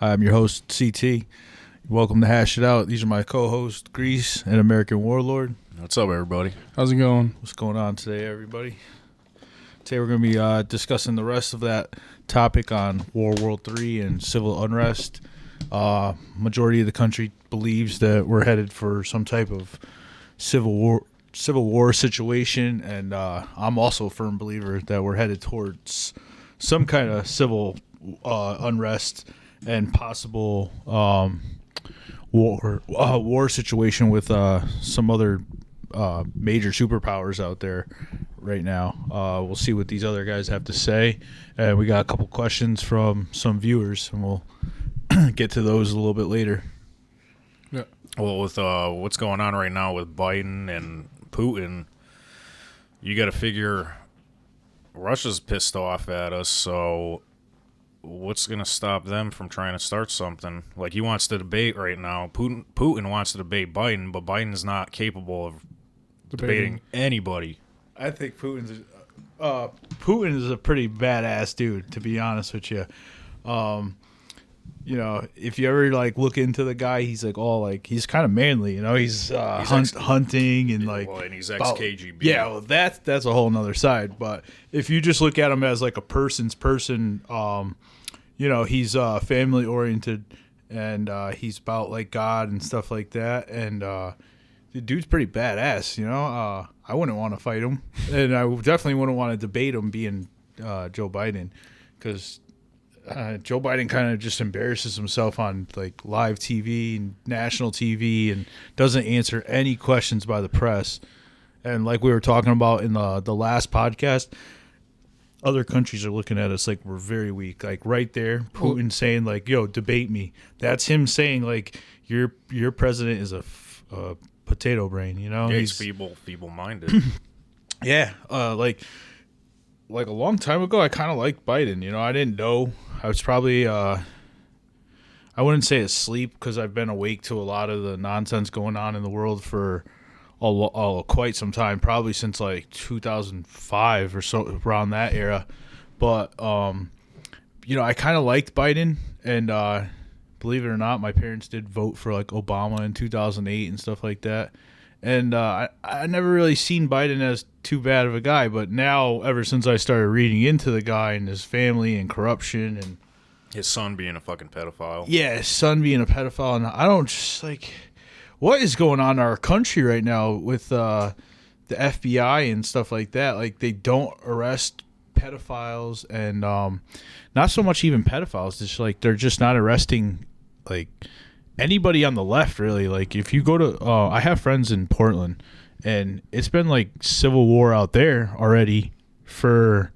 I'm your host, CT. Welcome to Hash It Out. These are my co-hosts, Grease and American Warlord. What's up, everybody? How's it going? What's going on today, everybody? Today we're going to be discussing the rest of that topic on World War III and civil unrest. Majority of the country believes that we're headed for some type of civil war situation, and I'm also a firm believer that we're headed towards some kind of civil unrest and possible war situation with some other major superpowers out there right now. We'll see what these other guys have to say, and we got a couple questions from some viewers, and we'll get to those a little bit later. Yeah. Well, with what's going on right now with Biden and Putin, you got to figure Russia's pissed off at us, so what's going to stop them from trying to start something? Like, he wants to debate right now. Putin wants to debate Biden, but Biden's not capable of debating anybody. I think Putin is a pretty badass dude, to be honest with you. You know, if you ever look into the guy, he's he's kind of manly. You know, he's hunting and and he's ex-KGB. Yeah, well, that's a whole nother side. But if you just look at him as like a person's person, you know, he's family oriented and he's about like God and stuff like that. And the dude's pretty badass. You know, I wouldn't want to fight him, and I definitely wouldn't want to debate him being Joe Biden, because Joe Biden kind of just embarrasses himself on like live TV and national TV and doesn't answer any questions by the press. And like we were talking about in the last podcast, other countries are looking at us like we're very weak. Like right there, Putin saying like, "Yo, debate me." That's him saying like, "Your president is a potato brain." You know, yeah, he's feeble-minded. Yeah, like a long time ago, I kind of liked Biden. You know, I didn't know. I was probably, I wouldn't say asleep, because I've been awake to a lot of the nonsense going on in the world for quite some time, probably since like 2005 or so, around that era. But, you know, I kind of liked Biden, and believe it or not, my parents did vote for like Obama in 2008 and stuff like that. And I never really seen Biden as too bad of a guy, but now, ever since I started reading into the guy and his family and corruption and his son being a fucking pedophile. Yeah, his son being a pedophile, and I don't just like what is going on in our country right now with the FBI and stuff like that. Like, they don't arrest pedophiles, and not so much even pedophiles. It's like they're just not arresting like anybody on the left, really. Like, if you go to I have friends in Portland, and it's been like civil war out there already for,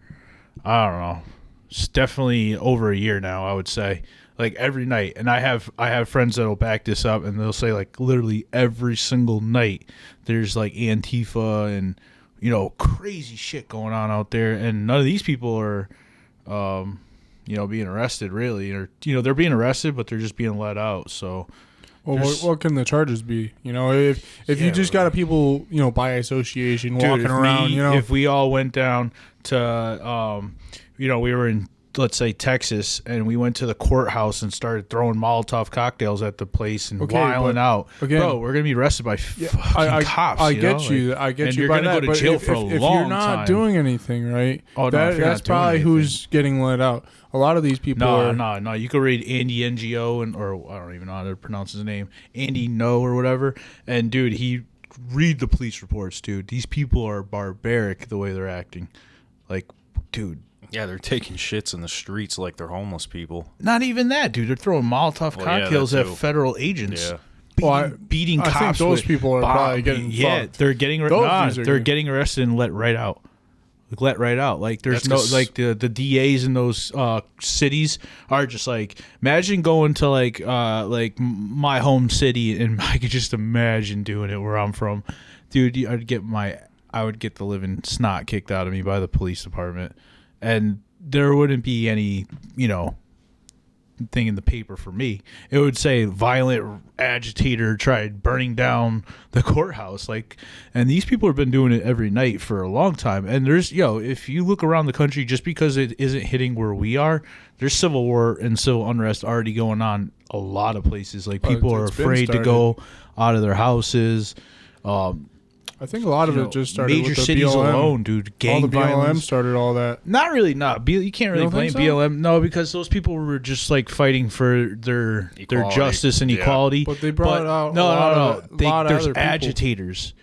I don't know, it's definitely over a year now, I would say. Like every night. And I have friends that'll back this up, and they'll say like literally every single night there's like Antifa and, you know, crazy shit going on out there, and none of these people are you know, being arrested, really. Or, you know, they're being arrested, but they're just being let out. So, well, what can the charges be? You know, if you just got a people, you know, by association walking around, you know. If we all went down to, you know, we were in, let's say, Texas, and we went to the courthouse and started throwing Molotov cocktails at the place and wilding out. Again, bro, we're going to be arrested by fucking cops. I get you. I get you. You're going to go to jail for a long time. If you're not doing anything, right, that's probably who's getting let out. A lot of these people No. You could read Andy NGO, or I don't even know how to pronounce his name, Andy No or whatever. And, dude, read the police reports, dude. These people are barbaric the way they're acting. Like, dude. Yeah, they're taking shits in the streets like they're homeless people. Not even that, dude. They're throwing Molotov cocktails at federal agents. Yeah. Beating cops. I think those people are probably getting fucked. They're getting getting arrested and let right out. Like there's the DAs in those cities are just like, imagine going to like my home city, and I could just imagine doing it where I'm from, dude. I would get the living snot kicked out of me by the police department, and there wouldn't be any, you know, thing in the paper for me. It would say violent agitator tried burning down the courthouse. Like, and these people have been doing it every night for a long time. And there's, if you look around the country, just because it isn't hitting where we are, there's civil war and civil unrest already going on a lot of places. Like, people are afraid to go out of their houses. I think a lot of it just started major with the cities BLM. alone, dude. Gang all the BLM violence started all that. Not really. You can't really blame BLM. No, because those people were just like fighting for their justice and equality. But they brought out no. There's other agitators,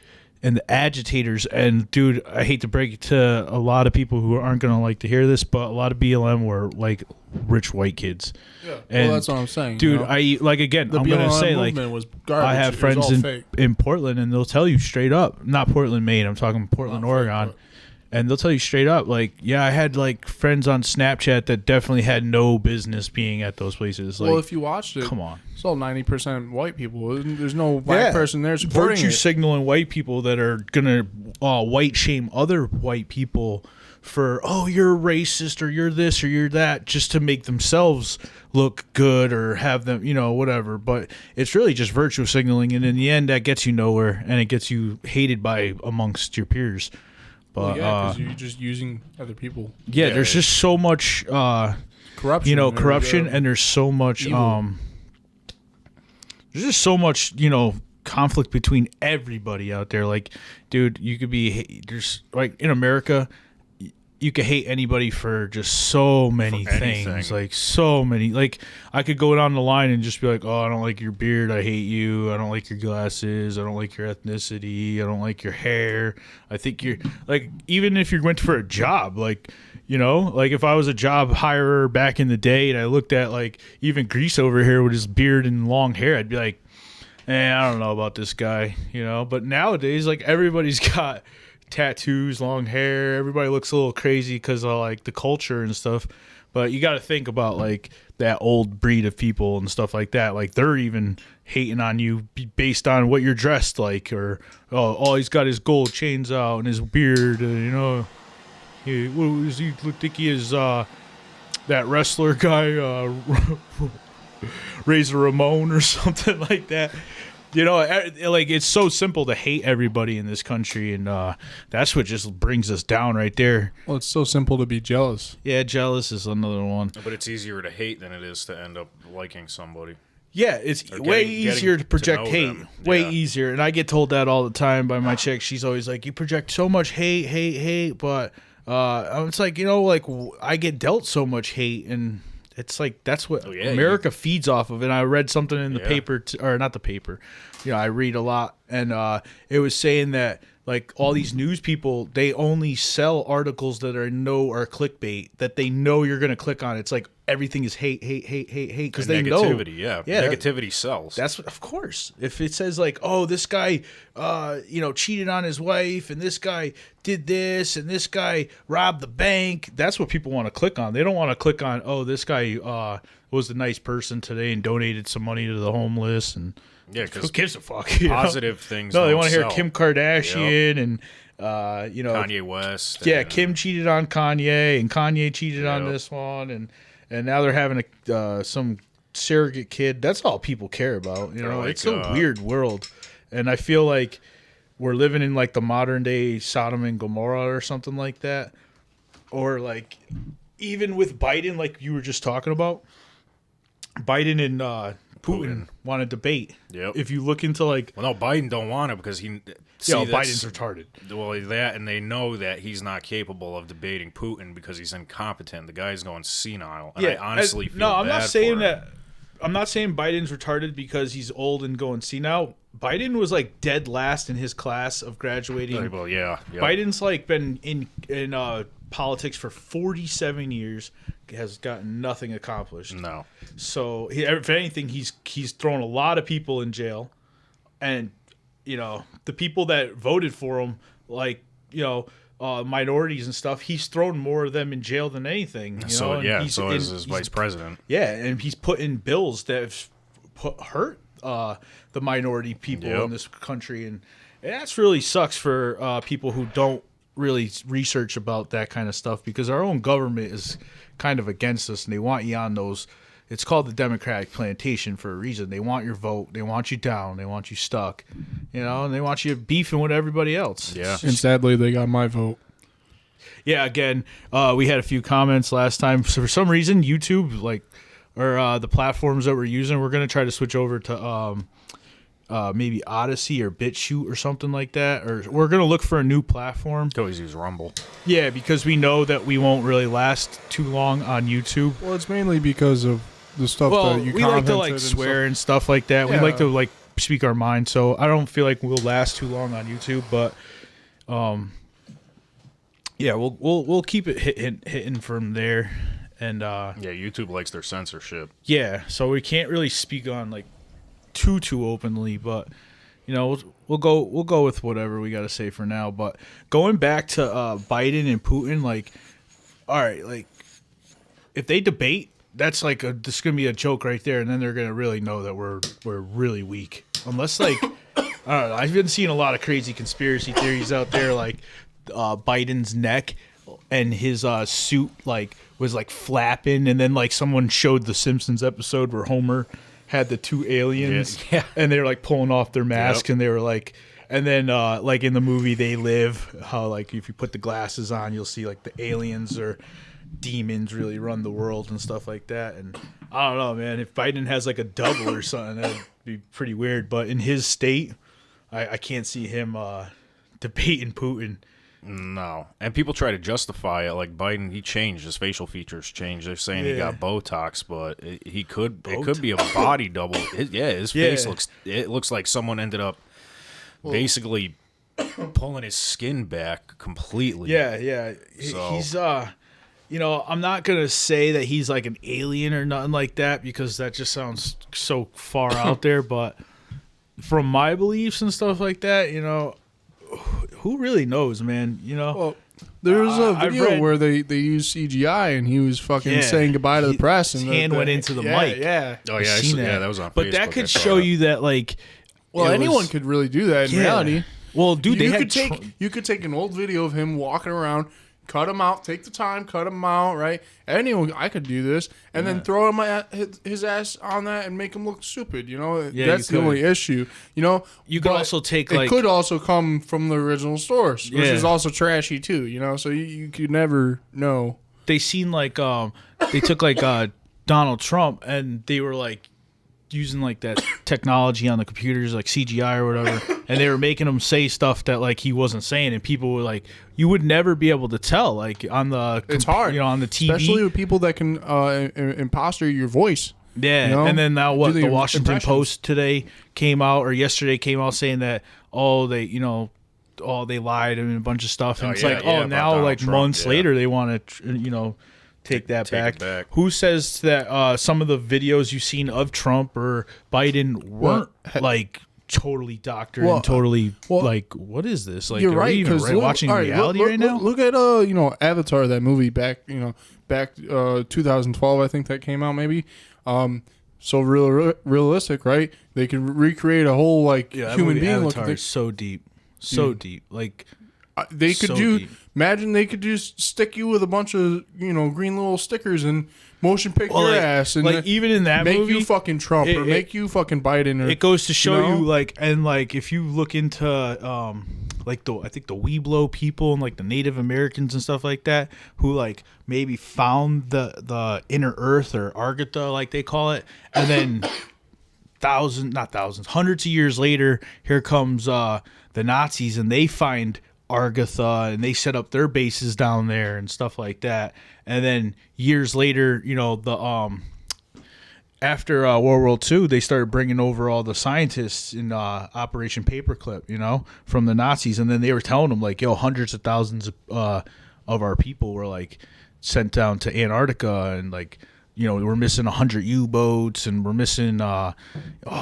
and the agitators. And dude, I hate to break it to a lot of people who aren't gonna like to hear this, but a lot of BLM were like rich white kids. Yeah, and that's what I'm saying, dude. The I'm gonna say, like, was garbage. I have friends in Portland, and they'll tell you straight up. Not Portland, Maine. I'm talking Portland, Oregon. And they'll tell you straight up, like, yeah, I had like friends on Snapchat that definitely had no business being at those places. Like, well, if you watched it, come on, it's all 90% white people. There's no black person there supporting virtue it. signaling white people that are gonna white shame other white people for, oh, you're a racist or you're this or you're that, just to make themselves look good or have them, whatever. But it's really just virtue signaling, and in the end, that gets you nowhere, and it gets you hated by amongst your peers. But because you're just using other people. Yeah, there's just so much corruption. Corruption, and there's so much there's just so much, conflict between everybody out there. Like, dude, you could be there's like in America, you could hate anybody for just so many things. Like, so many. Like, I could go down the line and just be like, oh, I don't like your beard, I hate you, I don't like your glasses, I don't like your ethnicity, I don't like your hair. I think you're, like, even if you went for a job, like, like if I was a job hirer back in the day and I looked at, like, even Grease over here with his beard and long hair, I'd be like, I don't know about this guy, But nowadays, like, everybody's got tattoos, long hair. Everybody looks a little crazy because of like the culture and stuff. But you got to think about like that old breed of people and stuff like that. Like, they're even hating on you based on what you're dressed like, or he's got his gold chains out and his beard. He look like he is that wrestler guy, Razor Ramon or something like that. Like, it's so simple to hate everybody in this country, and that's what just brings us down right there. Well, it's so simple to be jealous. Yeah, jealous is another one. But it's easier to hate than it is to end up liking somebody. Yeah, it's way easier to project hate. Way easier. And I get told that all the time by my chick. She's always like, you project so much hate, but it's like, I get dealt so much hate, and it's like that's what America feeds off of. And I read something in the paper, or not the paper. I read a lot, and it was saying that like all these news people, they only sell articles that are clickbait, that they know you're going to click on. It's like everything is hate because they know negativity. Yeah, negativity sells. That's what, of course. If it says like, oh, this guy, cheated on his wife, and this guy did this, and this guy robbed the bank, that's what people want to click on. They don't want to click on, oh, this guy was a nice person today and donated some money to the homeless, and who gives a fuck? Positive things. No, they want to hear Kim Kardashian and Kanye West. Yeah, Kim cheated on Kanye, and Kanye cheated on this one, and now they're having some surrogate kid. That's all people care about. Like, it's a weird world, and I feel like we're living in like the modern day Sodom and Gomorrah or something like that, or like even with Biden, like you were just talking about, Biden and Putin want to debate. Yep. If you look into like, well, no, Biden don't want it because Biden's retarded. Well, that, and they know that he's not capable of debating Putin because he's incompetent. The guy's going senile. And I honestly feel I'm bad not saying for that. I'm not saying Biden's retarded because he's old and going senile. Biden was like dead last in his class of graduating. Well, yeah. Biden's like been in politics for 47 years, has gotten nothing accomplished. No. So if anything, he's thrown a lot of people in jail, and the people that voted for him, like minorities and stuff, he's thrown more of them in jail than anything. So is his vice president. Yeah, and he's put in bills that have hurt the minority people in this country, and that's really sucks for people who don't really research about that kind of stuff, because our own government is kind of against us, and they want you on those it's called the Democratic plantation for a reason. They want your vote. They want you down. They want you stuck, and they want you beefing with everybody else. Yeah. And sadly, they got my vote. Yeah, again, we had a few comments last time. So for some reason, YouTube, or the platforms that we're using, we're going to try to switch over to maybe Odyssey or BitChute or something like that. Or we're going to look for a new platform. Could always use Rumble. Yeah, because we know that we won't really last too long on YouTube. Well, it's mainly because of the stuff Well, that you we like to commented swear and stuff like that. Yeah. We like to speak our mind. So I don't feel like we'll last too long on YouTube, but yeah, we'll keep it hitting from there. And yeah, YouTube likes their censorship. yeah, so we can't really speak on too openly, but we'll go with whatever we got to say for now. But going back to Biden and Putin, all right, if they debate, that's this gonna be a joke right there, and then they're gonna really know that we're really weak. Unless I don't know, I've been seeing a lot of crazy conspiracy theories out there, Biden's neck and his suit was flapping, and then someone showed the Simpsons episode where Homer had the two aliens, and they were pulling off their mask, and they were and then in the movie They Live, how if you put the glasses on, you'll see the aliens or demons really run the world and stuff like that. And I don't know, man, if Biden has a double or something, that'd be pretty weird. But in his state, I can't see him debating Putin. No. And people try to justify it. Biden, he changed. His facial features changed. They're saying he got Botox, but it could be a body double. His face looks like someone ended up basically pulling his skin back completely. Yeah. So. He's I'm not gonna say that he's an alien or nothing like that, because that just sounds so far out there. But from my beliefs and stuff like that, who really knows, man? Well, there was a video where they used CGI, and he was fucking saying goodbye to the press, and his hand went into the mic. Yeah. Oh yeah, that was on Facebook. But that could show you that well, anyone could really do that in reality. Well, dude, you could take an old video of him walking around, cut him out, take the time, cut him out, right? Anyone, I could do this, and then throw his ass on that and make him look stupid. That's the only issue. You could also take it could also come from the original source, which is also trashy too. So you could never know. They seen they took Donald Trump, and they were using that technology on the computers, CGI or whatever, and they were making him say stuff that he wasn't saying, and people were you would never be able to tell on the it's hard on the TV, especially with people that can imposter your voice. Yeah, and then now what? The Washington Post today came out, or yesterday came out, saying that they lied and a bunch of stuff, and now months later they want to take that back. Who says that some of the videos you've seen of Trump or Biden weren't totally doctored and totally what is this? You're right, because watching reality right now. Look at Avatar, that movie back 2012, I think that came out maybe. So realistic, right? They could recreate a whole human being. Avatar is so deep, deep. They could imagine they could just stick you with a bunch of green little stickers and motion pick your ass, and even in that make movie, you fucking Trump or make you fucking Biden. Or, it goes to show you and if you look into I think the Weeblo people and the Native Americans and stuff like that, who maybe found the inner Earth or Argatha, they call it, and then hundreds of years later, here comes the Nazis, and they find Argatha, and they set up their bases down there and stuff like that. And then years later, after World War II, they started bringing over all the scientists in Operation Paperclip, from the Nazis, and then they were telling them hundreds of thousands of our people were sent down to Antarctica, and we're missing 100 U-boats, and we're missing all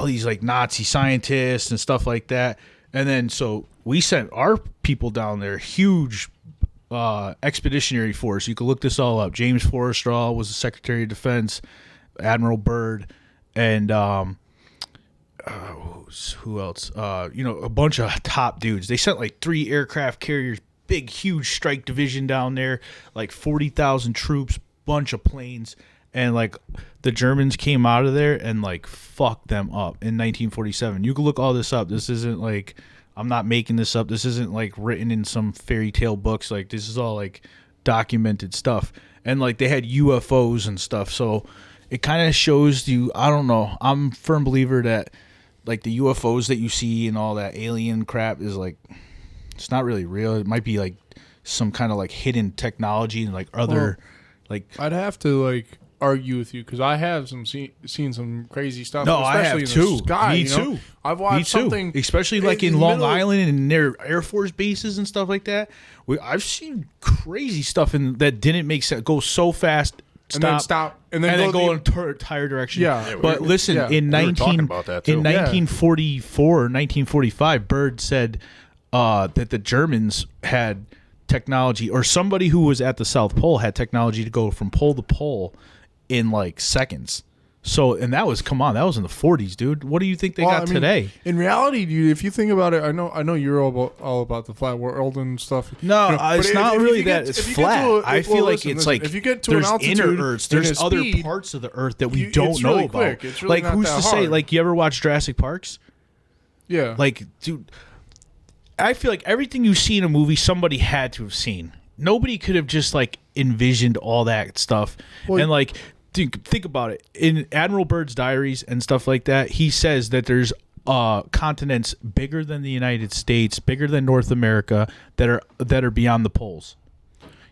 these Nazi scientists and stuff like that. And then so we sent our people down there, huge expeditionary force. You can look this all up. James Forrestal was the Secretary of Defense, Admiral Byrd, and who else? A bunch of top dudes. They sent 3 aircraft carriers, big, huge strike division down there, 40,000 troops, bunch of planes. and like the Germans came out of there and like fucked them up in 1947. You can look all this up. This isn't like, I'm not making this up. This isn't like written in some fairy tale books. Like this is all like documented stuff. And like they had UFOs and stuff. So it kind of shows you, I don't know. I'm a firm believer that like the UFOs that you see and all that alien crap is like, it's not really real. It might be like some kind of like hidden technology and like other like. I'd have to like argue with you because I have seen some crazy stuff. No, I have in too. The sky, Me you know? too. I've watched something, especially like in Long Island and near Air Force bases and stuff like that. I've seen crazy stuff that didn't make sense. Go so fast, stop, and then go in entire direction. Yeah, but listen, in 1944 or 1945, Byrd said that the Germans had technology, or somebody who was at the South Pole had technology to go from pole to pole in like seconds. So, and that was in the 40s, dude. What do you think they got today? In reality, dude, if you think about it, I know you're all about the flat world and stuff. No, it's not really that it's flat. I feel like it's like if you get to there's an altitude, inner Earths, there's other parts of the Earth that we don't know really about. Quick. It's really like not who's that to hard. say? Like you ever watch Jurassic Parks? Yeah. Like, dude, I feel like everything you see in a movie, somebody had to have seen. Nobody could have just like envisioned all that stuff. Well, and like, think about it. In Admiral Byrd's diaries and stuff like that, he says that there's continents bigger than the United States, bigger than North America, that are beyond the poles.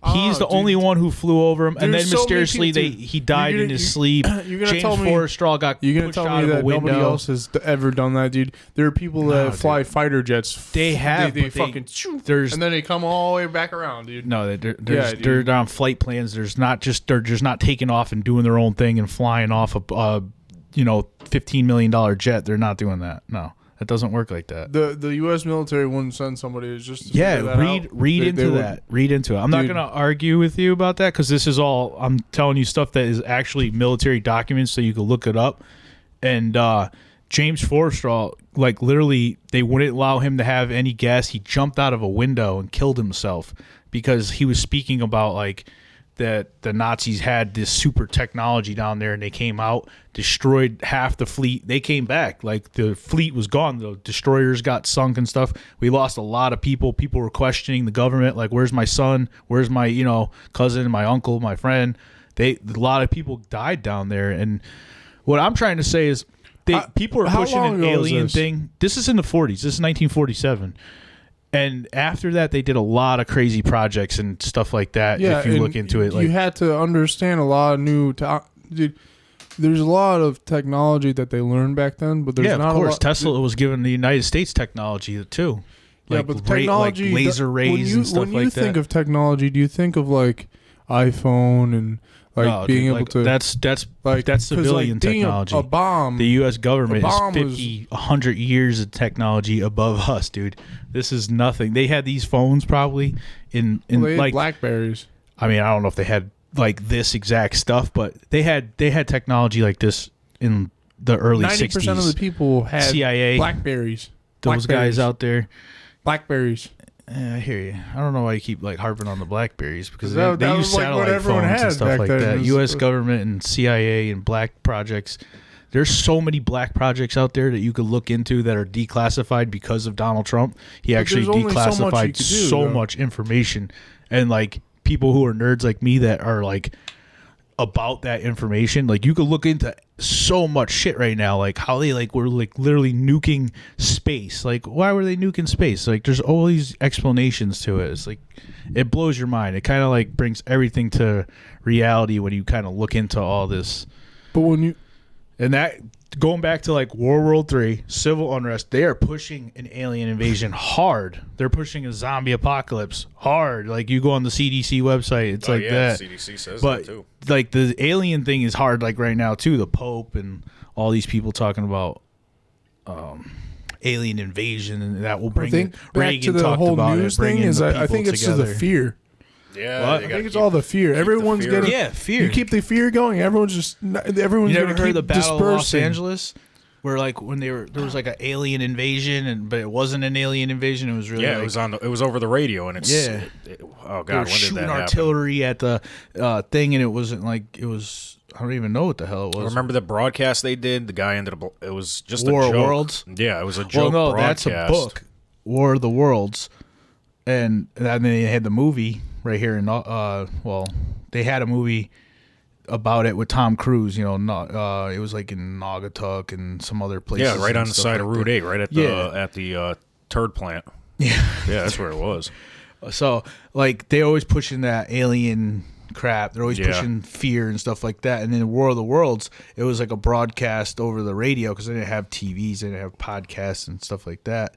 He's the only one who flew over him, and then mysteriously he died in his sleep. James Forrestal got pushed out of a window. Nobody else has ever done that, dude. There are people that fly fighter jets. They have, they fucking and then they come all the way back around, dude. No, they're on flight plans. They're just not taking off and doing their own thing and flying off a $15 million jet. They're not doing that. No. It doesn't work like that. The U.S. military wouldn't send somebody just read into that. Read into it. I'm not going to argue with you about that because this is all I'm telling you stuff that is actually military documents, so you can look it up. And James Forrestal, like literally, they wouldn't allow him to have any gas. He jumped out of a window and killed himself because he was speaking about like that the Nazis had this super technology down there, and they came out, destroyed half the fleet. They came back. Like, the fleet was gone. The destroyers got sunk and stuff. We lost a lot of people. People were questioning the government, like, where's my son? Where's my, cousin, my uncle, my friend? A lot of people died down there. And what I'm trying to say is people are pushing an alien thing. This is in the 40s. This is 1947. And after that, they did a lot of crazy projects and stuff like that. Yeah, if you look into it, you had to understand a lot of new. Dude, there's a lot of technology that they learned back then, but there's not of course. a lot. Tesla was given the United States technology too. Like, but the technology, like laser rays and stuff like that. When you think of technology, do you think of like iPhone and like being able to? That's civilian technology. A bomb. The U.S. government is 100 years of technology above us, dude. This is nothing. They had these phones probably in they like had BlackBerries. I mean, I don't know if they had like this exact stuff, but they had technology like this in the early 60s. 90% of the people had CIA, BlackBerries. Those guys out there. BlackBerries. I hear you. I don't know why you keep like harping on the BlackBerries because they use like satellite phones and stuff like that. U.S. government and CIA and black projects. There's so many black projects out there that you could look into that are declassified because of Donald Trump. He actually declassified so much information, and like people who are nerds like me that are like about that information, like you could look into so much shit right now, like how they like were like literally nuking space. Like, why were they nuking space? Like, there's all these explanations to it. It's like it blows your mind. It kind of like brings everything to reality when you kind of look into all this. But when you and that going back to like World War III, civil unrest, they are pushing an alien invasion hard. They're pushing a zombie apocalypse hard. Like you go on the CDC website, it's that. The CDC says but, that too. Like the alien thing is hard. Like right now too, the Pope and all these people talking about alien invasion, and that will bring. I think back Reagan to the whole news thing is I think it's just the fear. Yeah, I think it's all the fear. Everyone's getting fear. You keep the fear going. Everyone's you never heard the Battle of Los dispersing. Angeles, where like when there was like an alien invasion, but it wasn't an alien invasion. It was really it was over the radio, and it's oh god, they were when did shooting that artillery at the thing, and it wasn't like it was. I don't even know what the hell it was. Remember the broadcast they did? The guy ended up. It was just War a of joke. Worlds? Yeah, it was a joke. Well, no, broadcast. that's a book, War of the Worlds, and then they had the movie right here in they had a movie about it with Tom Cruise. You know, it was like in Naugatuck and some other places. Yeah, right on the side of Route 8, right at the turd plant. Yeah, yeah, that's where it was. So like they always pushing that alien crap. They're always pushing fear and stuff like that. And then War of the Worlds, it was like a broadcast over the radio because they didn't have TVs, they didn't have podcasts and stuff like that.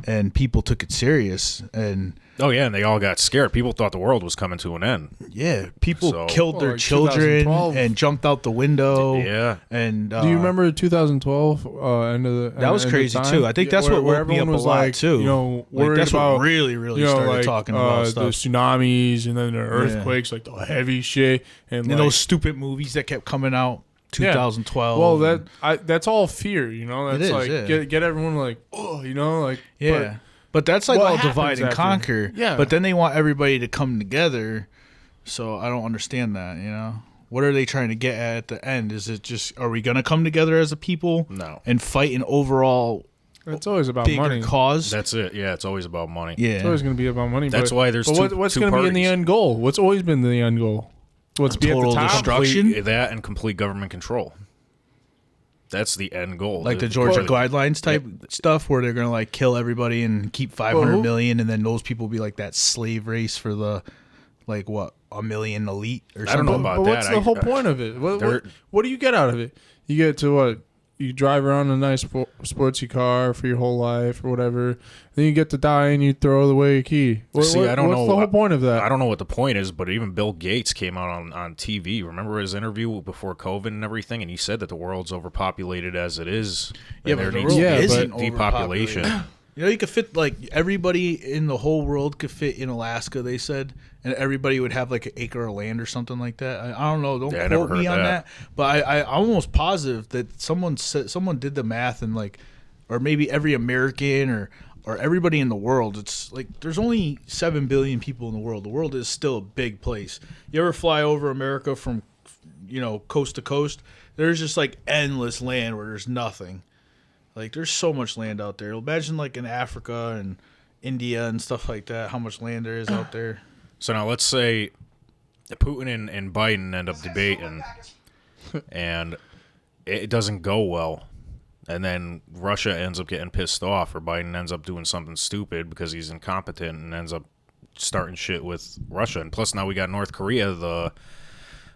And people took it serious. And and they all got scared. People thought the world was coming to an end. yeah, people killed their like children 2012. and jumped out the window. Yeah, and do you remember 2012? End of the that was crazy too. I think that's what woke me up a lot too. You know, worried that's about, what really started talking about the stuff. tsunamis and then the earthquakes, like the heavy shit, and those stupid movies that kept coming out. 2012. Well, that's all fear, you know. That's It is, like get everyone like, oh, you know, like But that's like what all happens divide and after? conquer. Yeah. But then they want everybody to come together. So I don't understand that, you know? What are they trying to get at the end? Is it just, are we going to come together as a people? No. And fight an overall it's always about bigger money. cause? that's it. Yeah, it's always about money. Yeah. It's always going to be about money. That's why there's what's two going to be in the parties. end goal? What's always been the end goal? What's be at the Total top? destruction? Complete, that and complete government control. That's the end goal. Like the Georgia guidelines type stuff where they're going to like kill everybody and keep 500 million and then those people be like that slave race for the like what, a million elite or something. I don't know about But that. what's the whole point of it? What do you get out of it? You get to what? You drive around in a nice sportsy car for your whole life or whatever. Then you get to die and you throw away your key. See, I don't know. What's the whole point of that? I don't know what the point is, but even Bill Gates came out on TV. Remember his interview before COVID and everything, and he said that the world's overpopulated as it is. Yeah, and but there the needs world to be isn't depopulation. overpopulated. You know, you could fit like everybody in the whole world could fit in Alaska. They said, and everybody would have like an acre of land or something like that. I don't know. Don't Yeah, I never quote me heard on that. but I'm almost positive that someone did the math and like, or maybe every American or everybody in the world. It's like there's only 7 billion people in the world. The world is still a big place. You ever fly over America from, coast to coast? There's just like endless land where there's nothing. Like, there's so much land out there. Imagine, like, in Africa and India and stuff like that, how much land there is out there. So now let's say Putin and Biden end up debating, and it doesn't go well. And then Russia ends up getting pissed off, or Biden ends up doing something stupid because he's incompetent and ends up starting shit with Russia. And plus now we got North Korea,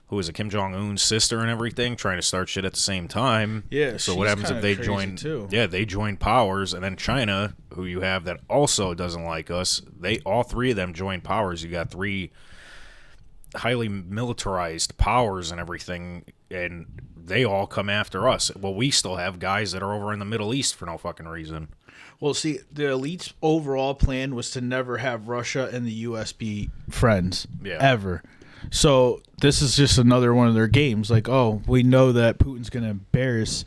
who is it, Kim Jong-un's sister and everything, trying to start shit at the same time. Yeah, so what happens if they join? Too. Yeah, they join powers, and then China, who you have that also doesn't like us, all three of them join powers. You got three highly militarized powers and everything, and they all come after us. Well, we still have guys that are over in the Middle East for no fucking reason. Well, see, the elite's overall plan was to never have Russia and the U.S. be friends, ever. So this is just another one of their games. Like, oh, we know that Putin's going to embarrass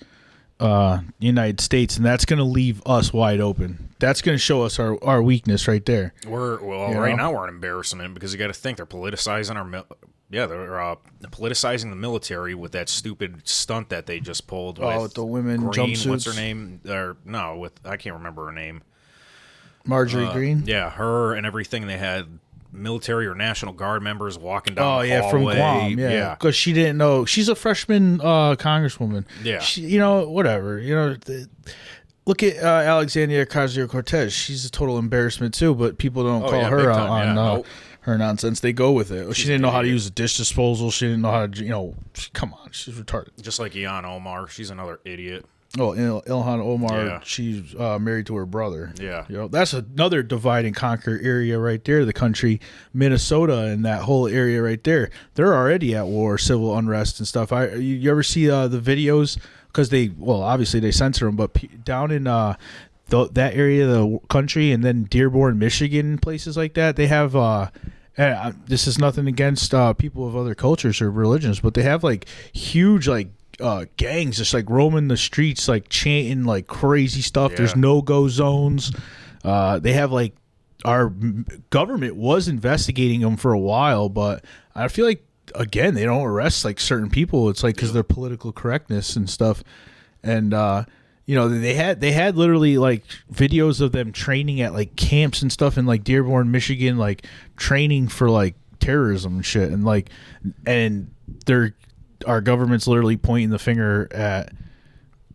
the United States, and that's going to leave us wide open. That's going to show us our weakness right there. Right now we're an embarrassment because you got to think they're politicizing they're politicizing the military with that stupid stunt that they just pulled. With the women jumpsuits. What's her name? I can't remember her name. Marjorie Green. Yeah, her and everything. They had military or National Guard members walking down the hallway. From Guam, because she didn't know. She's a freshman congresswoman. Yeah. She, whatever. Look at Alexandria Ocasio-Cortez. She's a total embarrassment too, but people don't call her out on her nonsense. They go with it. She didn't know how to use a dish disposal. She didn't know how to, come on. She's retarded. Just like Ilhan Omar. She's another idiot. Oh, Ilhan Omar, she's married to her brother. Yeah. That's another divide and conquer area right there, the country. Minnesota and that whole area right there. They're already at war, civil unrest and stuff. You ever see the videos? Because obviously they censor them, but down in that area of the country and then Dearborn, Michigan, places like that, they have this is nothing against people of other cultures or religions, but they have like huge gangs just like roaming the streets, like chanting like crazy stuff. Yeah. There's no-go zones. They have like, our government was investigating them for a while, but I feel like again, they don't arrest like certain people. It's like because they're political correctness and stuff. And they had literally like videos of them training at like camps and stuff in like Dearborn, Michigan, like training for like terrorism and shit. And our government's literally pointing the finger at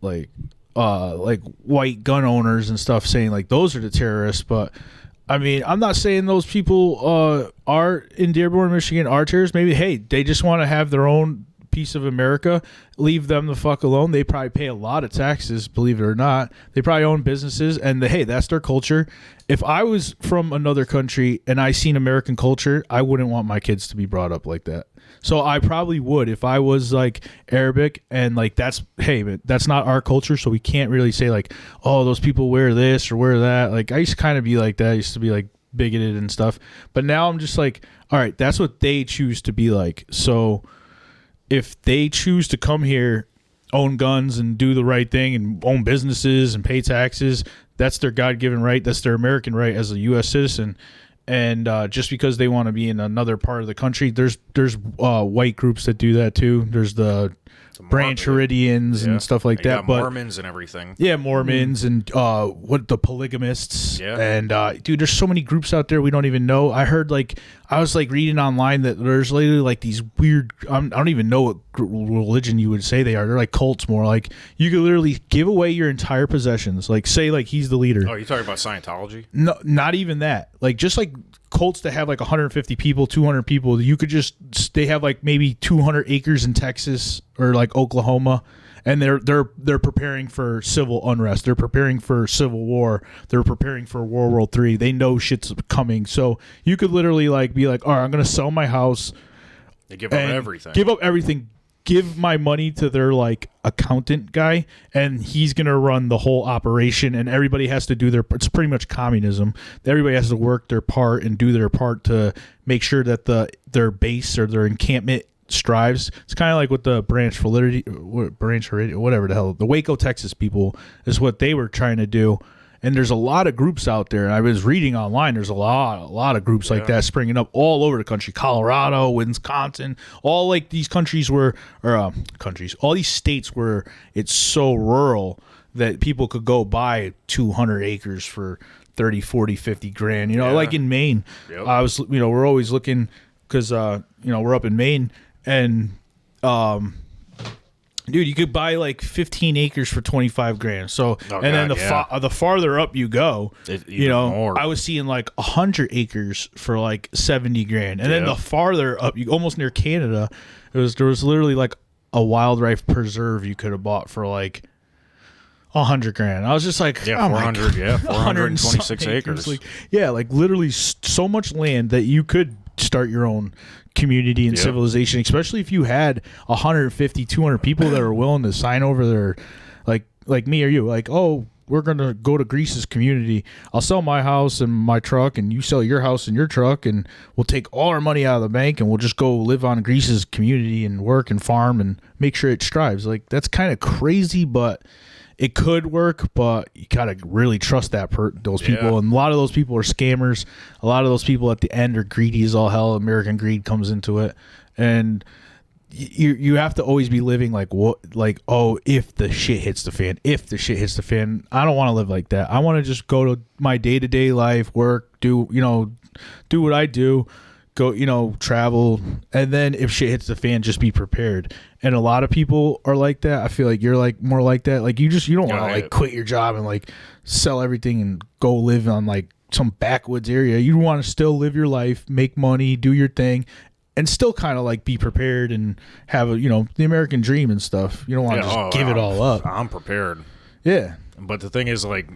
like white gun owners and stuff, saying like those are the terrorists. But I mean, I'm not saying those people are in Dearborn, Michigan are terrorists. Maybe, hey, they just want to have their own piece of America. Leave them the fuck alone. They probably pay a lot of taxes, believe it or not. They probably own businesses, and hey, that's their culture. If I was from another country and I seen American culture, I wouldn't want my kids to be brought up like that. So I probably would if I was like Arabic and like but that's not our culture, so we can't really say like, oh, those people wear this or wear that. Like I used to kind of be like that. I used to be like bigoted and stuff. But now I'm just like, all right, that's what they choose to be like. So if they choose to come here, own guns and do the right thing and own businesses and pay taxes, that's their God-given right. That's their American right as a U.S. citizen. And just because they want to be in another part of the country, there's white groups that do that too. There's the Branch Heredians and stuff like that. But Mormons and everything. Yeah, Mormons and the polygamists. Yeah. And dude, there's so many groups out there we don't even know. I heard I was reading online that there's literally like these weird. I don't even know what religion you would say they are. They're like cults more. Like you could literally give away your entire possessions. Like say like he's the leader. Oh, you're talking about Scientology? No, not even that. Like just like cults that have like 150 people, 200 people. You could they have like maybe 200 acres in Texas or like Oklahoma, and they're preparing for civil unrest. They're preparing for civil war. They're preparing for World War III. They know shit's coming. So you could literally like be like, all right, I'm gonna sell my house. They give up everything. Give up everything. Give my money to their like accountant guy, and he's gonna run the whole operation, and everybody has to do it's pretty much communism. Everybody has to work their part and do their part to make sure that their base or their encampment strives. It's kind of like what the Branch Heredian, whatever the hell, the Waco, Texas people is what they were trying to do. And there's a lot of groups out there. And I was reading online. There's a lot of groups like that springing up all over the country. Colorado, Wisconsin, all like these countries all these states where it's so rural that people could go buy 200 acres for 30, 40, 50 grand. Like in Maine, I was, we're always looking because, we're up in Maine and, dude, you could buy like 15 acres for 25 grand. So, then the farther up you go, more. I was seeing like 100 acres for like 70 grand. And then the farther up you almost near Canada, there was literally like a wildlife preserve you could have bought for like 100 grand. I was just like, 400, 426 acres. Like literally so much land that you could start your own community and civilization, especially if you had 150, 200 people that are willing to sign over their, like me or you, like, oh, we're going to go to Greece's community. I'll sell my house and my truck, and you sell your house and your truck, and we'll take all our money out of the bank, and we'll just go live on Greece's community and work and farm and make sure it strives. Like, that's kind of crazy, but it could work, but you gotta really trust those people. And a lot of those people are scammers. A lot of those people at the end are greedy as all hell. American greed comes into it, and you have to always be living like if the shit hits the fan. If the shit hits the fan, I don't want to live like that. I want to just go to my day-to-day life, work, do what I do. Go, travel, and then if shit hits the fan, just be prepared. And a lot of people are like that. I feel like you're like more like that. Like you don't want to like quit your job and like sell everything and go live on like some backwoods area. You want to still live your life, make money, do your thing, and still kind of like be prepared and have the American dream and stuff. You don't want to just give it all up. I'm prepared. Yeah. But the thing is like,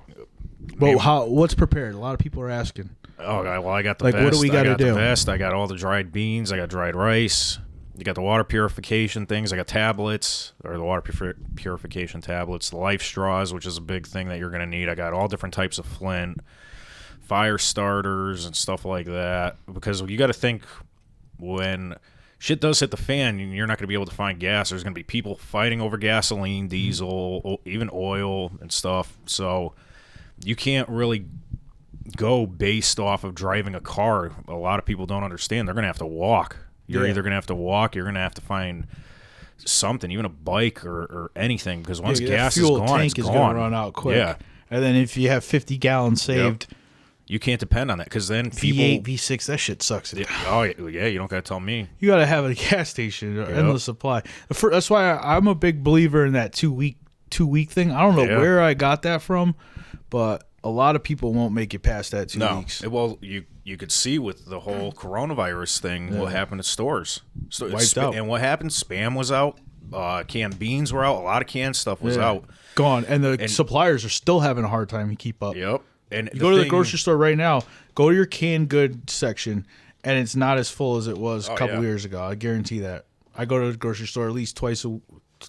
what's prepared? A lot of people are asking. Oh, well, I got the vest. What do we got to do? The vest. I got all the dried beans. I got dried rice. You got the water purification things. I got tablets, or the water purification tablets. The life straws, which is a big thing that you're going to need. I got all different types of flint, fire starters, and stuff like that. Because you got to think when shit does hit the fan, you're not going to be able to find gas. There's going to be people fighting over gasoline, diesel, even oil and stuff. So you can't really go based off of driving a car. A lot of people don't understand. They're going to have to walk. You're either going to have to walk, you're going to have to find something, even a bike or anything, because once gas is gone, tank it's is gone. going to run out quick. Yeah. And then if you have 50 gallons saved, you can't depend on that, because then people V8, V6, that shit sucks. oh yeah, you don't got to tell me. You got to have a gas station, endless supply. That's why I'm a big believer in that two week thing. I don't know where I got that from, but a lot of people won't make it past that 2 weeks. Well, you could see with the whole coronavirus thing what happened to stores. Wiped out. And what happened? Spam was out. Canned beans were out. A lot of canned stuff was out. Gone. And the suppliers are still having a hard time to keep up. Yep. And you go to the grocery store right now, go to your canned good section, and it's not as full as it was a couple years ago. I guarantee that. I go to the grocery store at least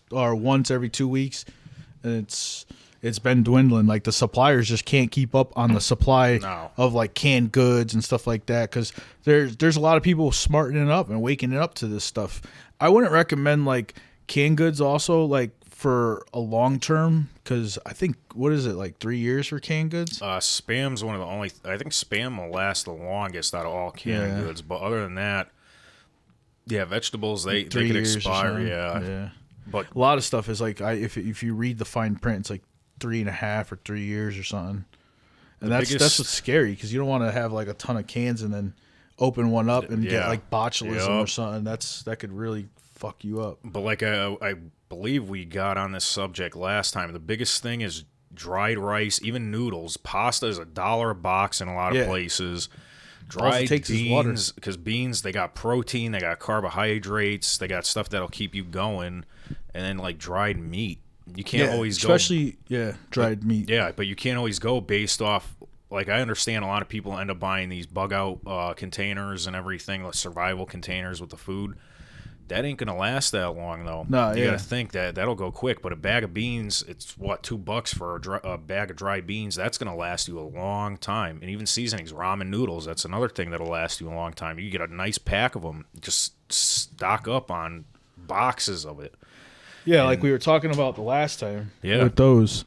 once every 2 weeks, and it's been dwindling. Like, the suppliers just can't keep up on the supply of like canned goods and stuff like that, because there's a lot of people smartening up and waking up to this stuff. I wouldn't recommend like canned goods also like for a long term, because I think, what is it, like 3 years for canned goods? Spam's one of the only. I think Spam will last the longest out of all canned goods, but other than that, vegetables they could expire. Yeah. But a lot of stuff is like, if you read the fine print, it's like 3.5 or 3 years or something, and that's what's scary, because you don't want to have like a ton of cans and then open one up and get like botulism or something. That could really fuck you up. But like I believe we got on this subject last time. The biggest thing is dried rice, even noodles. Pasta is $1 a box in a lot of places. Dried beans, because beans, they got protein, they got carbohydrates, they got stuff that'll keep you going, and then like dried meat. You can't always especially dried meat. Yeah, but you can't always go based off. Like, I understand a lot of people end up buying these bug out containers and everything, like survival containers with the food. That ain't gonna last that long, though. No, you gotta think that'll go quick. But a bag of beans, it's what, $2 for a bag of dried beans. That's gonna last you a long time. And even seasonings, ramen noodles, that's another thing that'll last you a long time. You get a nice pack of them, just stock up on boxes of it. Yeah, like we were talking about the last time. Yeah, with those,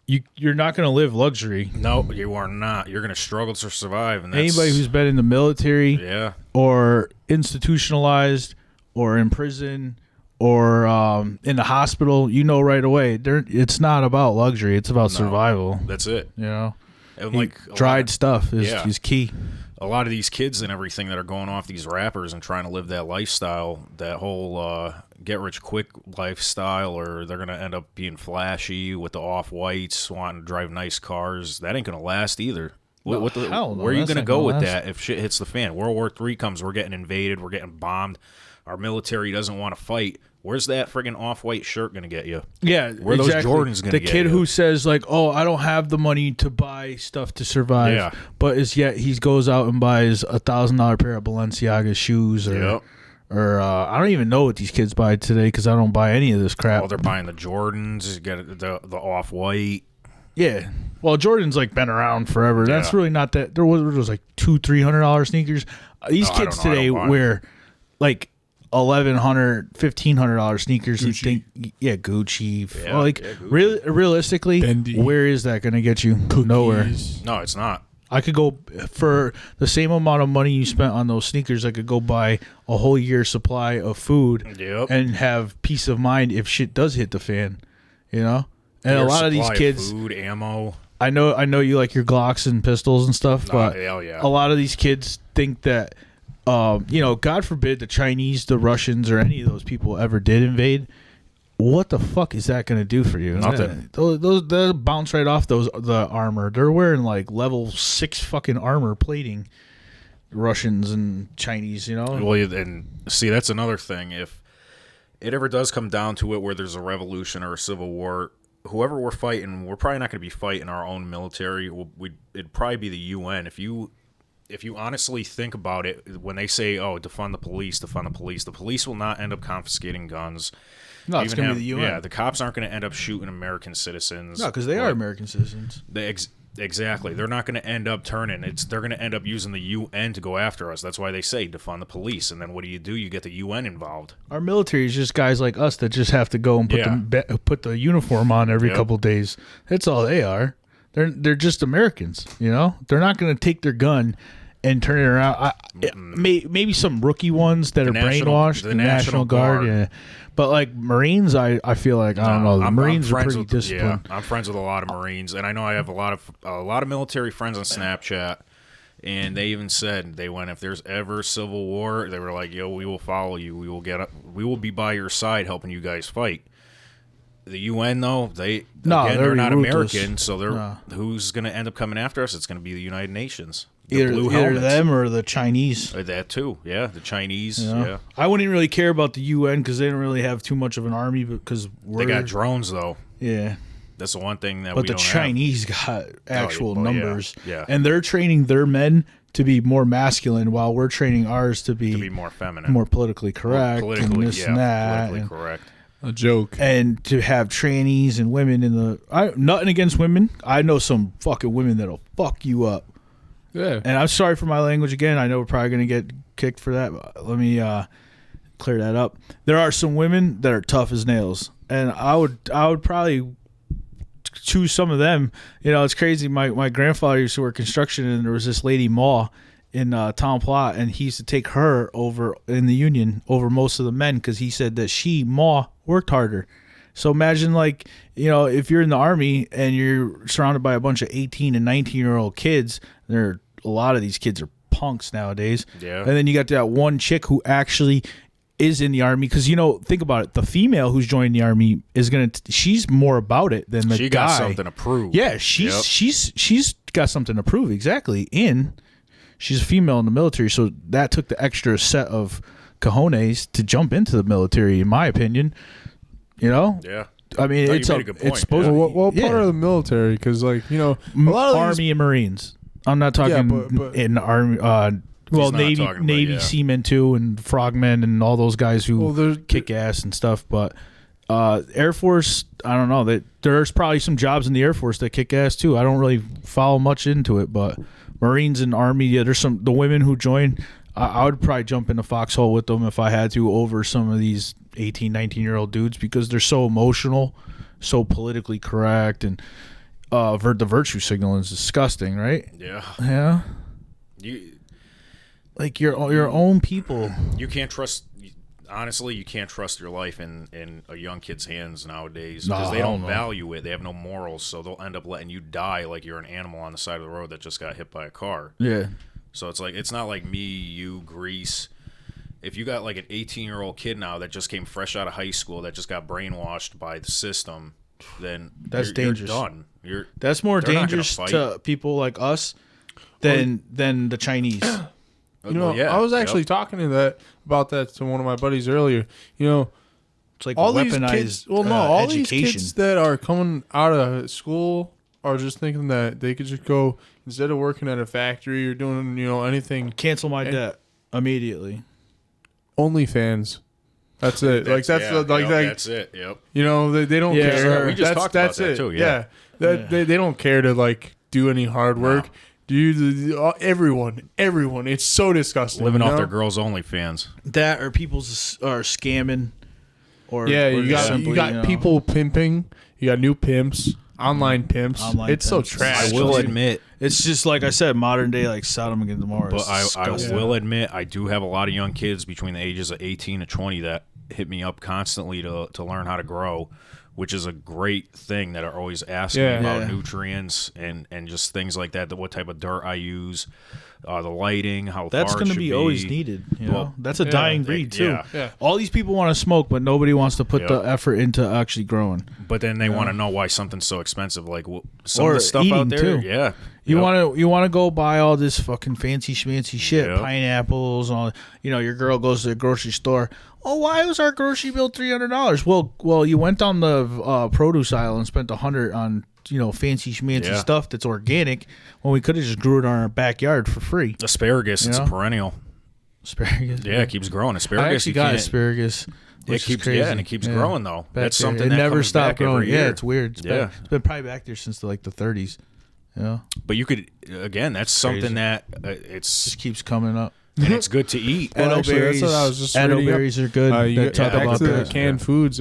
you're not gonna live luxury. No, you are not. You're gonna struggle to survive. And anybody who's been in the military, or institutionalized, or in prison, or in the hospital, right away, it's not about luxury. It's about survival. That's it. And like dried stuff is key. A lot of these kids and everything that are going off these rappers and trying to live that lifestyle, that whole get-rich-quick lifestyle, or they're going to end up being flashy with the off-whites, wanting to drive nice cars. That ain't going to last either. Where are you going to go with that if shit hits the fan? World War III comes, we're getting invaded, we're getting bombed. Our military doesn't want to fight. Where's that friggin' off-white shirt going to get you? Yeah, where those Jordans going to get you? The kid who says, like, oh, I don't have the money to buy stuff to survive, but yet he goes out and buys $1,000 pair of Balenciaga shoes, or I don't even know what these kids buy today, because I don't buy any of this crap. Well, they're buying the Jordans, you get the off-white. Yeah. Well, Jordan's like been around forever. That's really not that. There was like $200-$300 sneakers. These kids today wear like $1,100, $1,500 sneakers. Gucci. And think, Gucci. Well, like Gucci. Realistically, Fendi. Where is that going to get you? Cookies. Nowhere. No, it's not. I could go for the same amount of money you spent on those sneakers. I could go buy a whole year's supply of food and have peace of mind if shit does hit the fan. And a lot of these kids, food, ammo. I know you like your Glocks and pistols and stuff, but a lot of these kids think that. God forbid the Chinese, the Russians, or any of those people ever did invade. What the fuck is that going to do for you? Nothing. Those bounce right off the armor. They're wearing like level 6 fucking armor plating. Russians and Chinese, Well, and see, that's another thing. If it ever does come down to it, where there's a revolution or a civil war, whoever we're fighting, we're probably not going to be fighting our own military. It'd probably be the UN. If you honestly think about it, when they say, oh, defund the police, the police will not end up confiscating guns. No, it's going to be the UN. Yeah, the cops aren't going to end up shooting American citizens. No, because they are American citizens. Exactly. They're not going to end up turning. They're going to end up using the UN to go after us. That's why they say defund the police. And then what do? You get the UN involved. Our military is just guys like us that just have to go and put the uniform on every couple days. That's all they are. They're just Americans, They're not going to take their gun and turn it around. Maybe some rookie ones that are brainwashed. The National Guard, yeah. But like Marines, I feel like I don't know. The Marines are pretty disciplined. Yeah, I'm friends with a lot of Marines, and I know I have a lot of military friends on Snapchat. And they even said if there's ever civil war, they were like, "Yo, we will follow you. We will be by your side, helping you guys fight." The UN though, they're not ruthless. American, so who's going to end up coming after us? It's going to be the United Nations. Either them or the Chinese. That too, yeah. The Chinese, yeah. I wouldn't really care about the UN because they don't really have too much of an army because they got drones though. Yeah. That's the one thing that but we the don't Chinese got actual numbers. Yeah. And they're training their men to be more masculine while we're training ours to be more feminine. More politically correct. Politically, and this and that. Politically correct. A joke. And to have trannies and women in the... nothing against women. I know some fucking women that'll fuck you up. Yeah. And I'm sorry for my language again. I know we're probably going to get kicked for that. But let me clear that up. There are some women that are tough as nails. And I would probably choose some of them. You know, it's crazy. My grandfather used to work construction, and there was this lady, Ma, in Tom Plot, and he used to take her over in the union over most of the men because he said that Ma, worked harder. So imagine, like, you know, if you're in the Army and you're surrounded by a bunch of 18 and 19-year-old kids, a lot of these kids are punks nowadays. Yeah. And then you got that one chick who actually is in the Army because, you know, think about it. The female who's joining the Army is she's more about it than the guy. She got something to prove. Yeah, she's got something to prove, exactly. And she's a female in the military, so that took the extra set of cojones to jump into the military, in my opinion. You know? Yeah. I mean, it's supposed to. What part of the military? Because, like, you know, a lot of Army and Marines. I'm not talking but in Army. Navy seamen too, and frogmen, and all those guys who kick ass and stuff. But Air Force, I don't know. There's probably some jobs in the Air Force that kick ass too. I don't really follow much into it, but Marines and Army, yeah, there's the women who join. I would probably jump in the foxhole with them if I had to over some of these 18, 19-year-old dudes because they're so emotional, so politically correct, and the virtue signal is disgusting, right? Yeah. Yeah. Like your own people. You can't trust. Honestly, you can't trust your life in a young kid's hands nowadays because they don't value it. They have no morals, so they'll end up letting you die like you're an animal on the side of the road that just got hit by a car. Yeah. So it's not like me, you, Grease. If you got like an 18-year-old kid now that just came fresh out of high school that just got brainwashed by the system, then that's dangerous. You're done. That's more dangerous to people like us than the Chinese. You know, I was actually talking about that to one of my buddies earlier. You know, it's like all weaponized these kids, all education. these kids that are coming out of school are just thinking that they could just go, instead of working at a factory or doing, you know, anything. Cancel my debt immediately. OnlyFans. That's it. That's it. Yep. You know, they don't care. We just talked about that too. Yeah. They don't care to like do any hard work. Everyone, it's so disgusting. Living off their girls' OnlyFans. That or people are scamming. You got people pimping. You got new pimps, online pimps. It's so trash. I will admit, it's just like I said, modern day like Sodom and Gomorrah. But I will admit, I do have a lot of young kids between the ages of 18 to 20 that hit me up constantly to learn how to grow, which is a great thing that are always asking me about nutrients and just things like that, what type of dirt I use, the lighting, how that's going to be always needed. You know? That's a dying breed too. All these people want to smoke, but nobody wants to put the effort into actually growing. But then they want to know why something's so expensive, like some of the stuff eating out there. Too. Yeah, you want to go buy all this fucking fancy schmancy shit, pineapples. All your girl goes to the grocery store. Oh, why was our grocery bill $300? Well, you went on the produce aisle and spent $100 on fancy schmancy stuff that's organic when we could have just grew it in our backyard for free. Asparagus, it's a perennial. Asparagus, it keeps growing. Asparagus, I actually got asparagus. It keeps and it keeps growing though. That's there. something it that never stopped growing. Yeah, it's weird. It's been probably back there since the 30s. Yeah, but you could that's something that it's just keeps coming up. and it's good to eat. Well, actually, that's Elderberries, what I was just reading up. elderberries are good. You They get talk back about to that. canned foods,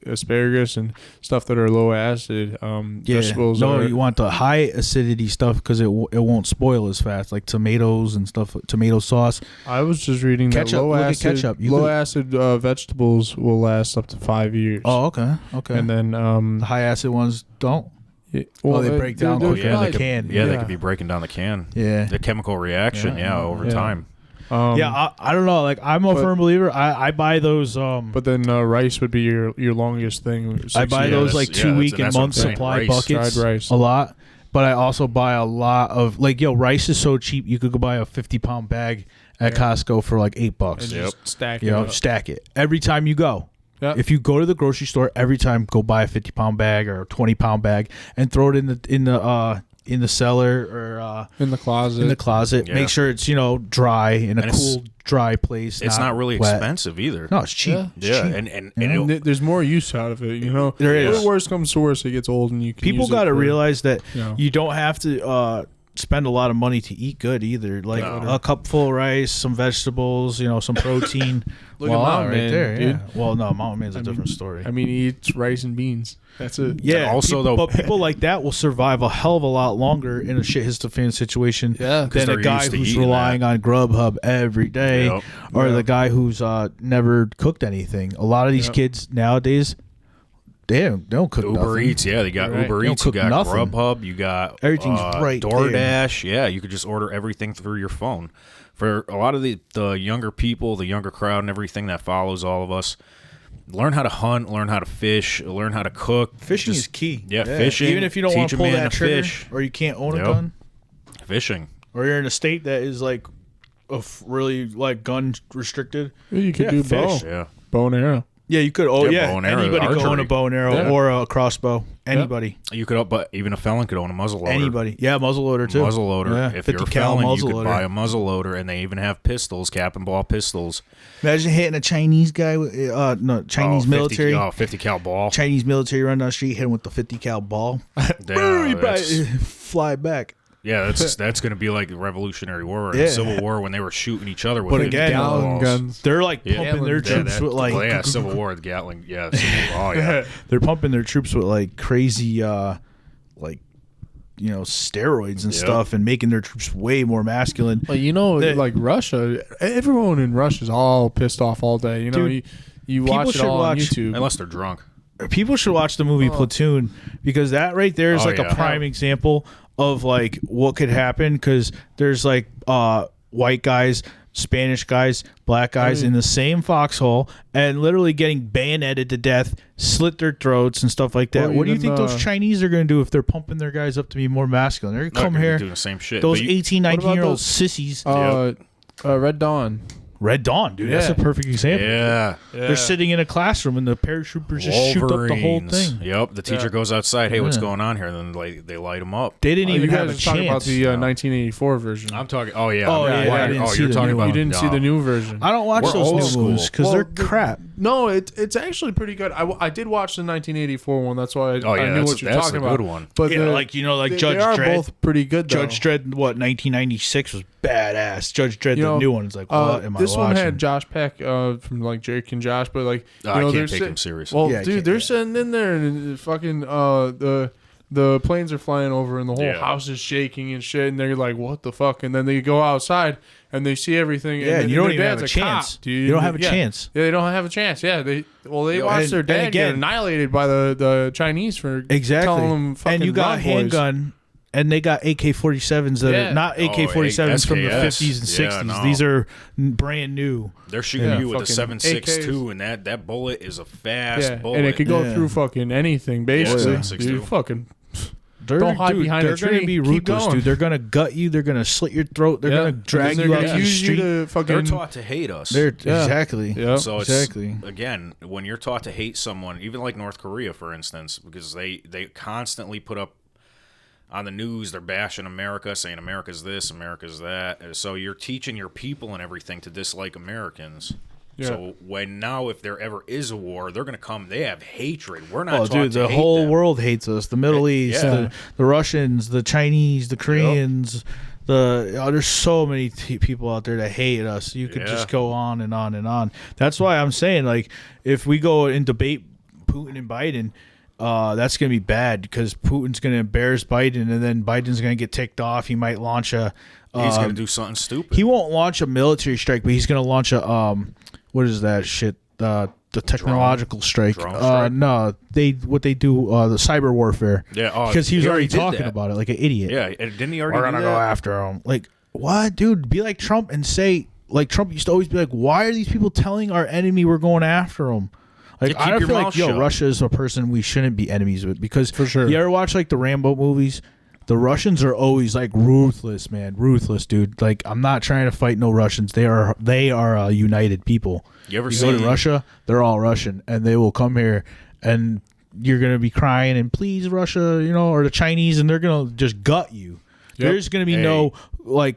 asparagus and stuff that are low acid. Vegetables. No, are, you want the high acidity stuff because it won't spoil as fast, like tomatoes and stuff, tomato sauce. I was just reading Ketchup, that look at ketchup. You low could- acid vegetables will last up to 5 years. Oh, okay. And then The high acid ones don't. They break down they're quicker in the like- can. Yeah, they could be breaking down the can. Yeah. The chemical reaction, over Yeah. time. I don't know. Like, I'm a firm believer. I buy those. But then rice would be your longest thing. I buy those like 2 week and that's what I'm month saying. supply Rice. buckets Fried rice. a lot. But I also buy a lot of rice is so cheap. You could go buy a 50-pound bag at Costco for like $8. and Yep. just stack You it know, up. stack it every time you go. Yep. If you go to the grocery store, every time go buy a 50-pound bag or a 20-pound bag and throw it in the cellar or in the closet. in the closet. Yeah. Make sure it's dry in a And it's- cool, dry place. It's not really wet. expensive either. No, it's cheap. Yeah. It's Yeah, cheap. and And it'll, there's more use out of it, you know. There is. If worst comes to worst, it gets old, and you can. People got to realize that you know. you don't have to spend a lot of money to eat good either. Like No. a cup full of rice, some vegetables, some protein. Look at Mountain Man, dude. Yeah. Well, no, Mountain Man's a different story. I mean, he eats rice and beans. That's it. Yeah. also, people, though- but people like that will survive a hell of a lot longer in a shit fan situation Yeah. 'Cause than a they're guy used to who's eating relying on Grubhub every day, Yep. or Yeah. the guy who's never cooked anything. A lot of these Yep. kids nowadays, they don't cook Uber nothing. Eats, they got Right. Uber They don't Eats, you cook got nothing. Grubhub, you got Everything's right there. DoorDash. Yeah, you could just order everything through your phone. For a lot of the younger people, the younger crowd, and everything that follows all of us, learn how to hunt, learn how to fish, learn how to cook. Fishing Just- is key. Yeah, fishing. Even if you don't teach want to a pull man that to trigger, fish. or you can't own Yep. a gun, Fishing. or you're in a state that is like really like gun restricted. You could do bow, fish. Yeah. bow and arrow. Yeah, you could. Oh, Yeah, yeah. bow and arrow, Anybody could own archery. a bow and arrow Yeah. or a crossbow. Anybody. You could, but even a felon could own a muzzleloader. Anybody. Yeah, muzzleloader too. Muzzleloader. Yeah, If you're a 50 cal felon, you could muzzleloader. buy a muzzleloader, and they even have pistols, cap and ball pistols. Imagine hitting a Chinese guy with Chinese 50 military. 50 cal ball. Chinese military run down the street, hit him with the 50 cal ball. Boom, he that's- fly back. Yeah, that's going to be like the Revolutionary War and Yeah. the Civil War when they were shooting each other with But 50 again, gallon Gallon balls. guns. They're like Yeah. pumping their troops with like well, yeah, Civil War, the Gatling, yeah, Civil War, oh, yeah. they're pumping their troops with like crazy like steroids and Yep. stuff and making their troops way more masculine. Well, you know, They- like Russia, everyone in Russia is all pissed off all day. You know, Dude, you people watch it should all on watch- YouTube. Unless they're drunk. People should watch the movie Platoon because that right there is Oh, like yeah. a prime example of like what could happen because there's like white guys, Spanish guys, black guys in the same foxhole and literally getting bayoneted to death, slit their throats and stuff like that. Or What do you even, think those Chinese are going to do if they're pumping their guys up to be more masculine? They're going to They're come gonna be here, doing the same shit. those But you- 18, what about 19-year-old those- sissies. Red Dawn. Red Dawn, dude. That's Yeah. a perfect example. yeah. They're sitting in a classroom and the paratroopers just shoot up the whole Wolverines. thing. Yep. The teacher Yeah. goes outside. Hey, what's Yeah. going on here? And then they light them up. They didn't even you have guys a are talking about chance. the 1984 version. I'm talking. Oh yeah. Oh, I'm- yeah, why- I didn't oh, see you're the talking new about. you didn't see no. the new version. I don't watch We're those old new school. movies because Well, they're the- crap. No, it's actually pretty good. I did watch the 1984 one. That's why I Oh yeah, knew that's, what you're that's talking a about. good one. But Yeah, the- like Judge they are Dredd. both pretty good. Though. Judge Dredd, 1996 was badass. Judge Dredd, You the know, new one, is like, what am I this watching? one had Josh Peck from like Jake and Josh, but like I they're can't take sit- him seriously. Well, Yeah, I dude, can't- they're yeah. sitting in there and fucking the planes are flying over and the whole Yeah. house is shaking and shit, and they're like, "What the fuck?" And then they go outside and they see everything. Yeah, and you don't their even have dad's a cop, chance. dude. You don't have a Yeah. chance. Yeah, they don't have a chance. Yeah, they Yo, watched and- their and dad again- get annihilated by the Chinese for Exactly. telling them fucking And you got run, boys. handgun, and they got AK-47s that Yeah. are not AK-47s from the SKS. 50s and 60s. Yeah, no. These are brand new. They're shooting Yeah, you with a fucking 7.62, and that bullet is a fast Yeah, bullet. and it could go Yeah. through fucking anything, basically. Yeah, 7.62. Dude, fucking They're, Don't hide behind they're a gonna tree. be Keep ruthless, going. dude. They're gonna gut you. They're gonna slit your throat. They're yeah. gonna drag They're you gonna out to the use you street. to fucking. They're taught to hate us. They're Yeah. exactly. Yeah. So it's, Exactly. again, when you're taught to hate someone, even like North Korea, for instance, because they constantly put up on the news, they're bashing America, saying America's this, America's that. So you're teaching your people and everything to dislike Americans. Yeah. So if there ever is a war, they're going to come. They have hatred. We're not Oh, taught dude, to the hate whole them. world hates us. The Middle East, Yeah. the Russians, the Chinese, the Koreans, There's so many people out there that hate us. You could just go on and on and on. That's why I'm saying, like, if we go and debate Putin and Biden, that's going to be bad because Putin's going to embarrass Biden, and then Biden's going to get ticked off. He might launch a. He's going to do something stupid. He won't launch a military strike, but he's going to launch a. What is that shit? The technological strike. No, what they do the cyber warfare. Yeah, because he was already talking about it like an idiot. Yeah, and didn't he already? We're gonna go after him. Like what, dude? Be like Trump and say like Trump used to always be like, why are these people telling our enemy we're going after them? Like I feel like Russia is a person we shouldn't be enemies with because for sure. You ever watch like the Rambo movies? The Russians are always like ruthless, man. Ruthless, dude. Like I'm not trying to fight no Russians. They are a united people. You go to Russia, they're all Russian, and they will come here, and you're gonna be crying and please Russia, or the Chinese, and they're gonna just gut you. Yep. There's gonna be no like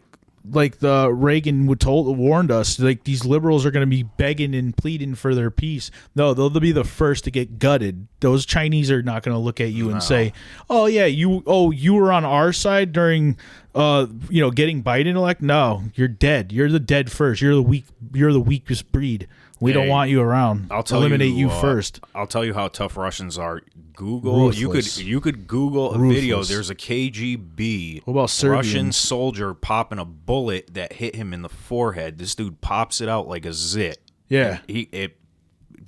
the Reagan warned us, like these liberals are going to be begging and pleading for their peace. No, they'll be the first to get gutted. Those Chinese are not going to look at you and say, "Oh yeah, you were on our side during getting Biden elect." No, you're dead. You're the dead first. You're the weakest breed. We don't want you around. I'll eliminate you first. I'll tell you how tough Russians are. Google. Ruthless. You could Google a video. There's a KGB Russian soldier popping a bullet that hit him in the forehead. This dude pops it out like a zit. Yeah. It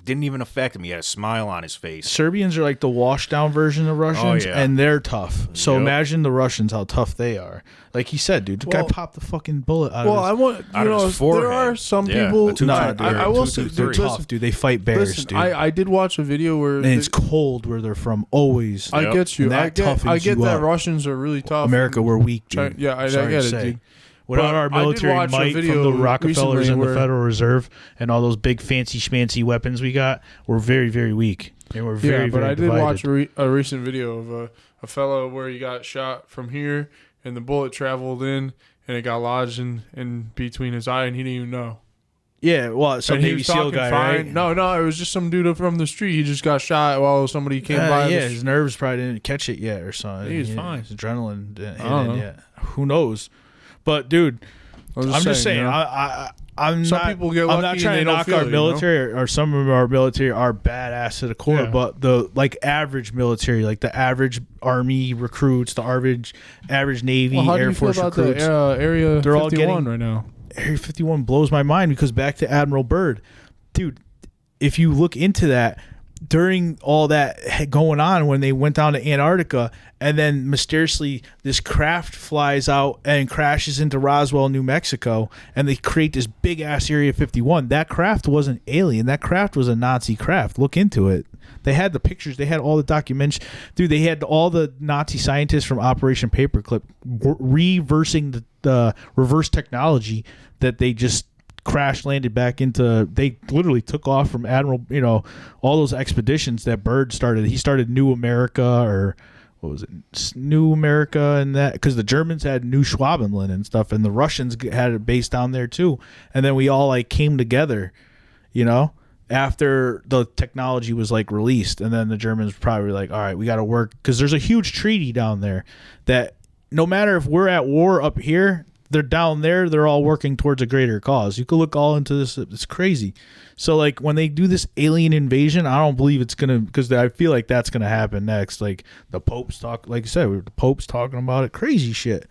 didn't even affect him. He had a smile on his face. Serbians are like the washed down version of Russians, and they're tough. So imagine the Russians, how tough they are. Like he said, dude, the guy popped the fucking bullet out of his forehead. There are some people. I will say they're tough, dude. They fight bears, dude. I did watch a video where it's cold where they're from. Always. I get you. I get that Russians are really tough. America, we're weak, dude. Yeah, I get it, dude. Without our military might from the Rockefellers and the Federal Reserve and all those big fancy schmancy weapons we got, we're very, very weak. And we're very, very divided. I did watch a recent video of a fellow where he got shot from here and the bullet traveled in and it got lodged in between his eye and he didn't even know. Yeah, well, some Navy SEAL guy, right? No, it was just some dude from the street. He just got shot while somebody came by. Yeah, his nerves probably didn't catch it yet or something. He was fine. His adrenaline didn't hit in yet. Who knows? But dude, I'm just saying. I'm some not. people get lucky I'm not trying to knock our military or some of our military are badass to the core. Yeah. But the average military, like the average Army recruits, the average Navy, Air Force recruits, Area they're 51 all getting right now. Area 51 blows my mind because back to Admiral Byrd, dude. If you look into that. During all that going on when they went down to Antarctica and then mysteriously this craft flies out and crashes into Roswell, New Mexico, and they create this big ass Area 51. That craft wasn't alien. That craft was a Nazi craft. Look into it. They had the pictures. They had all the documents. Dude, they had all the Nazi scientists from Operation Paperclip reversing the reverse technology that they just crash landed back into. They literally took off from Admiral, all those expeditions that Byrd started. He started New America, or what was it, New America, and that because the Germans had New Schwabenland and stuff, and the Russians had a base down there too. And then we all came together, after the technology was released, and then the Germans were probably like, all right, we got to work because there's a huge treaty down there that no matter if we're at war up here. They're down there. They're all working towards a greater cause. You could look all into this. It's crazy. So when they do this alien invasion, I don't believe it's gonna because I feel like that's gonna happen next. Like the Pope's talk, like I said, the Pope's talking about it, crazy shit,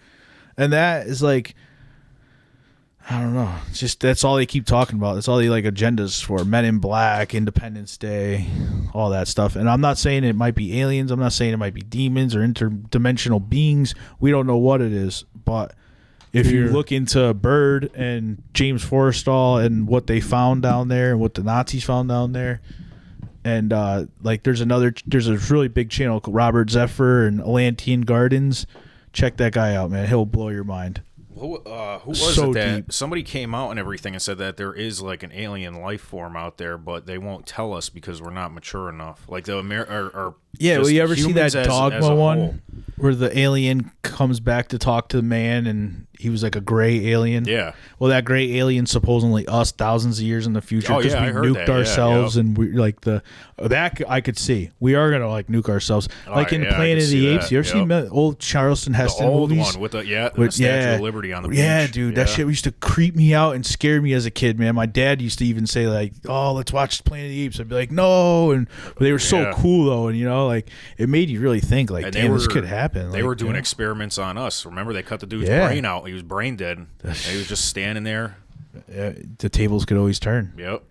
and that is I don't know. It's just that's all they keep talking about. That's all they agendas for. Men in Black, Independence Day, all that stuff. And I'm not saying it might be aliens. I'm not saying it might be demons or interdimensional beings. We don't know what it is, but. If you look into Byrd and James Forrestal and what they found down there and what the Nazis found down there, and there's a really big channel called Robert Zephyr and Atlantean Gardens. Check that guy out, man. He'll blow your mind. Who was so it that deep. Somebody came out and everything and said that there is an alien life form out there, but they won't tell us because we're not mature enough. Well, you ever see that Dogma one where the alien comes back to talk to the man and he was like a gray alien. Yeah. Well, that gray alien supposedly us thousands of years in the future Oh, because yeah, I we heard nuked that. Yeah, ourselves yep. and we like that I could see. We are gonna like nuke ourselves, like in yeah, I Planet can of see the Apes. that. You ever seen Yep. the old Charleston The Heston old movies? one with the Statue of Liberty on the beach. Yeah, dude, that shit used to creep me out and scare me as a kid, man. My dad used to even say like, "Oh, let's watch Planet of the Apes." I'd be like, "No," and they were so Yeah. cool though, and you know, like it made you really think like, And "Damn, this could happen." They like, were doing you know? experiments on us. Remember, they cut the dude's Yeah. brain out. He was brain dead. And he was just standing there. The tables could always turn. Yep.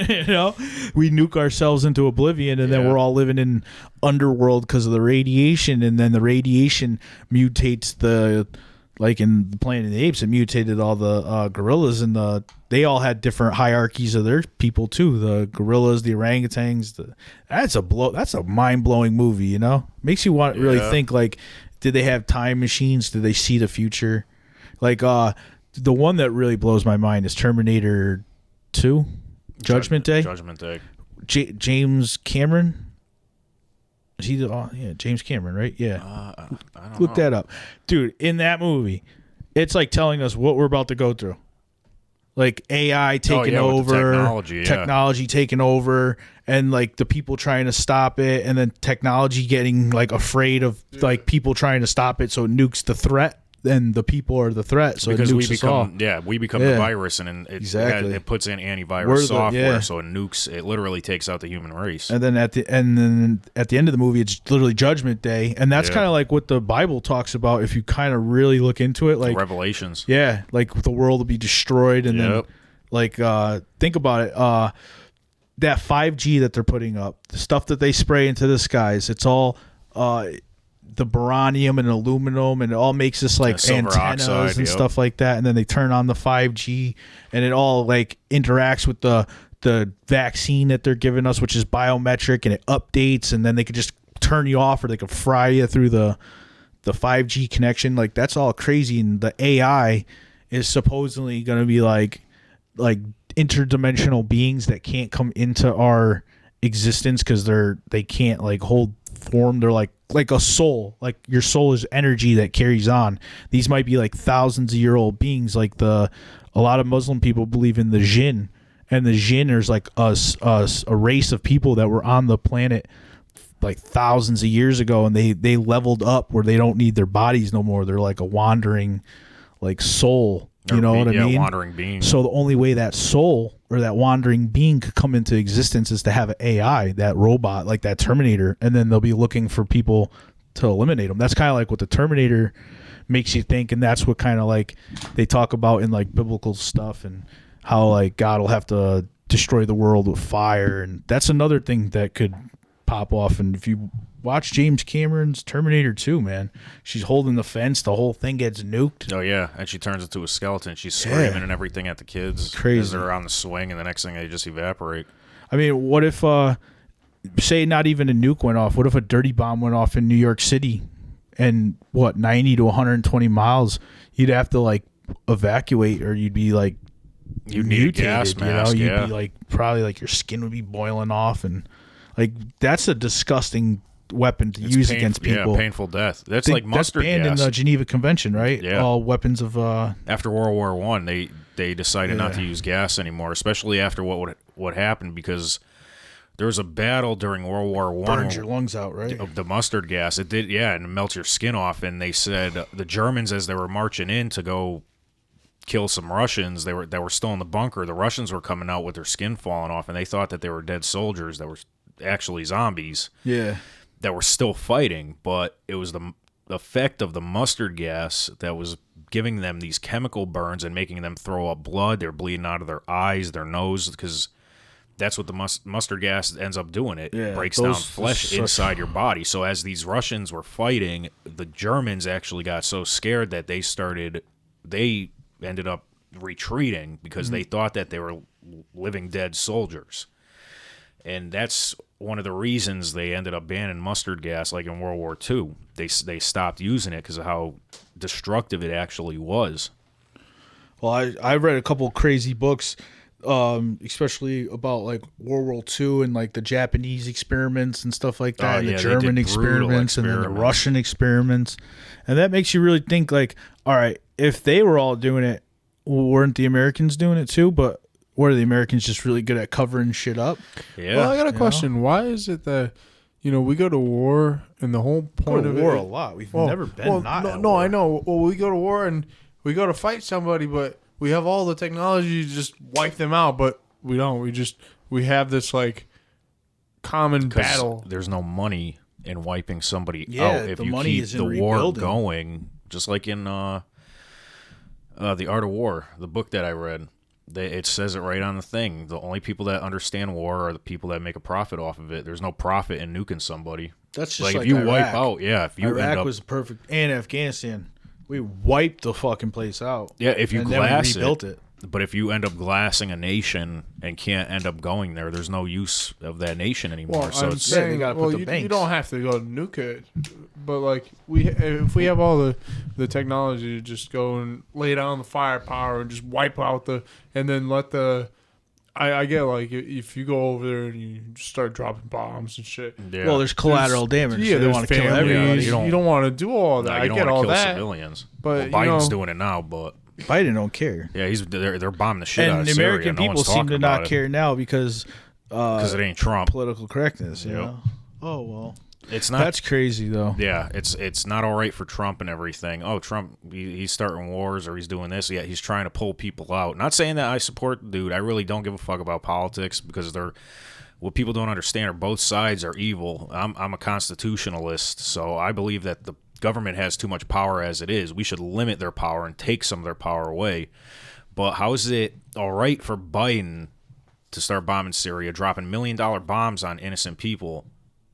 You know, we nuke ourselves into oblivion, and then Yeah. we're all living in underworld because of the radiation, and then the radiation mutates like in the Planet of the Apes, it mutated all the gorillas, and they all had different hierarchies of their people too. The gorillas, the orangutans. That's a mind blowing movie. You know, makes you want really Yeah. think like, did they have time machines? Did they see the future? Like the one that really blows my mind is Terminator 2, Judgment Day. Judgment Day. James Cameron. Is he James Cameron, right? Yeah. I don't Look know. that up. Dude, in that movie, it's like telling us what we're about to go through. Like AI taking yeah, with the over, technology, yeah. technology taking over, and like the people trying to stop it, and then technology getting like afraid of like people trying to stop it, so it nukes the threat, and the people are the threat, so Because it we nukes us all. become we become Yeah. the virus, and Exactly. it puts in We're antivirus the- software, yeah. so it nukes. It literally takes out the human race. And then at the end of the movie, it's literally Judgment Day, and that's Yeah. kind of like what the Bible talks about. If you kind of really look into it, like Revelations. yeah, like the world will be destroyed, and then Yep. like think about it, that 5G that they're putting up, the stuff that they spray into the skies, it's all the baronium and aluminum, and it all makes this like silver antennas oxide, and yep. stuff like that, and then they turn on the 5G, and it all like interacts with the vaccine that they're giving us, which is biometric, and it updates, and then they could just turn you off, or they could fry you through the 5G connection. Like that's all crazy, and the AI is supposedly going to be like interdimensional beings that can't come into our existence because they can't like hold form. They're like a soul. Like your soul is energy that carries on. These might be like thousands of year old beings. Like a lot of Muslim people believe in the jinn, and the jinn is like us, a race of people that were on the planet like thousands of years ago, and they leveled up where they don't need their bodies no more. They're like a wandering like soul. You know what I mean? Wandering being. So the only way that soul or that wandering being could come into existence is to have an AI, that robot, like that Terminator, and then they'll be looking for people to eliminate them. That's kind of like what the Terminator makes you think, and that's what kind of like they talk about in like biblical stuff, and how like God will have to destroy the world with fire, and that's another thing that could pop off. And if you watch James Cameron's Terminator 2, man, she's holding the fence, the whole thing gets nuked. Oh yeah, and she turns into a skeleton. She's screaming Yeah. and everything at the kids Crazy. as they're on the swing, and the next thing they just evaporate. I mean, what if say not even a nuke went off, what if a dirty bomb went off in New York City, and 90 to 120 miles, you'd have to like evacuate, or you'd be like You'd need a mutated, gas mask, you'd yeah. be like probably like your skin would be boiling off, and like that's a disgusting weapon to use against people. Yeah, painful death. That's Think like mustard that's banned gas. in the Geneva Convention, right? Yeah. All weapons of After World War One, they decided not to Yeah. use gas anymore, especially after what happened, because there was a battle during World War One. burns your lungs out, right? Of the mustard gas. It did, yeah, and it melts your skin off. And they said the Germans, as they were marching in to go kill some Russians, they were still in the bunker. The Russians were coming out with their skin falling off, and they thought that they were dead soldiers that were actually zombies Yeah. that were still fighting. But it was the effect of the mustard gas that was giving them these chemical burns and making them throw up blood. They're bleeding out of their eyes, their nose, because that's what the mustard gas ends up doing. It Yeah, breaks down those- flesh inside your body. So as these Russians were fighting, the Germans actually got so scared that they ended up retreating because they thought that they were living dead soldiers. And that's one of the reasons they ended up banning mustard gas, like in World War II. They stopped using it because of how destructive it actually was. Well, I read a couple crazy books, especially about like World War II and like the Japanese experiments and stuff like that, Oh, and yeah, the they did German brutal experiments, and then the experiments. Russian experiments, and that makes you really think like, all right, if they were all doing it, weren't the Americans doing it too? But were the Americans just really good at covering shit up? Yeah. Well, I got a question. Why is it that we go to war and the whole point of war it? a lot. We've never been not. No, at no, war. I know. Well, we go to war and we go to fight somebody, but we have all the technology to just wipe them out. But we don't. We have this like common 'Cause battle. There's no money in wiping somebody Yeah, out if the you money keep is in the war rebuilding. going. Just like in The Art of War, the book that I read. It says it right on the thing. The only people that understand war are the people that make a profit off of it. There's no profit in nuking somebody. That's just if you Iraq. wipe out, if you Iraq end up, was perfect, and Afghanistan. We wiped the fucking place out. if you and then glass we rebuilt it. But if you end up glassing a nation and can't end up going there's no use of that nation anymore. Well, so I'm it's saying, they gotta put the you banks. don't have to go nuke it, but like if we have all the technology to just go and lay down the firepower and just wipe out and then let I get like if you go over there and you just start dropping bombs and shit. yeah. Well, there's collateral damage. Yeah, they there's want to kill families. everybody. you don't want to do all that. No, you I don't get wanna all kill that. civilians. But, well, you Biden's know- doing it now, but Biden don't care. yeah, they're bombing the shit out And of the Syria. American No people one's seem talking to about not it. care now because Because it ain't Trump. political correctness. You Yep. know? Oh well, It's not. that's crazy though. Yeah, it's not all right for Trump and everything. Oh, Trump, he's starting wars or he's doing this. Yeah, he's trying to pull people out. Not saying that I support the dude. I really don't give a fuck about politics because what people don't understand are both sides are evil. I'm a constitutionalist, so I believe that the government has too much power as it is. We should limit their power and take some of their power away. But how is it all right for Biden to start bombing Syria, dropping $1 million bombs on innocent people,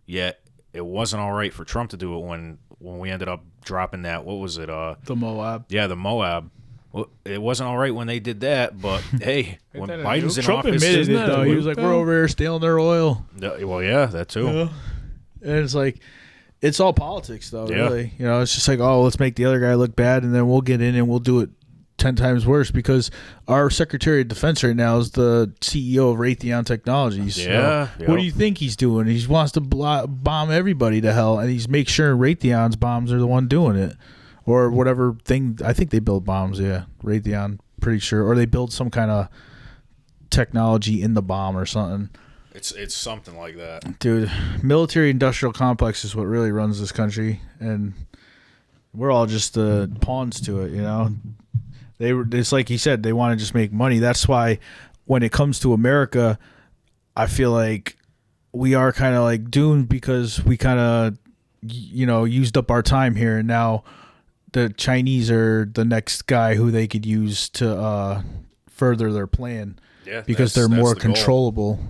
yet it wasn't all right for Trump to do it when we ended up dropping that, what was it? The Moab. Yeah, the Moab. Well, it wasn't all right when they did that, but hey, when that a Biden's nuke? in Trump office, admitted isn't it that a though. He nuke, was like, though? "We're over here stealing their oil." well, yeah, that too. And it's like, it's all politics though. Yeah. Really, it's just like, oh, let's make the other guy look bad, and then we'll get in and we'll do it 10 times worse because our Secretary of Defense right now is the CEO of Raytheon Technologies. Yeah, So what do you think he's doing? He wants to bomb everybody to hell, and he's make sure Raytheon's bombs are the one doing it, or whatever thing. I think they build bombs. Yeah, Raytheon, pretty sure, or they build some kind of technology in the bomb or something. It's something like that. Dude, military industrial complex is what really runs this country, and we're all just pawns to it. It's like he said, they want to just make money. That's why when it comes to America, I feel like we are kind of like doomed because we kind of, used up our time here. And now the Chinese are the next guy who they could use to further their plan Yeah, because they're that's more the goal. controllable.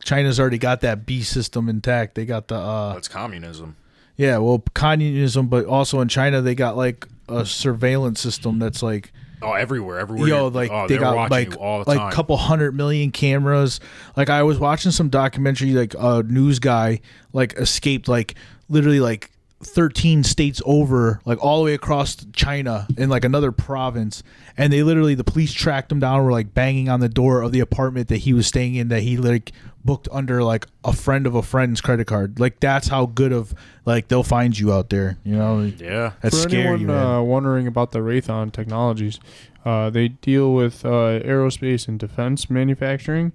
China's already got that B system intact. They got the That's communism. yeah, well, communism, but also in China they got like a surveillance system that's like, Oh, everywhere. they they're got watching like you all the time. like couple 100 million cameras. Like I was watching some documentary, like a news guy like escaped like literally like 13 states over, like all the way across China in like another province, and the police tracked him down and were like banging on the door of the apartment that he was staying in that he like booked under like a friend of a friend's credit card. Like that's how good of like they'll find you out there. Yeah. That's For scary, anyone man. wondering about the Raytheon Technologies, they deal with aerospace and defense manufacturing.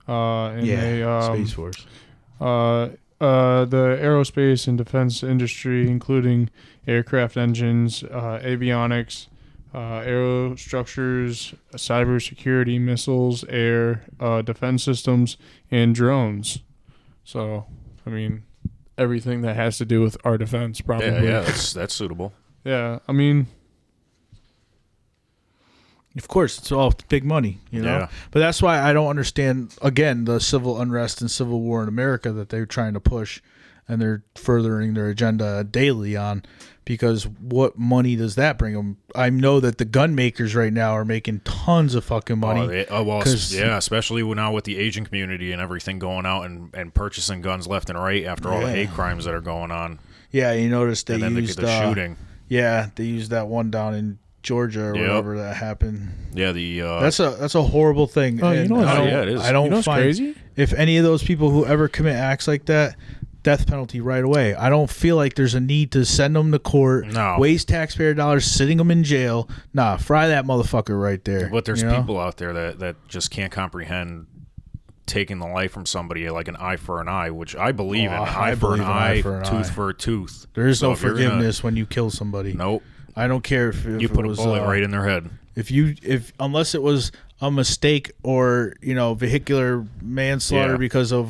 And they, Space Force. the aerospace and defense industry, including aircraft engines, avionics, aerostructures, cybersecurity, missiles, air defense systems, and drones. So, I mean, everything that has to do with our defense, probably. Yeah, that's suitable. Yeah, I mean, Of course, it's all big money, Yeah. But that's why I don't understand, again, the civil unrest and civil war in America that they're trying to push, and they're furthering their agenda daily on, because what money does that bring them? I know that the gun makers right now are making tons of fucking money. Especially now with the Asian community and everything going out and purchasing guns left and right after all the Yeah. hate crimes that are going on. Yeah, you noticed they And then used the shooting. Yeah, they used that one down in Georgia or Yep. wherever that happened. Yeah, That's a horrible thing. Oh, you And know what? I don't, Yeah, it is. I don't You know what's find crazy? if any of those people who ever commit acts like that, death penalty right away. I don't feel like there's a need to send them to court, No. waste taxpayer dollars, sitting them in jail. Nah, fry that motherfucker right there. But there's you know? people out there that just can't comprehend taking the life from somebody like an eye for an eye, which I believe in. I Eye for an believe in eye, for an tooth eye. for a tooth. There is So no if you're forgiveness when you kill somebody. Nope. I don't care if You it put was, a bullet right in their head. if unless it was a mistake or vehicular manslaughter because of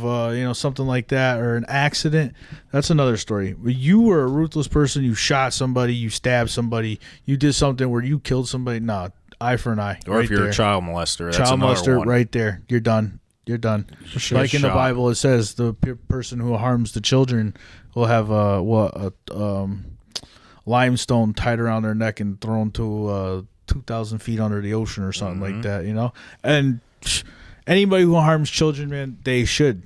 something like that or an accident, that's another story. But you were a ruthless person. You shot somebody. You stabbed somebody. You did something where you killed somebody. Nah, eye for an eye. Or right if you're there. a child molester, that's Child another molester, one. right there. You're done. You're done. Like in the shot. Bible, it says the person who harms the children will have limestone tied around their neck and thrown to 2,000 feet under the ocean or something like that, And anybody who harms children, man, they should.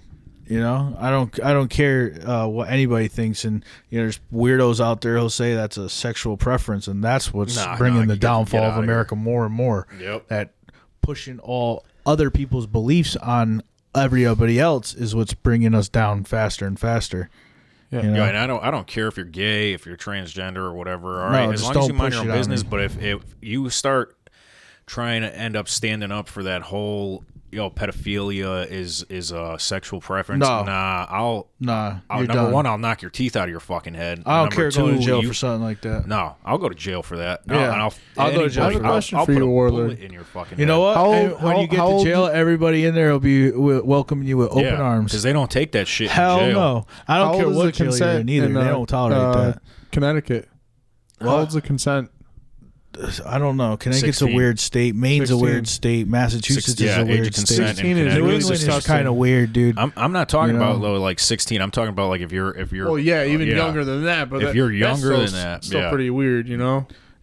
I don't care what anybody thinks, and there's weirdos out there who'll say that's a sexual preference, and that's what's bringing the downfall of America more and more. Yep. That pushing all other people's beliefs on everybody else is what's bringing us down faster and faster. Yeah. Yeah, and I don't care if you're gay, if you're transgender or whatever. All No, right, as just long as you don't mind push your it own on business. me. But if you start trying to end up standing up for that whole pedophilia is a sexual preference, No. I'll You're number done. one, I'll knock your teeth out of your fucking head. I don't Number care going to two, jail you- for something like that. No, I'll go to jail for that. No, Yeah. and I'll go to jail for that. I'll Question for put you, a Warlord. bullet in your fucking You know head. what? How- And when how- you get how to old- jail, everybody in there will be welcoming you with open arms. because they don't take that shit Hell in jail. no. I don't How care old is what the jail you're consent in either. in, They don't tolerate that. Connecticut. How What? old's the consent? I don't know. Connecticut's 16. a weird state. Maine's 16. a weird state. Massachusetts is a age weird of state. consent in 16 is New Connecticut. really England is disgusting. kind of weird, dude. I'm not talking You know? about though like 16. I'm talking about like if you're Well, yeah, even yeah. younger than that. But If you're younger that's than that, still yeah. pretty weird,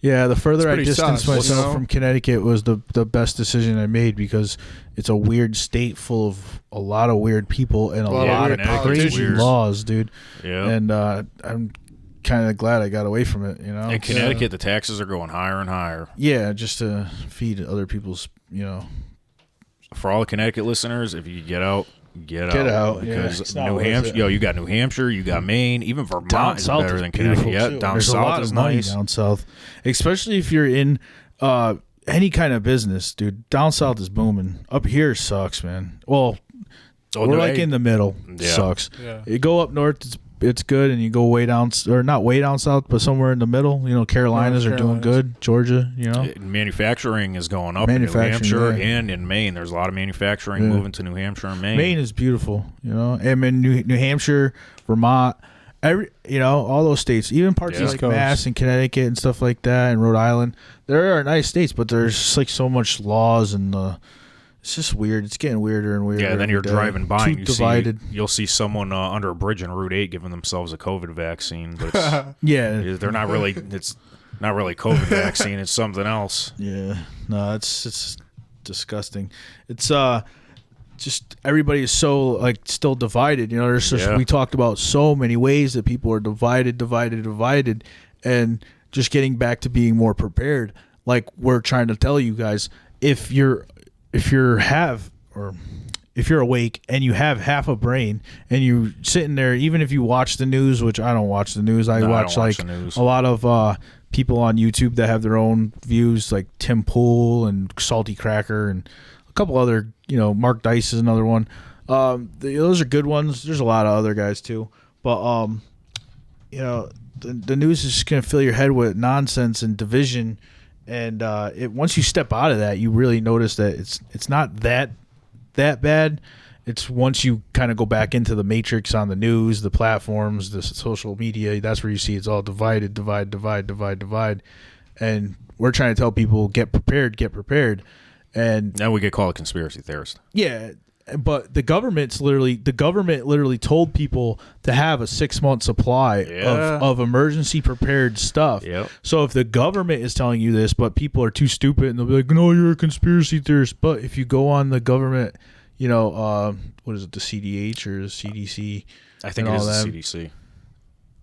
Yeah, the further I pretty distanced sus, myself you know? from Connecticut was the best decision I made because it's a weird state full of a lot of weird people and a Lot of lot weird of crazy politicians. laws, dude. Yeah. And I'm kind of glad I got away from it, In Connecticut, the taxes are going higher and higher. Yeah, just to feed other people's, For all the Connecticut listeners, if you get out, get Get out. out, yeah. Because It's not New worth Hampshire, it. you got New Hampshire, you got Maine, even Vermont down is south better is than beautiful, Connecticut. Yeah, too. down There's a south lot is of money nice. down south, especially if you're in any kind of business, dude. Down south is booming. Up here sucks, man. Well, Oh, we're no, like hey, in the middle. Yeah. Sucks. Yeah. You go up north, it's good, and you go way down, or not way down south, but somewhere in the middle. Carolinas are doing Carolinas. good. Georgia, Manufacturing is going up in New Manufacturing, Hampshire yeah. and in Maine. There's a lot of manufacturing Yeah. moving to New Hampshire and Maine. Maine is beautiful. And in New Hampshire, Vermont, all those states, even parts Yeah. of East like Coast. Mass and Connecticut and stuff like that, and Rhode Island. There are nice states, but there's just like so much laws and it's just weird. It's getting weirder and weirder. Yeah, then every you're day. driving by Too and divided. you'll see someone under a bridge in Route 8 giving themselves a COVID vaccine, but it's, Yeah, they're not really. It's not really a COVID vaccine. It's something else. yeah. No, it's disgusting. It's just everybody is so like still divided. There's just, Yeah. we talked about so many ways that people are divided, and just getting back to being more prepared. Like we're trying to tell you guys, if you're awake and you have half a brain and you're sitting there, even if you watch the news, which I don't watch the news, I No, I watch don't watch like the news. a lot of people on YouTube that have their own views, like Tim Pool and Salty Cracker and a couple other, Mark Dice is another one. Those are good ones. There's a lot of other guys too, but the news is just gonna fill your head with nonsense and division. And once you step out of that, you really notice that it's not that bad. It's once you kind of go back into the matrix on the news, the platforms, the social media, that's where you see it's all divide. And we're trying to tell people, get prepared. And Now we get called a conspiracy theorist. yeah, but the government literally told people to have a 6-month supply Yeah. of emergency prepared stuff. Yep. So if the government is telling you this, but people are too stupid and they'll be like, no, you're a conspiracy theorist. But if you go on the government, what is it, the CDH or the CDC? I think and it all is the that. CDC.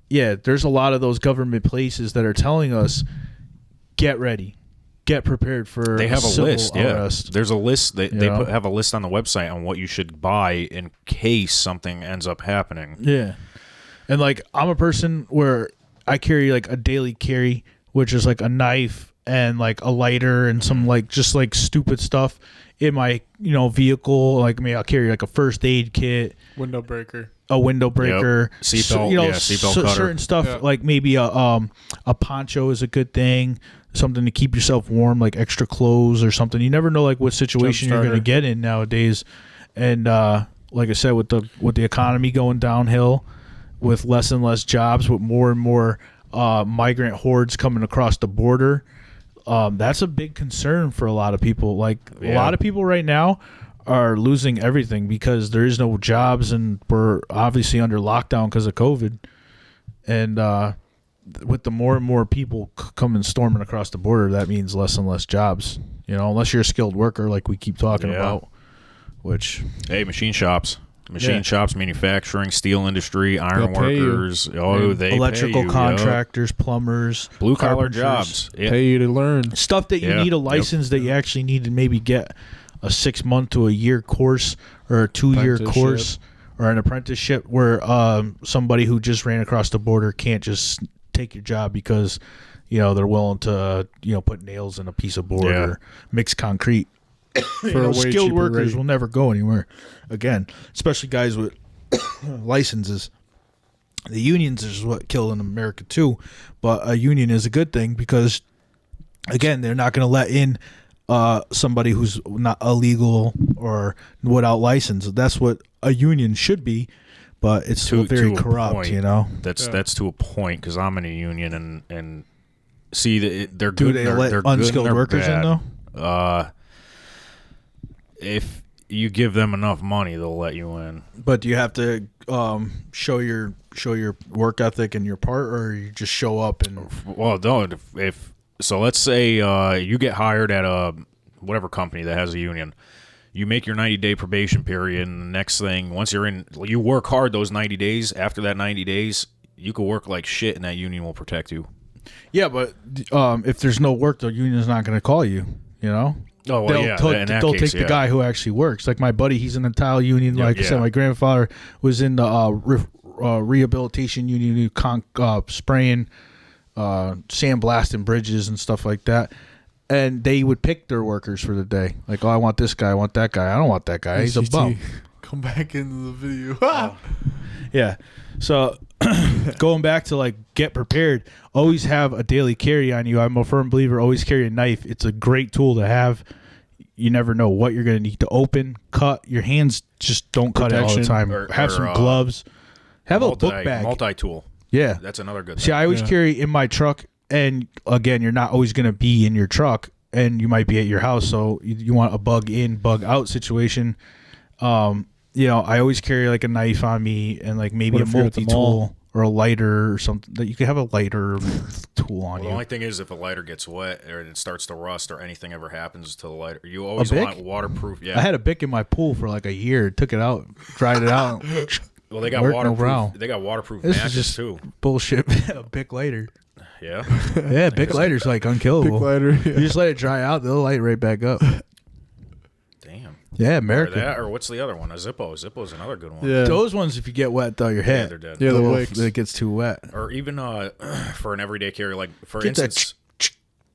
Yeah, there's a lot of those government places that are telling us, get ready. Get prepared for They have a civil list. unrest. Yeah, there's a list. They know? have a list on the website on what you should buy in case something ends up happening. Yeah. And like I'm a person where I carry like a daily carry, which is like a knife and like a lighter and some like just like stupid stuff in my vehicle. Like maybe I'll carry like a first aid kit, Window breaker, a window breaker, seatbelt, seatbelt cutter, certain stuff like maybe a poncho is a good thing, something to keep yourself warm, like extra clothes or something. You never know like what situation you're going to get in nowadays, and like I said, with the economy going downhill, with less and less jobs, with more and more migrant hordes coming across the border, that's a big concern for a lot of people. Like a lot of people right now are losing everything because there is no jobs, and we're obviously under lockdown because of COVID. And with the more and more people coming storming across the border, that means less and less jobs. Unless you're a skilled worker, like we keep talking about. Which machine shops, manufacturing, steel industry, iron workers. They electrical pay you, contractors, plumbers, blue collar jobs. Pay you to learn stuff that you need a license that you actually need to maybe get a 6 month to a year course or a 2-year course or an apprenticeship, where somebody who just ran across the border can't just take your job because they're willing to put nails in a piece of board or mix concrete. For skilled workers will never go anywhere again, especially guys with licenses. The unions is what killed in America too, but a union is a good thing because, again, they're not going to let in somebody who's not illegal or without license. That's what a union should be, but it's still very corrupt. That's to a point, because I'm in a union and see they're do good. They let unskilled workers in though? If you give them enough money, they'll let you in. But do you have to show your work ethic and your part, or you just show up and? Well, don't. So let's say you get hired at a whatever company that has a union. You make your 90-day probation period, and the next thing, once you're in, you work hard those 90 days. After that 90 days, you could work like shit, and that union will protect you. Yeah, but if there's no work, the union's not going to call you. Oh, well, they'll take the guy who actually works. Like my buddy, he's in a tile union. Like I said, my grandfather was in the rehabilitation union, spraying, sandblasting bridges and stuff like that. And they would pick their workers for the day. Like, I want this guy, I want that guy. I don't want that guy. He's a bum. Come back into the video. Yeah. So going back to like get prepared, always have a daily carry on you. I'm a firm believer, always carry a knife. It's a great tool to have. You never know what you're going to need to open, cut. Your hands just don't cut it all the time. Have some gloves. Have a book bag. Multi-tool. Yeah. That's another good thing. See, I always carry in my truck, and again, you're not always going to be in your truck, and you might be at your house, so you want a bug in, bug out situation. I always carry like a knife on me and like maybe a multi-tool or a lighter or something. That you could have a lighter tool on you. The only thing is, if a lighter gets wet or it starts to rust or anything ever happens to the lighter, you always want waterproof. Yeah, I had a Bic in my pool for like a year. Took it out, dried it out. Well, they got waterproof. They got waterproof matches too. Bullshit. A Bic lighter. Yeah. Yeah, Bic lighter's like unkillable. Bic lighter. Yeah. You just let it dry out, they'll light right back up. Damn. Yeah, America. Or what's the other one? A Zippo. Zippo's another good one. Yeah. Those ones, if you get wet, though, your head. They're dead. Yeah, the wicks. It gets too wet. Or even for an everyday carry, like for Get instance.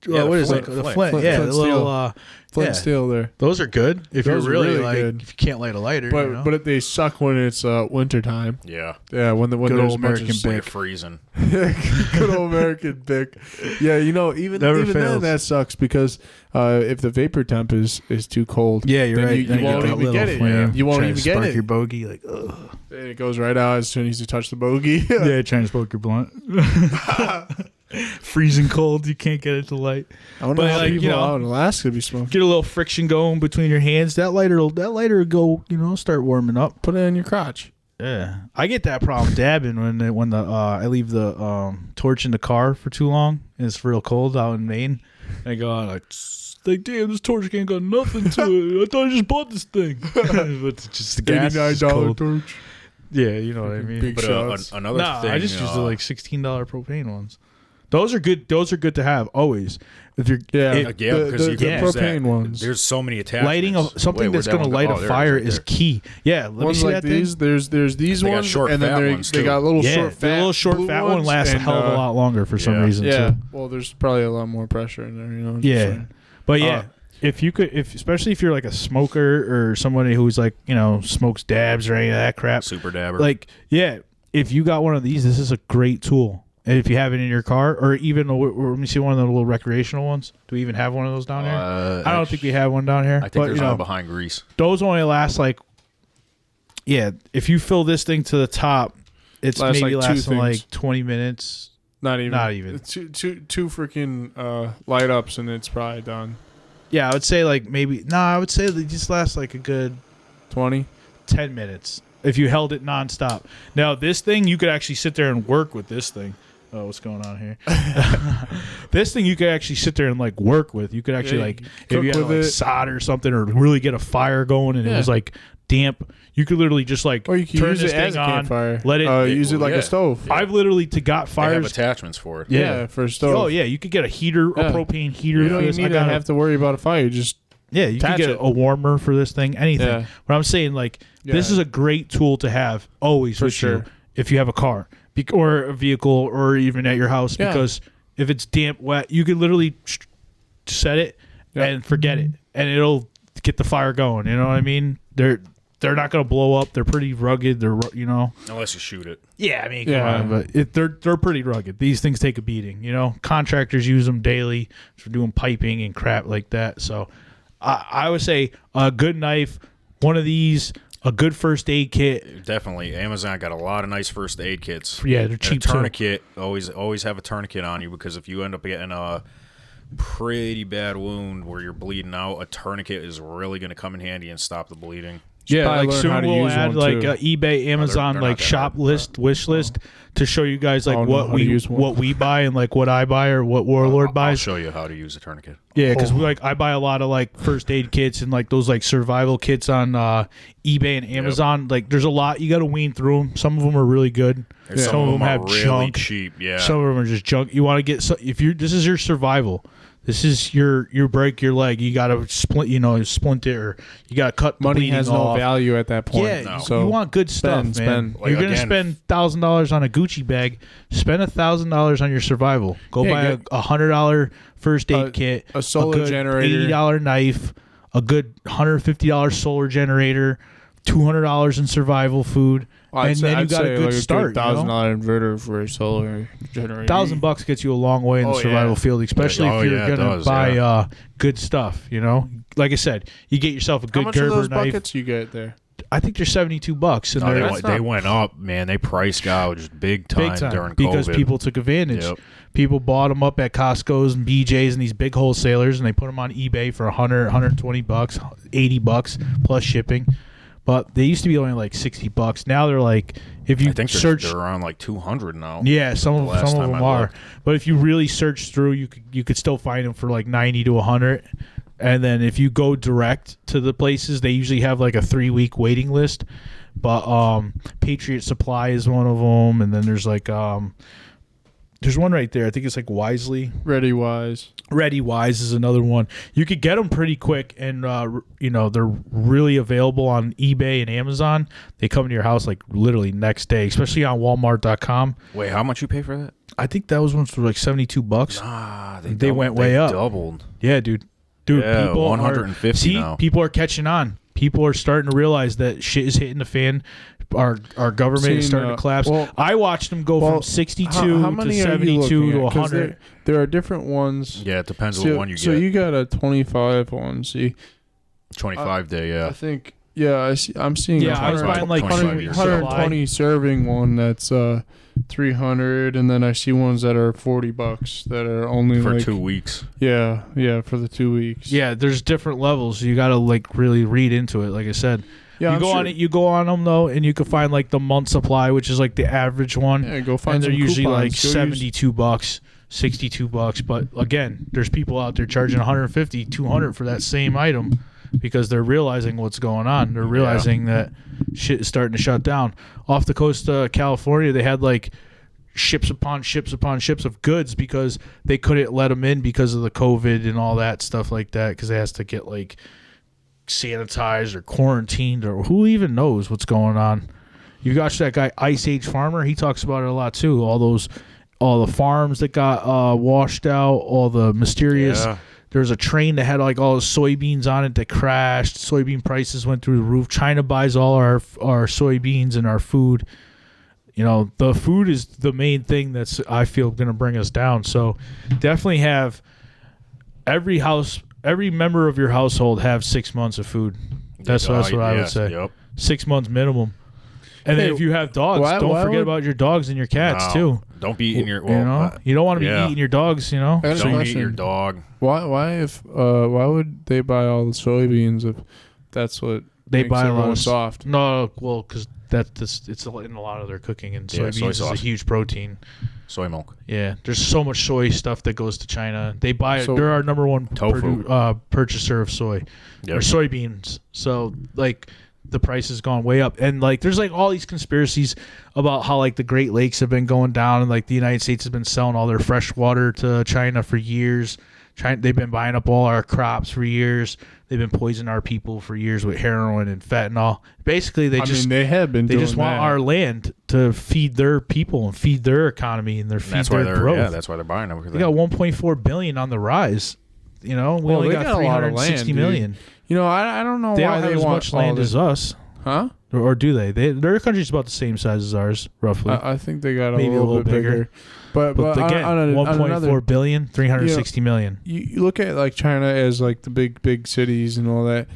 What is it? The flint. Yeah, the little flint steel there. Those are good if Those you're really like good. if you can't light a lighter. But they suck when it's winter time. Yeah. Yeah, when good there's old American Bic. Like freezing. Good old American Bic. Yeah, even then that sucks because if the vapor temp is too cold, yeah, you're right. You won't even get it. Flame. You won't even get it. Your bogey, like, ugh. And it goes right out as soon as you touch the bogey. Yeah, trying to smoke your blunt. Freezing cold, you can't get it to light. I wonder how people out in Alaska be smoking. Get a little friction going between your hands. That lighter will go, start warming up. Put it in your crotch. Yeah, I get that problem dabbing when I leave the torch in the car for too long and it's real cold out in Maine. I go on like damn, this torch ain't got nothing to it. I thought I just bought this thing, but it's just the gas is cold. torch. Yeah, you know what I mean. Big shots. Another thing. I just used the like $16 propane ones. Those are good. Those are good to have always. If you're because you the can use that. propane ones. There's so many attachments. lighting something that's going to light a fire is key. Yeah, let ones me see like that these. thing. There's these They got ones, short, and then fat ones, they too. got little Yeah, short, the fat, little short, blue fat one ones, lasts a and, hell of a lot longer for some reason. Yeah, too. well, there's probably a lot more pressure in there. You know. Yeah, but yeah. If you could, especially if you're like a smoker or somebody who's like, smokes dabs or any of that crap, super dabber. like, yeah, if you got one of these, this is a great tool. And if you have it in your car, or even, let me see one of the little recreational ones. Do we even have one of those down here? I don't think we have one down here. I think there's one behind Greece. Those only last like, if you fill this thing to the top, it's maybe lasting like 20 minutes. Not even. Two freaking light ups, and it's probably done. Yeah, I would say like I would say they just last like a good 20, 10 minutes if you held it nonstop. Now, this thing, you could actually sit there and work with this thing. Oh, what's going on here? This thing you could actually sit there and like work with. You could actually if you had like solder or something, or really get a fire going, and it was like damp, you could literally just like or you can turn use this it as thing a on, campfire. let it use it like a stove. I've literally got They fires. have attachments for it. Yeah, for a stove. Oh yeah, you could get a heater, a propane heater. You don't even need to have to worry about a fire. You just you can get a warmer for this thing, anything. Yeah. But I'm saying, like, this is a great tool to have always for with sure. you if you have a car or a vehicle or even at your house. Yeah. Because if it's damp, wet, you can literally set it and forget it, and it'll get the fire going. You know what I mean? They're not going to blow up. They're pretty rugged. Unless you shoot it. Yeah, I mean, come on, but they're pretty rugged. These things take a beating. Contractors use them daily for doing piping and crap like that. So I would say a good knife, one of these, a good first aid kit. Definitely, Amazon got a lot of nice first aid kits. Yeah, they're cheap too. Tourniquet, always have a tourniquet on you, because if you end up getting a pretty bad wound where you're bleeding out, a tourniquet is really going to come in handy and stop the bleeding. Yeah, like soon we'll add like eBay, Amazon, they're like shop list, wish list to show you guys like what we buy and like what I buy or what Warlord buys. I'll show you how to use a tourniquet. Yeah, because I buy a lot of like first aid kits and like those like survival kits on eBay and Amazon. Like there's a lot, you got to wean through them. Some of them are really good. Some of them have really junk. Cheap. Yeah. Some of them are just junk. You want to get this is your survival. This is your break your leg. You got to splint it, or you got to cut the Money has off. no value at that point. Yeah, so you want good stuff, man. Spend. You're gonna spend $1,000 on a Gucci bag. Spend $1,000 on your survival. Go buy a $100 first aid kit, a solar generator, $80 knife, a good $150 solar generator, $200 in survival food. And then you got a good start. $1,000 inverter for a solar generator. $1,000 gets you a long way in the survival field, especially if you're gonna buy good stuff. Like I said, you get yourself a good How much Gerber of those knife. buckets you get there? I think they're $72, and they went up, man. They price gouged big time during COVID because people took advantage. Yep. People bought them up at Costco's and BJ's and these big wholesalers, and they put them on eBay for $100, $120, $80 plus shipping. But they used to be only like $60. Now they're like, if you search, they're around like 200 now. Yeah, some of them are. But if you really search through, you could still find them for like 90 to 100. And then if you go direct to the places, they usually have like a 3-week waiting list. But Patriot Supply is one of them, and then there's like there's one right there. I think it's like Wisely. Ready Wise is another one. You could get them pretty quick, and they're really available on eBay and Amazon. They come to your house like literally next day, especially on Walmart.com. Wait, how much you pay for that? I think that was one for like $72. Ah, they went way up. Doubled. Yeah, dude. Yeah, people 150 now. People are catching on. People are starting to realize that shit is hitting the fan. Our government is starting to collapse. Well, I watched them go from 62 to 72 to 100. There are different ones. Yeah, it depends on what one you get. So you got a 25 one. See, 25 day. Yeah, I think. Yeah, I'm seeing. Yeah, I was buying like 120 serving one that's 300, and then I see ones that are $40 that are only for like 2 weeks. Yeah, for the 2 weeks. Yeah, there's different levels. You got to like really read into it. Like I said. Yeah, you go on them though, and you can find like the month supply, which is like the average one. Yeah, go find. And they're usually coupons. like $72, $62. But again, there's people out there charging $150, $200 for that same item because they're realizing what's going on. They're realizing that shit is starting to shut down. Off the coast of California, they had like ships upon ships upon ships of goods because they couldn't let them in because of the COVID and all that stuff like that, because they has to get like sanitized or quarantined, or who even knows what's going on. You watch that guy Ice Age Farmer, he talks about it a lot too. All the farms that got washed out, all the mysterious. Yeah. There was a train that had like all the soybeans on it that crashed. Soybean prices went through the roof. China buys all our soybeans and our food. You know, the food is the main thing that's, I feel, going to bring us down. So definitely have every member of your household have 6 months of food. That's what I would say. Yep. 6 months minimum. And then if you have dogs, don't forget about your dogs and your cats too. Don't be eating your. Well, you know, you don't want to be eating your dogs. You know, don't eat your dog. Why would they buy all the soybeans if that's what they makes buy a lot everyone of soft? No, well, because it's in a lot of their cooking, and soybeans is a huge protein. Soy milk. Yeah, there's so much soy stuff that goes to China. They buy it. They're our number one purchaser of soy or soybeans. So like, the price has gone way up, and like there's like all these conspiracies about how like the Great Lakes have been going down, and like the United States has been selling all their fresh water to China for years. They've been buying up all our crops for years. They've been poisoning our people for years with heroin and fentanyl. Basically, they just want our land to feed their people and feed their economy and feed their growth. Yeah, that's why they're buying everything. They got 1.4 billion on the rise. You know, we only got 360 million. You know, I don't know why they don't have as want much land as us. Huh? Or do they? Their country's about the same size as ours, roughly. I think they got maybe a little bit bigger. But again, 1.4 billion, 360 million. You look at like China as like the big cities and all that.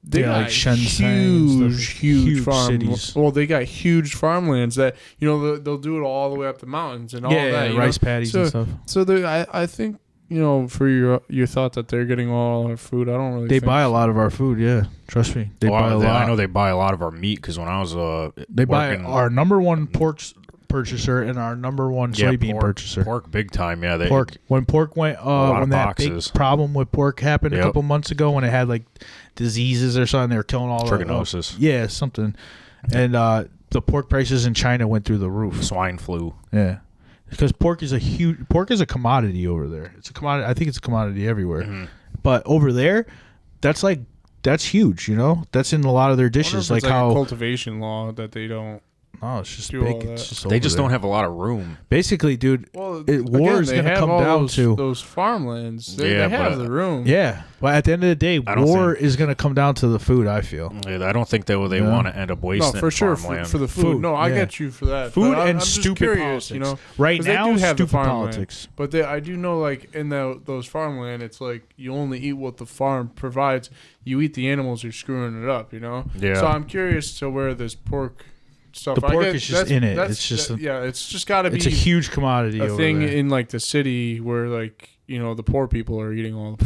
They got like Shenzhen huge cities. Well, they got huge farmlands that, you know, they'll do it all the way up the mountains and all that. Rice paddies and stuff. So I think, you know, for your thought that they're getting all our food, I don't really. They buy a lot of our food. Yeah, trust me, they buy a lot. I know they buy a lot of our meat because when I was buy our number one pork purchaser and our number one soybean purchaser. Pork big time. Yeah, when pork went when that big problem with pork happened a couple months ago, when it had like diseases or something, they were killing all trichinosis. Something, and the pork prices in China went through the roof. Swine flu. Yeah. Because pork is a commodity over there. It's a commodity. I think it's a commodity everywhere. Mm-hmm. But over there, that's huge. You know, that's in a lot of their dishes. Like how a cultivation law that they don't. No, it's just big. It's just they just don't have a lot of room. Basically, dude, war is going to come down to those farmlands. They have the room. Yeah, but at the end of the day, war is going to come down to the food. I feel. Yeah, I don't think they want to end up wasting. No, for sure for the food. No, I get you for that. Food and I'm stupid curious, politics. You know, right now, they do have stupid the politics. But I do know, like in those farmland, it's like you only eat what the farm provides. You eat the animals, you're screwing it up. You know. Yeah. So I'm curious to where this pork stuff. The pork is just in it. It's just it's just got to be. It's a huge commodity. A thing there. In like the city where like, you know, the poor people are eating all the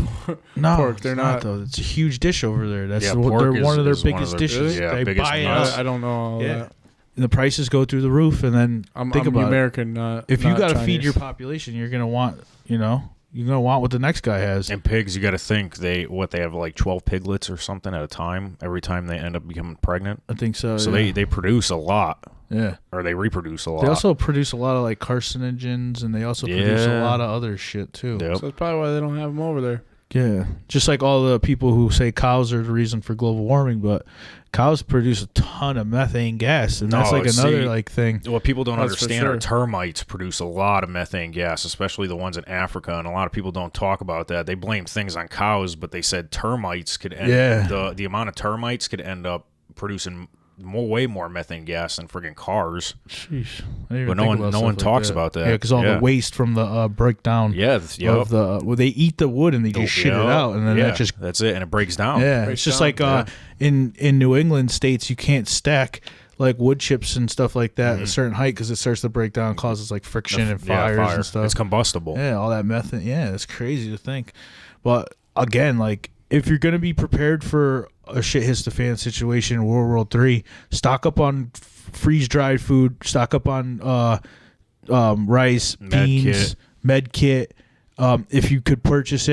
pork. They're not though. It's a huge dish over there. That's they're one of their biggest dishes. Yeah, they biggest buy I don't know all that. And the prices go through the roof, and then I'm about American. If you got to Chinese. feed your population, you're gonna want, you know. You're going to want what the next guy has. And pigs, you got to think, they have like 12 piglets or something at a time every time they end up becoming pregnant. I think so. So they produce a lot. Yeah. Or they reproduce a lot. They also produce a lot of like carcinogens, and they also produce a lot of other shit too. Yep. So that's probably why they don't have them over there. Yeah. Just like all the people who say cows are the reason for global warming, but cows produce a ton of methane gas, and that's another thing. What people don't understand are termites produce a lot of methane gas, especially the ones in Africa, and a lot of people don't talk about that. They blame things on cows, but they said termites could end the amount of termites could end up producing way more methane gas than friggin' cars. Sheesh. But no one talks about that. Yeah, because all the waste from the breakdown. Of they eat the wood and they just shit it out, and then that's it, and it breaks down. Yeah, it's just like in New England states, you can't stack like wood chips and stuff like that at a certain height because it starts to break down, causes like friction and fires and stuff. It's combustible. Yeah, all that methane. Yeah, it's crazy to think. But again, like if you're gonna be prepared for a shit hits the fan situation in World War III, stock up on freeze dried food, stock up on rice, beans, med kit. If you could purchase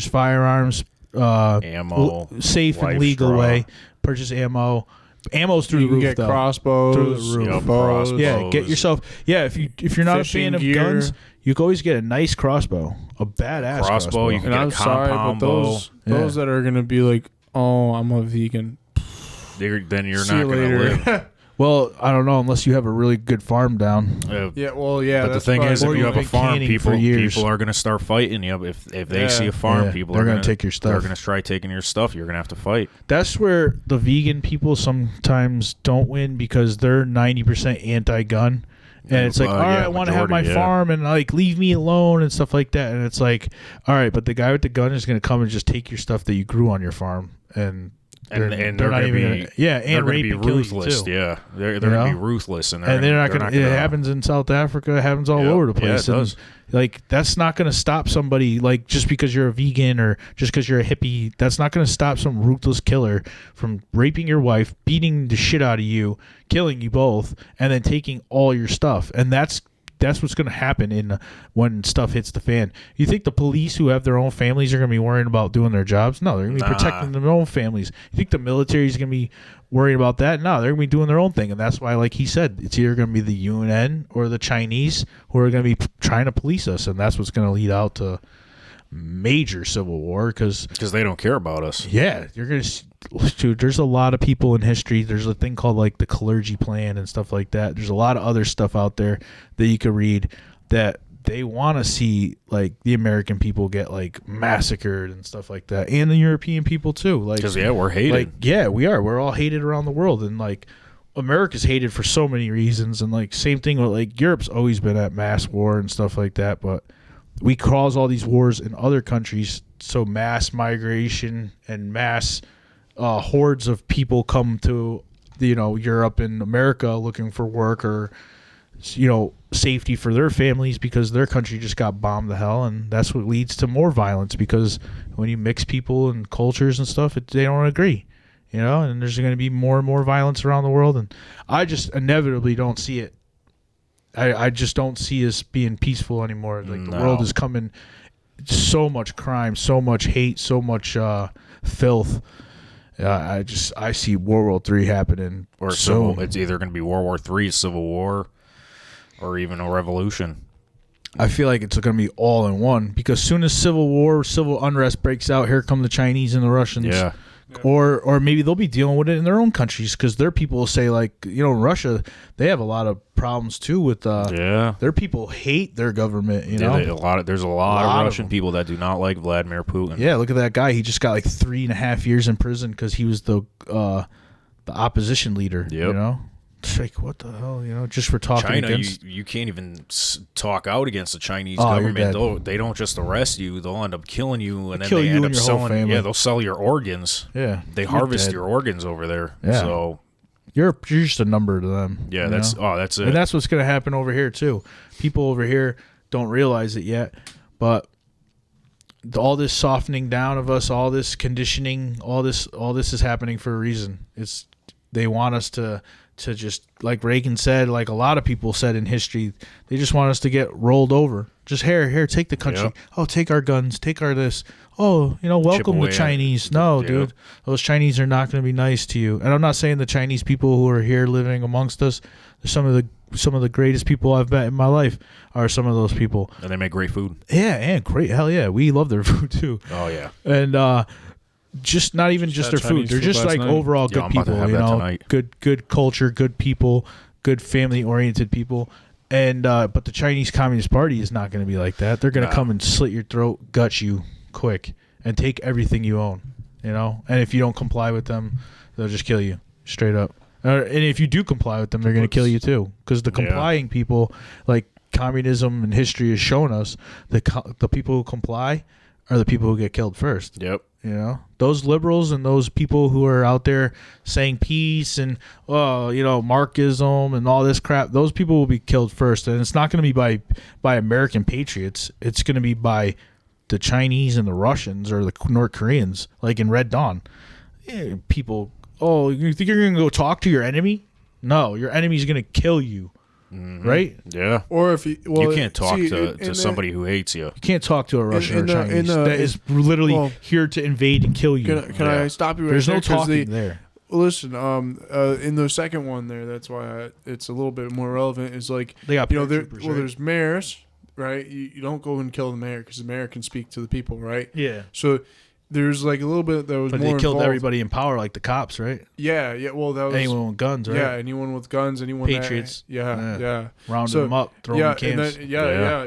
firearms, ammo, safe and legal way. Purchase ammo. Ammo's through You the can roof, get though. crossbows, Through the roof. Yep, bows. crossbows. Yeah, get yourself. Yeah, if you're not a Fishing fan of gear. guns, you can always get a nice crossbow, a badass crossbow. You can And get a I'm sorry, but compound bow. those that are gonna be like, oh, I'm a vegan. Then you're See not you going to later. live. Well, I don't know unless you have a really good farm down. Yeah, well, yeah. But the that's thing is, if probably- you have a been farm, canning for years. people are going to start fighting you. If they Yeah. see a farm, Yeah, people they're are gonna going to take your stuff. They're going to try taking your stuff. You're going to have to fight. That's where the vegan people sometimes don't win because they're 90% anti-gun. And it's like, all right, yeah, I want to have my majority, yeah. farm and like leave me alone and stuff like that. And it's like, all right, but the guy with the gun is going to come and just take your stuff that you grew on your farm and And they're they're not going to even be gonna, yeah, they're and going rape to be and kill you, ruthless. too. Yeah, they're You going to be know? ruthless, and And they're not going to. It happens in South Africa. It happens all Yep. over the Yeah, place. it And, does. like that's not going to stop somebody. Like just because you're a vegan or just because you're a hippie, that's not going to stop some ruthless killer from raping your wife, beating the shit out of you, killing you both, and then taking all your stuff. And that's what's going to happen when stuff hits the fan. You think the police who have their own families are going to be worrying about doing their jobs? No, they're going to be protecting their own families. You think the military is going to be worried about that? No, they're going to be doing their own thing. And that's why, like he said, it's either going to be the UN or the Chinese who are going to be trying to police us. And that's what's going to lead out to major civil war because they don't care about us. yeah, you're gonna, dude. There's a lot of people in history. There's a thing called like the clergy plan and stuff like that. There's a lot of other stuff out there that you could read that they want to see like the American people get like massacred and stuff like that, and the European people too. Like, Because we're hated. like yeah, we are. We're all hated around the world, and like America's hated for so many reasons. And like same thing with like Europe's always been at mass war and stuff like that, but we cause all these wars in other countries, so mass migration and mass hordes of people come to Europe and America looking for work or safety for their families because their country just got bombed to hell, and that's what leads to more violence because when you mix people and cultures and stuff, they don't agree, and there's going to be more and more violence around the world, and I just inevitably don't see it. I just don't see us being peaceful anymore. Like the world is coming, so much crime, so much hate, so much filth. I see World War III happening. Or soon. it's either going to be World War III, Civil War, or even a revolution. I feel like it's going to be all in one because soon as civil unrest breaks out, here come the Chinese and the Russians. Yeah. Or maybe they'll be dealing with it in their own countries because their people will say like, Russia, they have a lot of problems too with their people hate their government, There's a lot of Russian people that do not like Vladimir Putin. Yeah, look at that guy. He just got like 3.5 years in prison because he was the opposition leader. Yep. It's like what the hell, just for talking China, against. you can't even talk out against the Chinese Oh, you're government. dead. They don't just arrest you; they'll end up killing you, and then kill they you end and up your whole selling. family. Yeah, they'll sell your organs. Yeah, They you're harvest dead. your organs over there. Yeah. So You're just a number to them. yeah, you that's know? that's it. And that's what's going to happen over here too. People over here don't realize it yet, but all this softening down of us, all this conditioning, all this is happening for a reason. They want us to just, like Reagan said, like a lot of people said in history, they just want us to get rolled over. Just here, take the country. Yep. Oh, take our guns, take our this. Oh, welcome away the at- Chinese. No, Yep. dude, those Chinese are not going to be nice to you. And I'm not saying the Chinese people who are here living amongst us, they're some of the greatest people I've met in my life are some of those people. And they make great food. Yeah, and great. Hell yeah, we love their food too. Oh yeah. And just not even just had their food. Chinese They're food just last like night. overall Yeah, good I'm about to people. have that tonight. Good culture, good people, good family oriented people. And but the Chinese Communist Party is not going to be like that. They're going to come and slit your throat, gut you quick, and take everything you own. And if you don't comply with them, they'll just kill you straight up. And if you do comply with them, they're going to kill you too. Because the complying people, like communism and history has shown us, the people who comply are the people who get killed first. Yep. Those liberals and those people who are out there saying peace and Marxism and all this crap, those people will be killed first. And it's not going to be by American patriots. It's going to be by the Chinese and the Russians or the North Koreans, like in Red Dawn. People, you think you're going to go talk to your enemy? No, your enemy's going to kill you. Mm-hmm. Right? Yeah. Or if you can't talk to somebody who hates you. You can't talk to a Russian in or the- Chinese in the- that is literally here to invade and kill you. Can I stop you right There's there? no 'Cause talking there. listen, in the second one there, that's why it's a little bit more relevant. Is like They got paratroopers, right? there's mayors, right? You don't go and kill the mayor because the mayor can speak to the people, right? Yeah. So there's like a little bit that was But more they killed involved. everybody in power, like the cops, right? Yeah, yeah. Well, that was Anyone with guns, right? yeah, anyone with guns, anyone Patriots. Yeah. Rounded So, them up, throwing Yeah, them in cans. and then,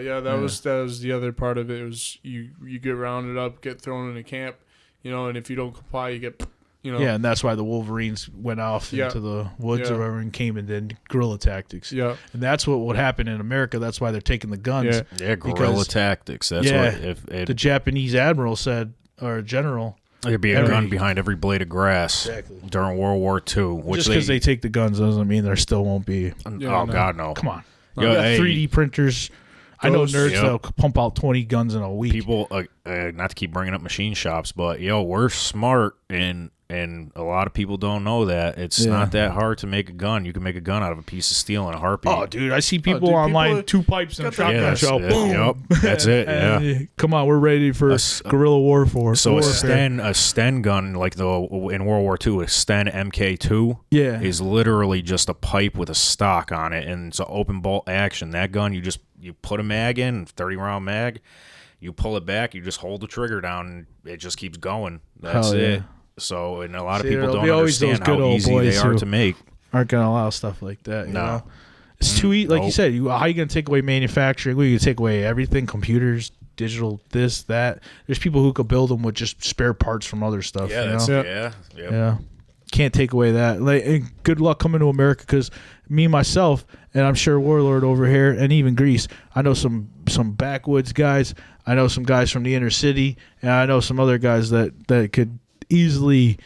Yeah. that was the other part of it. Was you get rounded up, get thrown in a camp, and if you don't comply, you get, Yeah, and that's why the Wolverines went off Yeah. into the woods Yeah. or whatever and came and did guerrilla tactics. Yeah. And that's what would happen in America. That's why they're taking the guns. Yeah. Yeah, guerrilla Because- tactics. That's Yeah. what if it, The Japanese admiral said, or general, there'd be a gun behind every blade of grass Exactly. during World War II. Which just because they take the guns doesn't mean there still won't be. oh no. God no. Come on. Yo, We got hey, 3D printers. I know Ghosts. nerds Yep. that'll pump out 20 guns in a week. people not to keep bringing up machine shops, but we're smart and a lot of people don't know that it's Yeah. not that hard to make a gun. You can make a gun out of a piece of steel in a heartbeat. Oh, dude, I see people dude, online, people 2 pipes and a got their- shotgun that's shell. it. Boom. Yep, that's it. Yeah. And, come on, we're ready for guerrilla warfare. So warfare. a Sten gun, like in World War II, a Sten MK2 Yeah. is literally just a pipe with a stock on it, and it's an open bolt action. That gun, you put a mag in, 30-round mag, you pull it back, you just hold the trigger down, and it just keeps going. That's Hell yeah. it. So, and a lot See, of people there'll don't be always those understand good how old easy they boys are who- to make. Aren't going to allow stuff like that. You No. know? It's too easy. Like you Nope. said, how are you going to take away manufacturing? Well, you can take away everything, computers, digital, this, that. There's people who could build them with just spare parts from other stuff. Yeah, you that's know? yeah. Yep. Yeah. Can't take away that. Like, and good luck coming to America because me, myself, and I'm sure Warlord over here, and even Greece, I know some backwoods guys. I know some guys from the inner city, and I know some other guys that could easily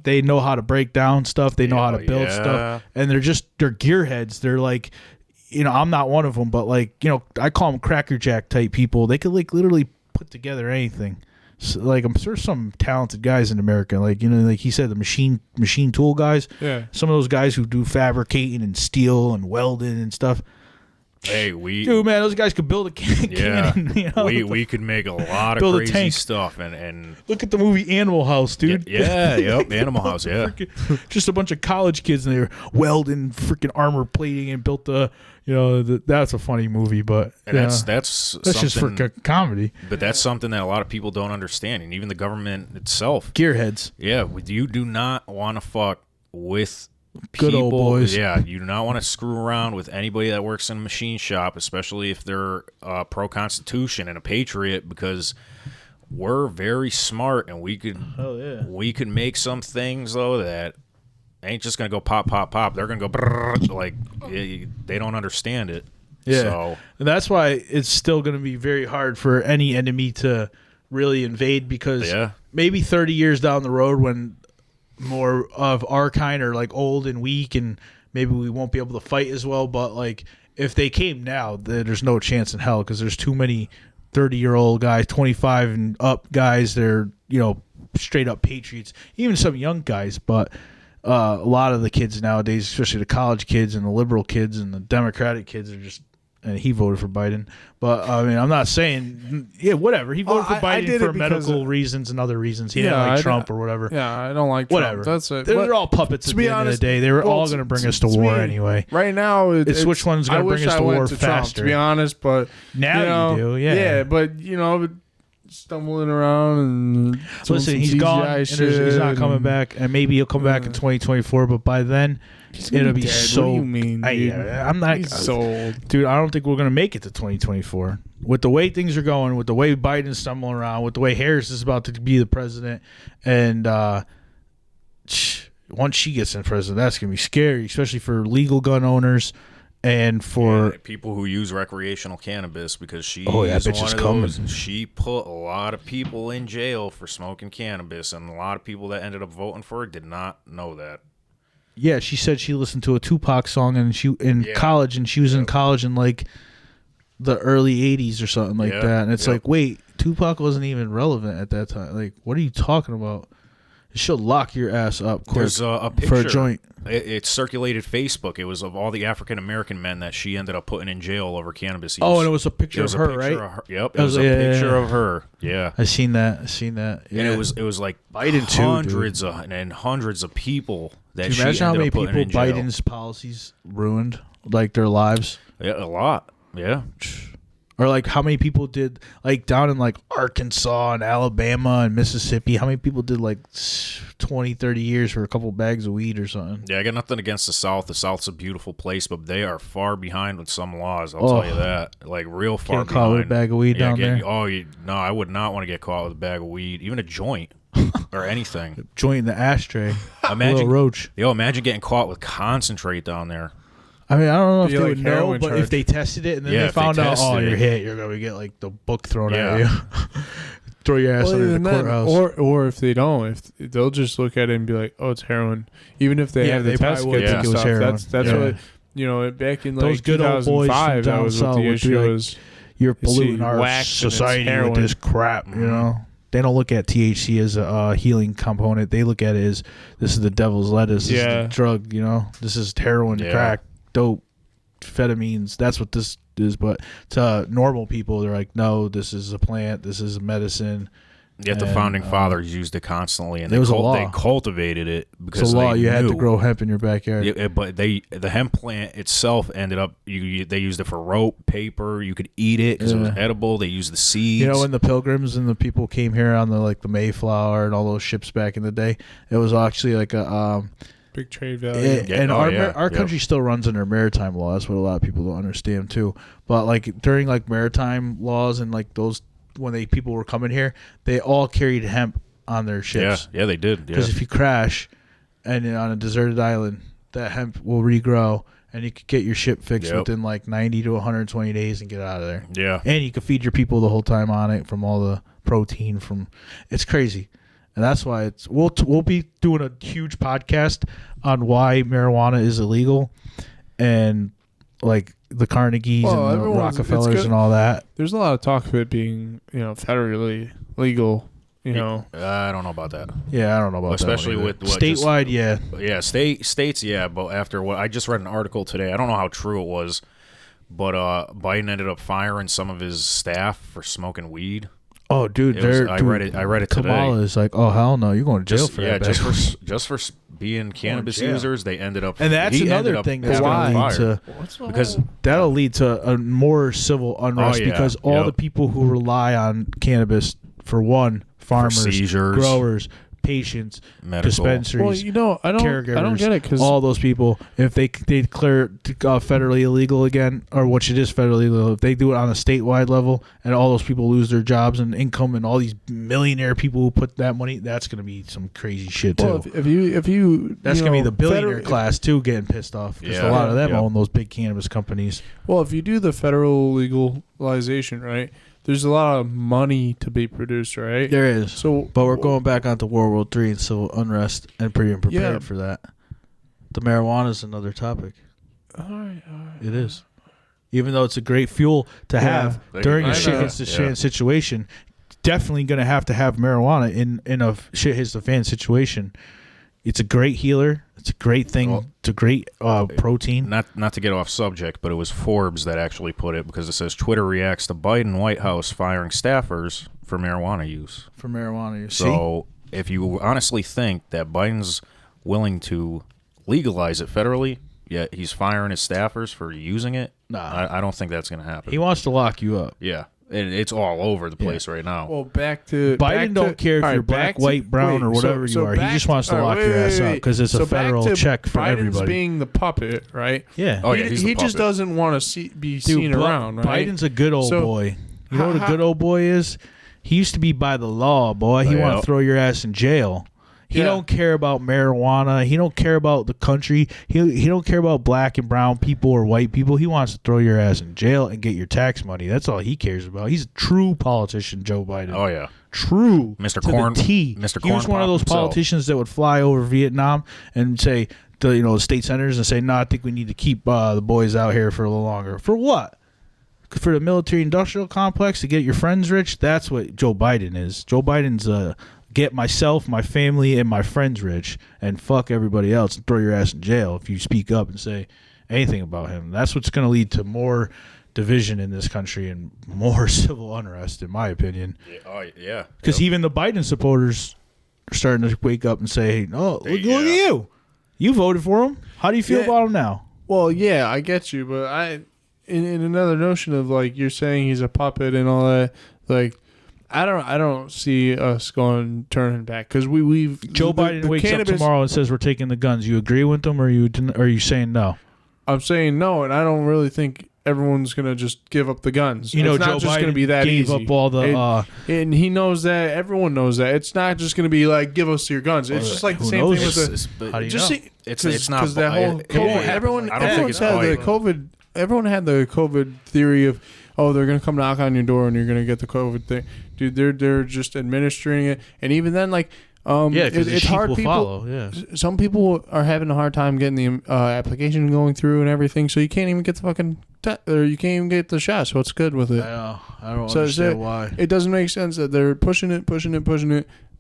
they know how to break down stuff. They know how to build yeah. stuff, and they're gearheads. They're like, I'm not one of them, but like, I call them crackerjack type people. They could like literally put together anything. So, like, I'm sure some talented guys in America, like like he said, the machine tool guys. Yeah. Some of those guys who do fabricating and steel and welding and stuff. Hey, Dude, man, those guys could build a cannon. we could make a lot of Build a crazy tank. stuff and Look at the movie Animal House, dude. yep, Animal House, yeah. Just a bunch of college kids and they were welding freaking armor plating and built that's a funny movie, but And that's that's just for comedy. But that's something that a lot of people don't understand, and even the government itself. Gearheads. Yeah, you do not want to fuck with Good people. old boys. Yeah, you do not want to screw around with anybody that works in a machine shop, especially if they're pro-Constitution and a patriot, because we're very smart and we could make some things though that ain't just gonna go pop pop pop. They're gonna go brrr, like they don't understand it. Yeah, So, and that's why it's still going to be very hard for any enemy to really invade because maybe 30 years down the road when more of our kind are like old and weak and maybe we won't be able to fight as well, but like if they came now, then there's no chance in hell because there's too many 30-year-old guys, 25 and up guys that are straight up patriots, even some young guys, but a lot of the kids nowadays, especially the college kids and the liberal kids and the Democratic kids, are just. And he voted for Biden, but I mean, I'm not saying, whatever. He voted for Biden for medical reasons and other reasons. He didn't like Trump or whatever. Yeah, I don't like whatever. Trump. That's it. They're all puppets. At the end of the day, they were all going to bring us to war anyway. Right now, it's which one's going to bring us to war faster. Trump, to be honest, but now you do, yeah. Yeah, but stumbling around and listen, he's gone. And he's not coming back, and maybe he'll come back in 2024. But by then, it'll be so. What do you mean? I'm not. He's so old, dude. I don't think we're gonna make it to 2024 with the way things are going, with the way Biden's stumbling around, with the way Harris is about to be the president, and once she gets in president, that's gonna be scary, especially for legal gun owners. And for people who use recreational cannabis, because she that is bitch one is of coming. those, she put a lot of people in jail for smoking cannabis, and a lot of people that ended up voting for her did not know that. Yeah, she said she listened to a Tupac song and college, and she was in college in like the early 80s or something like that. And it's like, wait, Tupac wasn't even relevant at that time. Like, what are you talking about? She'll lock your ass up quick. There's a picture. For a joint. It circulated Facebook. It was of all the African American men that she ended up putting in jail over cannabis use. Oh, and it was a picture of her, right? Yep, it was a picture of her. Yeah, I seen that. Yeah. And it was like Biden too, hundreds of people that Can you she imagine how ended many up putting people in jail. Biden's policies ruined, like their lives? Yeah, a lot. Yeah. Or like how many people did, like down in like Arkansas and Alabama and Mississippi, how many people did like 20, 30 years for a couple bags of weed or something? Yeah, I got nothing against the South. The South's a beautiful place, but they are far behind with some laws. I'll tell you that. Like real far Can't behind. caught with a bag of weed down there? Oh, no, I would not want to get caught with a bag of weed, even a joint or anything. Joint in the ashtray. Imagine, little roach. Imagine getting caught with concentrate down there. I mean, I don't know if Be they like would know, heroin but charge. if they tested it and then Yeah, they if they found out, tested you're it. hit, you're going to get like the book thrown Yeah. at you. Throw your ass under the even then, courthouse. or if they don't, if they'll just look at it and be like, "Oh, it's heroin," even if they Yeah, have the they test probably would kits think and it was stuff. heroin. That's Yeah. what back in Those like good old boys from 2005. That down was what south the would be issue like, was. You're you see polluting our wax and it's society with heroin. this crap, you know? They don't look at THC as a healing component. They look at it as this is the devil's lettuce. This is Yeah. the drug, you know? This is heroin, Yeah. crack, dope, amphetamines. That's what this is. But to normal people, they're like, no, this is a plant. This is a medicine. Yet the And, founding fathers used it constantly, and it was a law. they cultivated it because It's a law. they You had to knew. grow hemp in your backyard. Yeah, but the hemp plant itself ended up. They used it for rope, paper. You could eat it because it was Yeah. edible. They used the seeds. You know, when the pilgrims and the people came here on the Mayflower and all those ships back in the day, it was actually like a Big trade value. Yeah, and oh, our yeah, our yep. country still runs under maritime law. That's what a lot of people don't understand too. But like during like maritime laws and like those when people were coming here, they all carried hemp on their ships. yeah, they did. Yeah. Because if you crash and on a deserted island, that hemp will regrow and you could get your ship fixed Yep. within like 90 to 120 days and get out of there. Yeah. And you can feed your people the whole time on it from all the protein from. It's crazy, and that's why it's. We'll be doing a huge podcast on why marijuana is illegal, and like the Carnegies Well, and the everyone's- it's Rockefellers good. and all that. There's a lot of talk of it being, federally legal. I don't know about that. Yeah, I don't know about Especially that one either. with what, statewide. Yeah, Yeah, states, yeah. But after what I just read an article today, I don't know how true it was, but Biden ended up firing some of his staff for smoking weed. oh, dude, I read it today. Kamala is like, oh hell no, you're going to jail for that. bag. just for being cannabis jail. users, they ended up. And that's he ended another up thing that's having going to him lead fired. to because that'll lead to a more civil unrest Oh, yeah. because all Yep. the people who rely on cannabis for one, farmers, seizures, growers, patients, medical. dispensaries, I don't caregivers, get it because all those people, if they declare federally illegal again, or which it is federally illegal, if they do it on a statewide level, and all those people lose their jobs and income, and all these millionaire people who put that money, that's going to be some crazy shit too. well, if you That's going to be the billionaire federal- class too getting pissed off because Yeah. a lot of them Yeah. own those big cannabis companies. Well, if you do the federal legalization, right, there's a lot of money to be produced, right? There is. So, But we're going back onto World War III and civil unrest and pretty unprepared Yeah. for that. The marijuana is another topic. All right. It is. Even though it's a great fuel to have during a I shit know. hits the Yeah. fan situation, definitely going to have marijuana in a shit hits the fan situation. It's a great healer. It's a great thing. Well, it's a great protein. Not to get off subject, but it was Forbes that actually put it because it says Twitter reacts to Biden White House firing staffers for marijuana use. For marijuana, you see? So if you honestly think that Biden's willing to legalize it federally, yet he's firing his staffers for using it, Nah. I don't think that's going to happen. He wants to lock you up. Yeah, it's all over the place right now. Well, back to Biden don't care if all right, you're black, back to- white, brown, or wait, whatever you are. He back just wants to all lock right, your ass wait, up wait. because it's a So back federal to check for Biden's everybody. being the puppet, right? Yeah. Oh, yeah, he's the he just puppet. doesn't want to be Dude, seen around, right? Biden's a good old So, boy. You know what a good old boy is? He used to be by the law, boy. He want Yeah. to throw your ass in jail. He Yeah. don't care about marijuana. He don't care about the country. He don't care about black and brown people or white people. He wants to throw your ass in jail and get your tax money. That's all he cares about. He's a true politician, Joe Biden. Oh yeah, True. Mr. To Corn- the T. Mr. He was Corn one of Pop those himself. politicians that would fly over Vietnam and say to the state senators and say, "No, I think we need to keep the boys out here for a little longer." For what? For the military-industrial complex to get your friends rich? That's what Joe Biden is. Joe Biden's a get myself, my family, and my friends rich, and fuck everybody else and throw your ass in jail if you speak up and say anything about him. That's what's going to lead to more division in this country and more civil unrest, in my opinion. Yeah. Because even the Biden supporters are starting to wake up and say, "Oh, look at you! You voted for him. How do you feel about him now?" Well, yeah, I get you, but in another notion of like you're saying he's a puppet and all that, like I don't see us turning back because we've Joe Biden wakes up tomorrow and says we're taking the guns. You agree with them, or are you saying no? I'm saying no, and I don't really think everyone's gonna just give up the guns. You know, it's not Joe just Biden gonna be that gave easy. up all the, and he knows that. Everyone knows that. It's not just gonna be like give us your guns. It's just like the same thing with the. How do you just know? see, It's not because that whole COVID. Everyone had the COVID. Everyone had the COVID theory of, oh, they're gonna come knock on your door and you're gonna get the COVID thing. Dude, they're just administering it, and even then, like. It's hard. People follow. Yeah, some people are having a hard time getting the application going through and everything, so you can't even get the fucking or you can't even get the shot. So what's good with it? I don't understand why. It doesn't make sense that they're pushing it,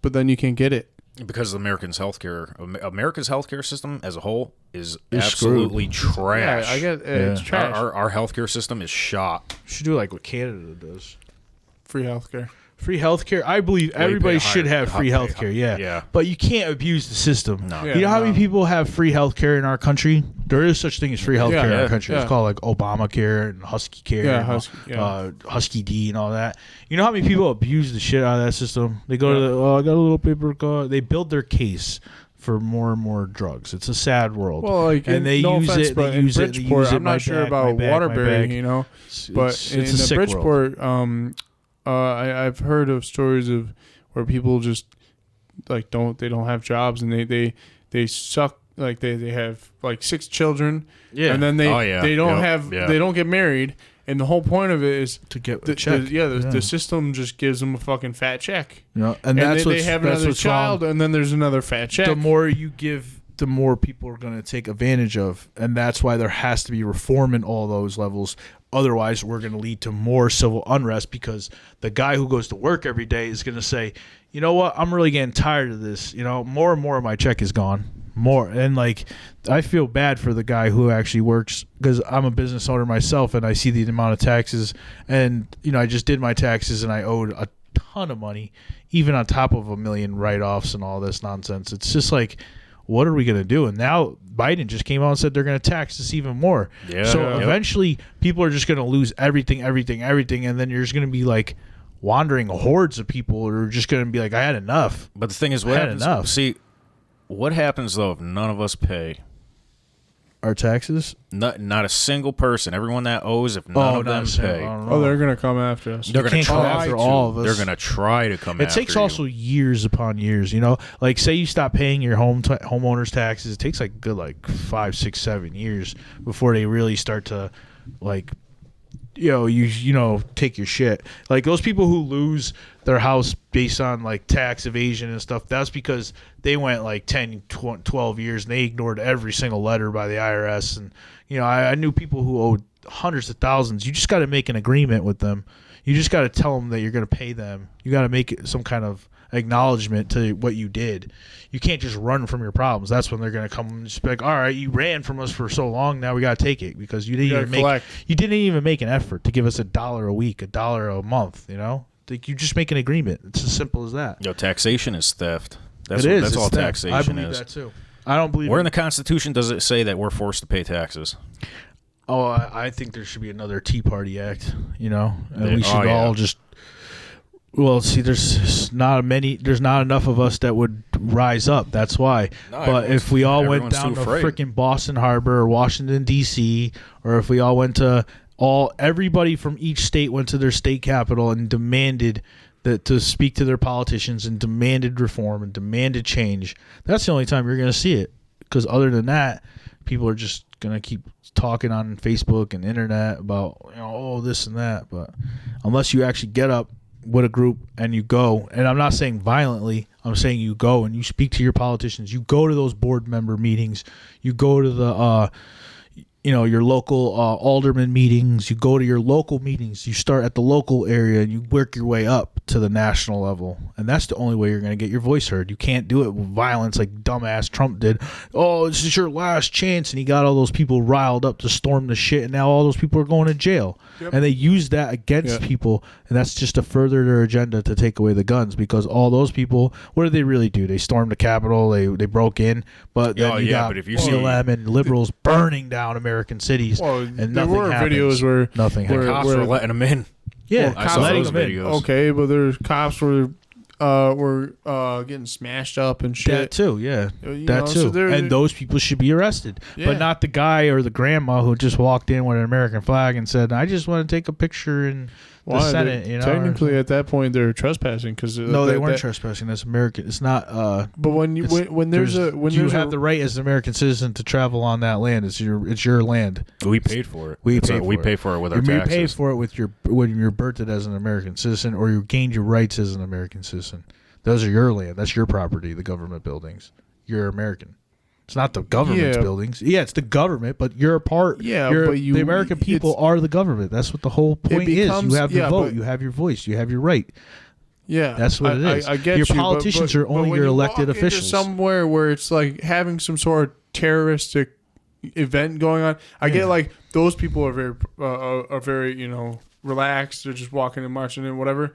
but then you can't get it because America's healthcare system as a whole is absolutely trash. Yeah, I get it's trash. Our healthcare system is shot. You should do like what Canada does. Free healthcare. Free healthcare. I believe everybody should have free healthcare. Yeah. But you can't abuse the system. No. You know how many people have free healthcare in our country? There is such thing as free healthcare in our country. It's called like Obamacare and Husky Care, Husky D, and all that. You know how many people abuse the shit out of that system? They go to the I got a little paper card. They build their case for more and more drugs. It's a sad world. Well, like, and they no use offense, it. but They use in it. Bridgeport, I'm not sure about Waterbury, you know, but in the Bridgeport, I've heard of stories of where people just like don't have jobs and they suck, like they have like 6 children, and then they don't get married, and the whole point of it is to get the check. The system just gives them a fucking fat check. And that's they have another child, and then there's another fat check. The more you give, the more people are going to take advantage of, and that's why there has to be reform in all those levels. Otherwise, we're going to lead to more civil unrest because the guy who goes to work every day is going to say, you know what, I'm really getting tired of this. You know, more and more of my check is gone. More. And, like, I feel bad for the guy who actually works because I'm a business owner myself and I see the amount of taxes. And, you know, I just did my taxes and I owed a ton of money, even on top of a million write-offs and all this nonsense. It's just like, what are we going to do? And now Biden just came out and said they're going to tax us even more. So eventually people are just going to lose everything. And then you're just going to be like wandering hordes of people who are just going to be like, I had enough. But the thing is, what happens though if none of us pay our taxes? Not a single person. Everyone that owes, if none of them pay. They're going to come after us. They're going to come after all of us. They're going to try to come after us. It takes also years upon years, you know? Like, say you stop paying your homeowner's taxes. It takes like good 5, 6, 7 years before they really start to, like, take your shit. Like, those people who lose their house based on, like, tax evasion and stuff, that's because they went, like, 10, 12 years, and they ignored every single letter by the IRS. And, you know, I knew people who owed hundreds of thousands. You just got to make an agreement with them. You just got to tell them that you're going to pay them. You got to make some kind of acknowledgement to what you did. You can't just run from your problems. That's when they're going to come and just be like, all right, you ran from us for so long, now we got to take it because you didn't even make an effort to give us $1 a week, $1 a month, you know? Like, you just make an agreement. It's as simple as that. Taxation is theft. That's all theft. Taxation is. I believe that too. I don't believe where in the Constitution does it say that we're forced to pay taxes? Oh, I think there should be another Tea Party Act, you know? And we should all just... Well, see, there's not enough of us that would rise up. That's why. But if we all went down to freaking Boston Harbor or Washington, D.C., or if we all went to everybody from each state went to their state capital and demanded to speak to their politicians and demanded reform and demanded change, that's the only time you're going to see it. Because other than that, people are just going to keep talking on Facebook and internet about, this and that. But unless you actually get up with a group and you go, and I'm not saying violently, I'm saying you go and you speak to your politicians, you go to those board member meetings, you go to your local alderman meetings. You go to your local meetings. You start at the local area and you work your way up to the national level. And that's the only way you're going to get your voice heard. You can't do it with violence like dumbass Trump did. Oh, this is your last chance. And he got all those people riled up to storm the shit. And now all those people are going to jail. Yep. And they use that against people. And that's just to further their agenda to take away the guns. Because all those people, what did they really do? They stormed the Capitol. They broke in. But then you got but if you BLM and liberals burning down American cities. And there nothing were happens. videos where nothing the happens. cops were letting them in. Yeah, I saw letting those them in. videos. Okay, but there's cops were getting smashed up and shit. That too, yeah. That So too. And those people should be arrested. But not the guy or the grandma who just walked in with an American flag and said, I just want to take a picture in the Senate. Technically, at that point, they're trespassing. No, they weren't trespassing. That's American. It's not... but when you have the right as an American citizen to travel on that land. It's your land. We paid for it. We pay for it with our taxes. You pay for it with when you're birthed as an American citizen, or you gained your rights as an American citizen. Those are your land. That's your property. The government buildings. You're American. It's not the government's buildings. Yeah, it's the government, but you're a part. Yeah, but the American people are the government. That's what the whole point is. You have the vote. You have your voice. You have your right. Yeah, that's what it is. I get your politicians are only your elected officials. Somewhere where it's like having some sort of terroristic event going on. I get like those people are very relaxed. They're just walking and marching and whatever.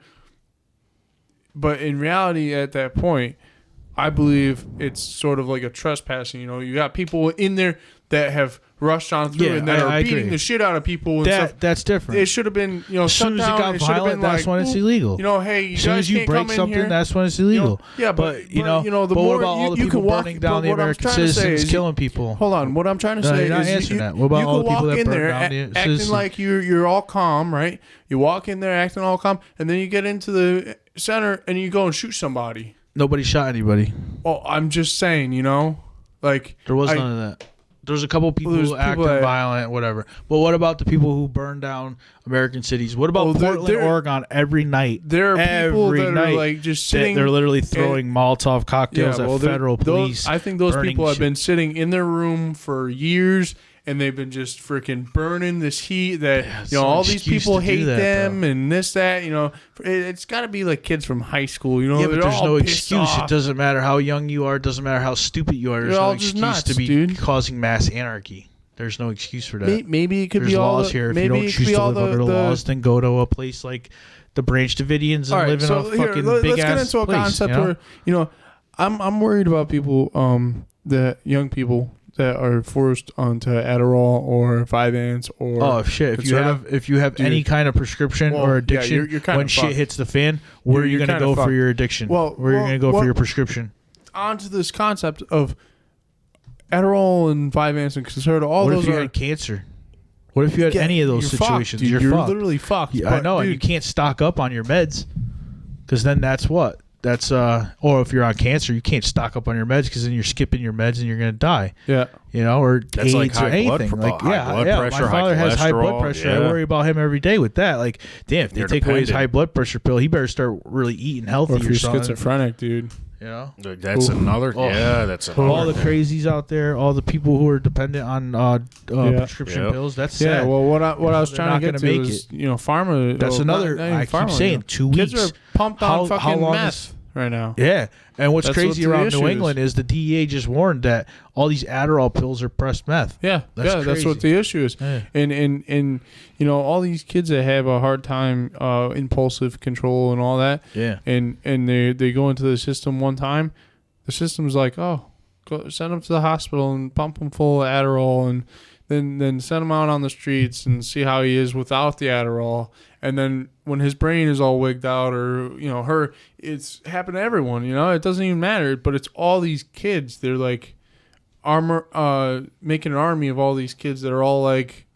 But in reality, at that point, I believe it's sort of like a trespassing. You got people in there that have rushed on through and that are beating the shit out of people and stuff. That's different. It should have been, as soon as it got violent, that's when it's illegal. Hey, you as soon as you break something, that's when it's illegal. But the what about all the people burning down the American citizens, killing people? Hold on, what I'm trying to say is that. What about all the people that burn down the acting citizens? like you're all calm, right? You walk in there acting all calm, and then you get into the center and you go and shoot somebody. Nobody shot anybody. Oh, I'm just saying, like there was none of that. There's a couple people acting violent, whatever. But what about the people who burn down American cities? What about Portland, Oregon? Every night, there are people that are like just sitting. They're literally throwing Molotov cocktails at federal police. I think those people have been sitting in their room for years. And they've been just freaking burning this heat that, all these people hate them and this, that, it's got to be like kids from high school, Yeah, but there's no excuse. It doesn't matter how young you are. It doesn't matter how stupid you are. There's no excuse to be causing mass anarchy. There's no excuse for that. Maybe it could be all laws here. If you don't choose to live under the laws, then go to a place like the Branch Davidians and live in a fucking big ass place. Let's get into a concept where, I'm worried about people, that young people that are forced onto Adderall or Vyvanse or if you have any kind of prescription or addiction, you're when shit hits the fan, where are you going to go for your addiction? Where are you going to go for your prescription? Onto this concept of Adderall and Vyvanse and Concerta, all what those if you had cancer? What if you had any of those situations? Fucked, you're literally fucked. Yeah, I know, and you can't stock up on your meds because then that's what. Or if you're on cancer, you can't stock up on your meds because then you're skipping your meds and you're going to die. Yeah. Or that's AIDS like or anything. High blood pressure, my father has high blood pressure. I worry about him every day with that. Like, damn, if they take away his high blood pressure pill, he better start really eating healthy. Or if you're schizophrenic, dude. That's another. That's another. All the crazies out there, all the people who are dependent on prescription pills. That's sad. Well, what I was trying to get to is, pharma. That's another. I keep saying 2 weeks. Kids are pumped on fucking meth right now. Yeah, and what's crazy around New England is the DEA just warned that all these Adderall pills are pressed meth. Yeah, that's what the issue is. Yeah. And all these kids that have a hard time impulsive control and all that. Yeah. And they go into the system one time, the system's like, go send them to the hospital and pump them full of Adderall and then send him out on the streets and see how he is without the Adderall. And then when his brain is all wigged out or, it's happened to everyone, it doesn't even matter. But it's all these kids. They're like making an army of all these kids that are all like,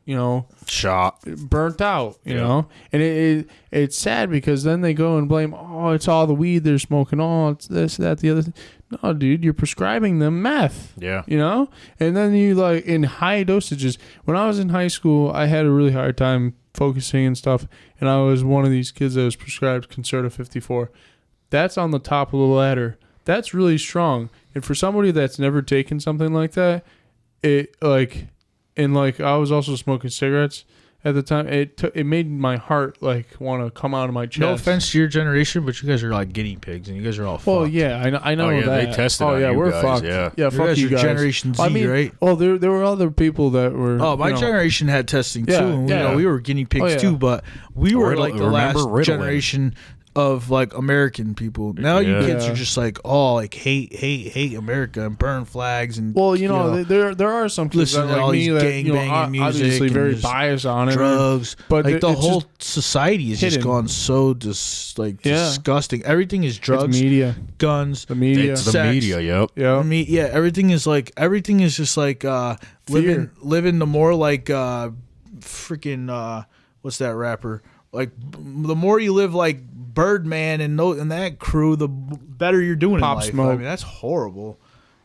shot, burnt out, you know? And it's sad because then they go and blame, it's all the weed they're smoking. It's this, that, the other thing. No, dude, you're prescribing them meth. Yeah. And then you like in high dosages. When I was in high school, I had a really hard time focusing and stuff. And I was one of these kids that was prescribed Concerta 54. That's on the top of the ladder. That's really strong. And for somebody that's never taken something like that, it like and like I was also smoking cigarettes at the time. It made my heart like want to come out of my chest. No offense to your generation, but you guys are like guinea pigs, and you guys are all Well, fucked. yeah, I know Oh, yeah, that. they tested oh on yeah, you we're guys, fucked. yeah. Yeah, You fuck guys you are guys. Generation Z, I mean, right? Oh, there were other people that were. Oh, my generation had testing too. Yeah, And, you yeah. know, we were guinea pigs Oh, yeah. too, but we were Riddle- like the remember last Ritalin? generation of like American people. Now you Yeah. kids Yeah. are just like, like hate America and burn flags and Well, you know, there are some kids listen that to all like these me that you know gangbanging music obviously and very just biased on it. drugs, but like the it's whole just society has just hidden. gone so Yeah. disgusting. Everything is It's drugs, media, guns, the media. It's the Sex. media, yep. Yeah, everything is just like living the more like freaking what's that rapper, like the more you live like Birdman and that crew, the better you're doing Pop in life. Smoke. I mean, that's horrible.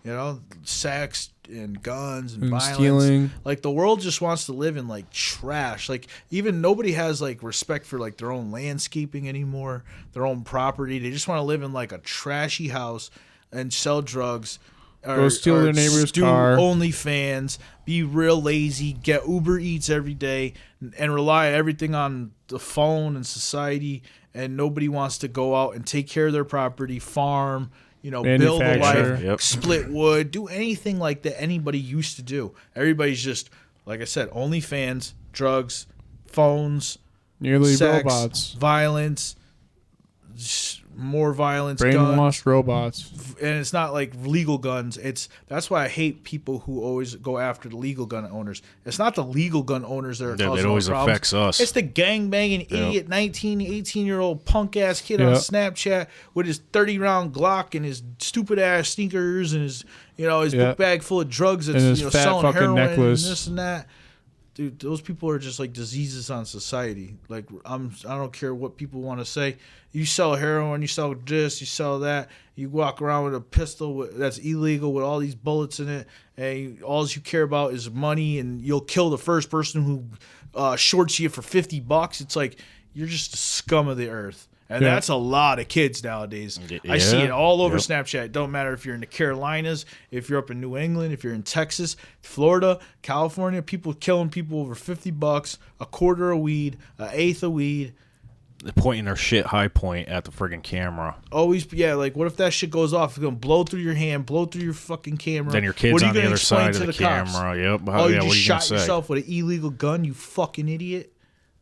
You know, sex and guns and violence. stealing. Like the world just wants to live in like trash. Like even nobody has like respect for like their own landscaping anymore, their own property. They just want to live in like a trashy house and sell drugs. Go steal their neighbor's do car. OnlyFans, be real lazy, get Uber Eats every day, and rely everything on the phone and society. And nobody wants to go out and take care of their property, farm, you know, build a Manufacture. life, Yep. split wood, do anything like that anybody used to do. Everybody's just, like I said, OnlyFans, drugs, phones, Nearly sex, robots, violence, more violence, guns. brainwashed robots. And it's not like legal guns. That's why I hate people who always go after the legal gun owners. It's not the legal gun owners that are Yeah, causing it always all the problems. affects us. It's the gang banging idiot 19, 18-year-old punk ass kid on Yeah. Snapchat with his 30-round Glock and his stupid ass sneakers and his his Yeah. book bag full of drugs that's And his fat selling fucking heroin necklace. and this and that. Dude, those people are just like diseases on society. Like I don't care what people want to say. You sell heroin, you sell this, you sell that. You walk around with a pistol that's illegal with all these bullets in it, and all you care about is money. And you'll kill the first person who shorts you for $50. It's like you're just a scum of the earth. And Yeah. that's a lot of kids nowadays. I see Yeah. it all over Yep. Snapchat. It don't matter if you're in the Carolinas, if you're up in New England, if you're in Texas, Florida, California, people killing people over $50, a quarter of weed, an eighth of weed. They're pointing their shit high point at the friggin' camera. Always, yeah, like what if that shit goes off? It's going to blow through your hand, blow through your fucking camera. Then your What kid's are you on the gonna other explain side to of the cops? camera. Yep. Oh, Yeah, you what just are you shot gonna say? yourself with an illegal gun, you fucking idiot.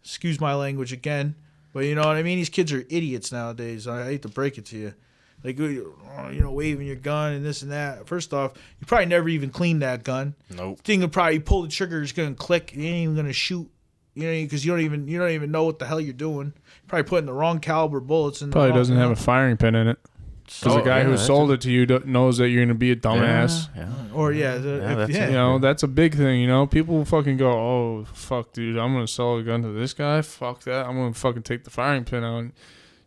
Excuse my language again. But you know what I mean? These kids are idiots nowadays. I hate to break it to you. Like, waving your gun and this and that. First off, you probably never even cleaned that gun. Nope. Thing will probably pull the trigger, it's going to click. You ain't even going to shoot. Because you don't even know what the hell you're doing. You're probably putting the wrong caliber bullets in. Probably the wrong, doesn't have a firing pin in it. Because the guy who sold it to you knows that you're going to be a dumbass. Yeah. Or that's yeah. it. You know, that's a big thing, you know? People fucking go, oh, fuck, dude, I'm going to sell a gun to this guy? Fuck that. I'm going to fucking take the firing pin out.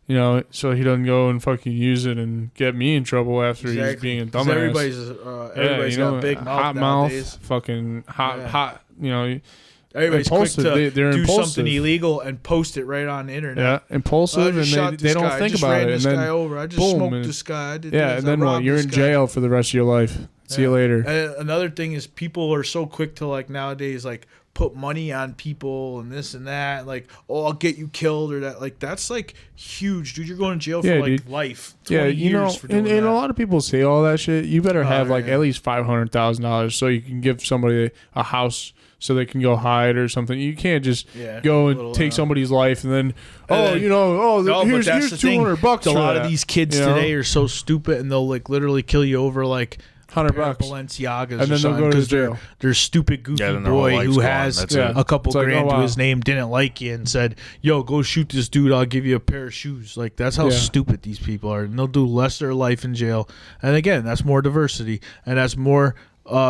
You know, so he doesn't go and fucking use it and get me in trouble after he's being a 'Cause dumbass. Everybody's got a big mouth hot nowadays. mouth, fucking hot, you know. Everybody's quick impulsive. to They're do impulsive. something illegal and post it right on the internet. Yeah, impulsive, I just shot and this they don't guy. I think just about ran it. this And then, guy over. I just boom, smoked and- this guy. I did yeah, this. and I then what? robbed You're this in guy. jail for the rest of your life. See you later. And another thing is people are so quick to like nowadays like put money on people and this and that. Like, oh, I'll get you killed or that. Like that's like huge, dude. You're going to jail for Yeah, like dude. life. 20 Yeah, you know, years for doing and that. a lot of people say all that shit. You better have Oh, like yeah. at least $500,000 so you can give somebody a house so they can go hide or something. You can't just Yeah, go and little, take somebody's life and then then- no, but here's that's the thing. $200 A for lot that, of these kids you know? today are so stupid, and they'll like literally kill you over like $100 Balenciagas, and then they'll go to jail. Their stupid goofy Yeah, then their whole boy life's who gone. has That's it. a couple It's like, grand oh, to wow. his name didn't like you and said, "Yo, go shoot this dude. I'll give you a pair of shoes." Like that's how Yeah. stupid these people are, and they'll do less of their life in jail. And again, that's more diversity, and that's more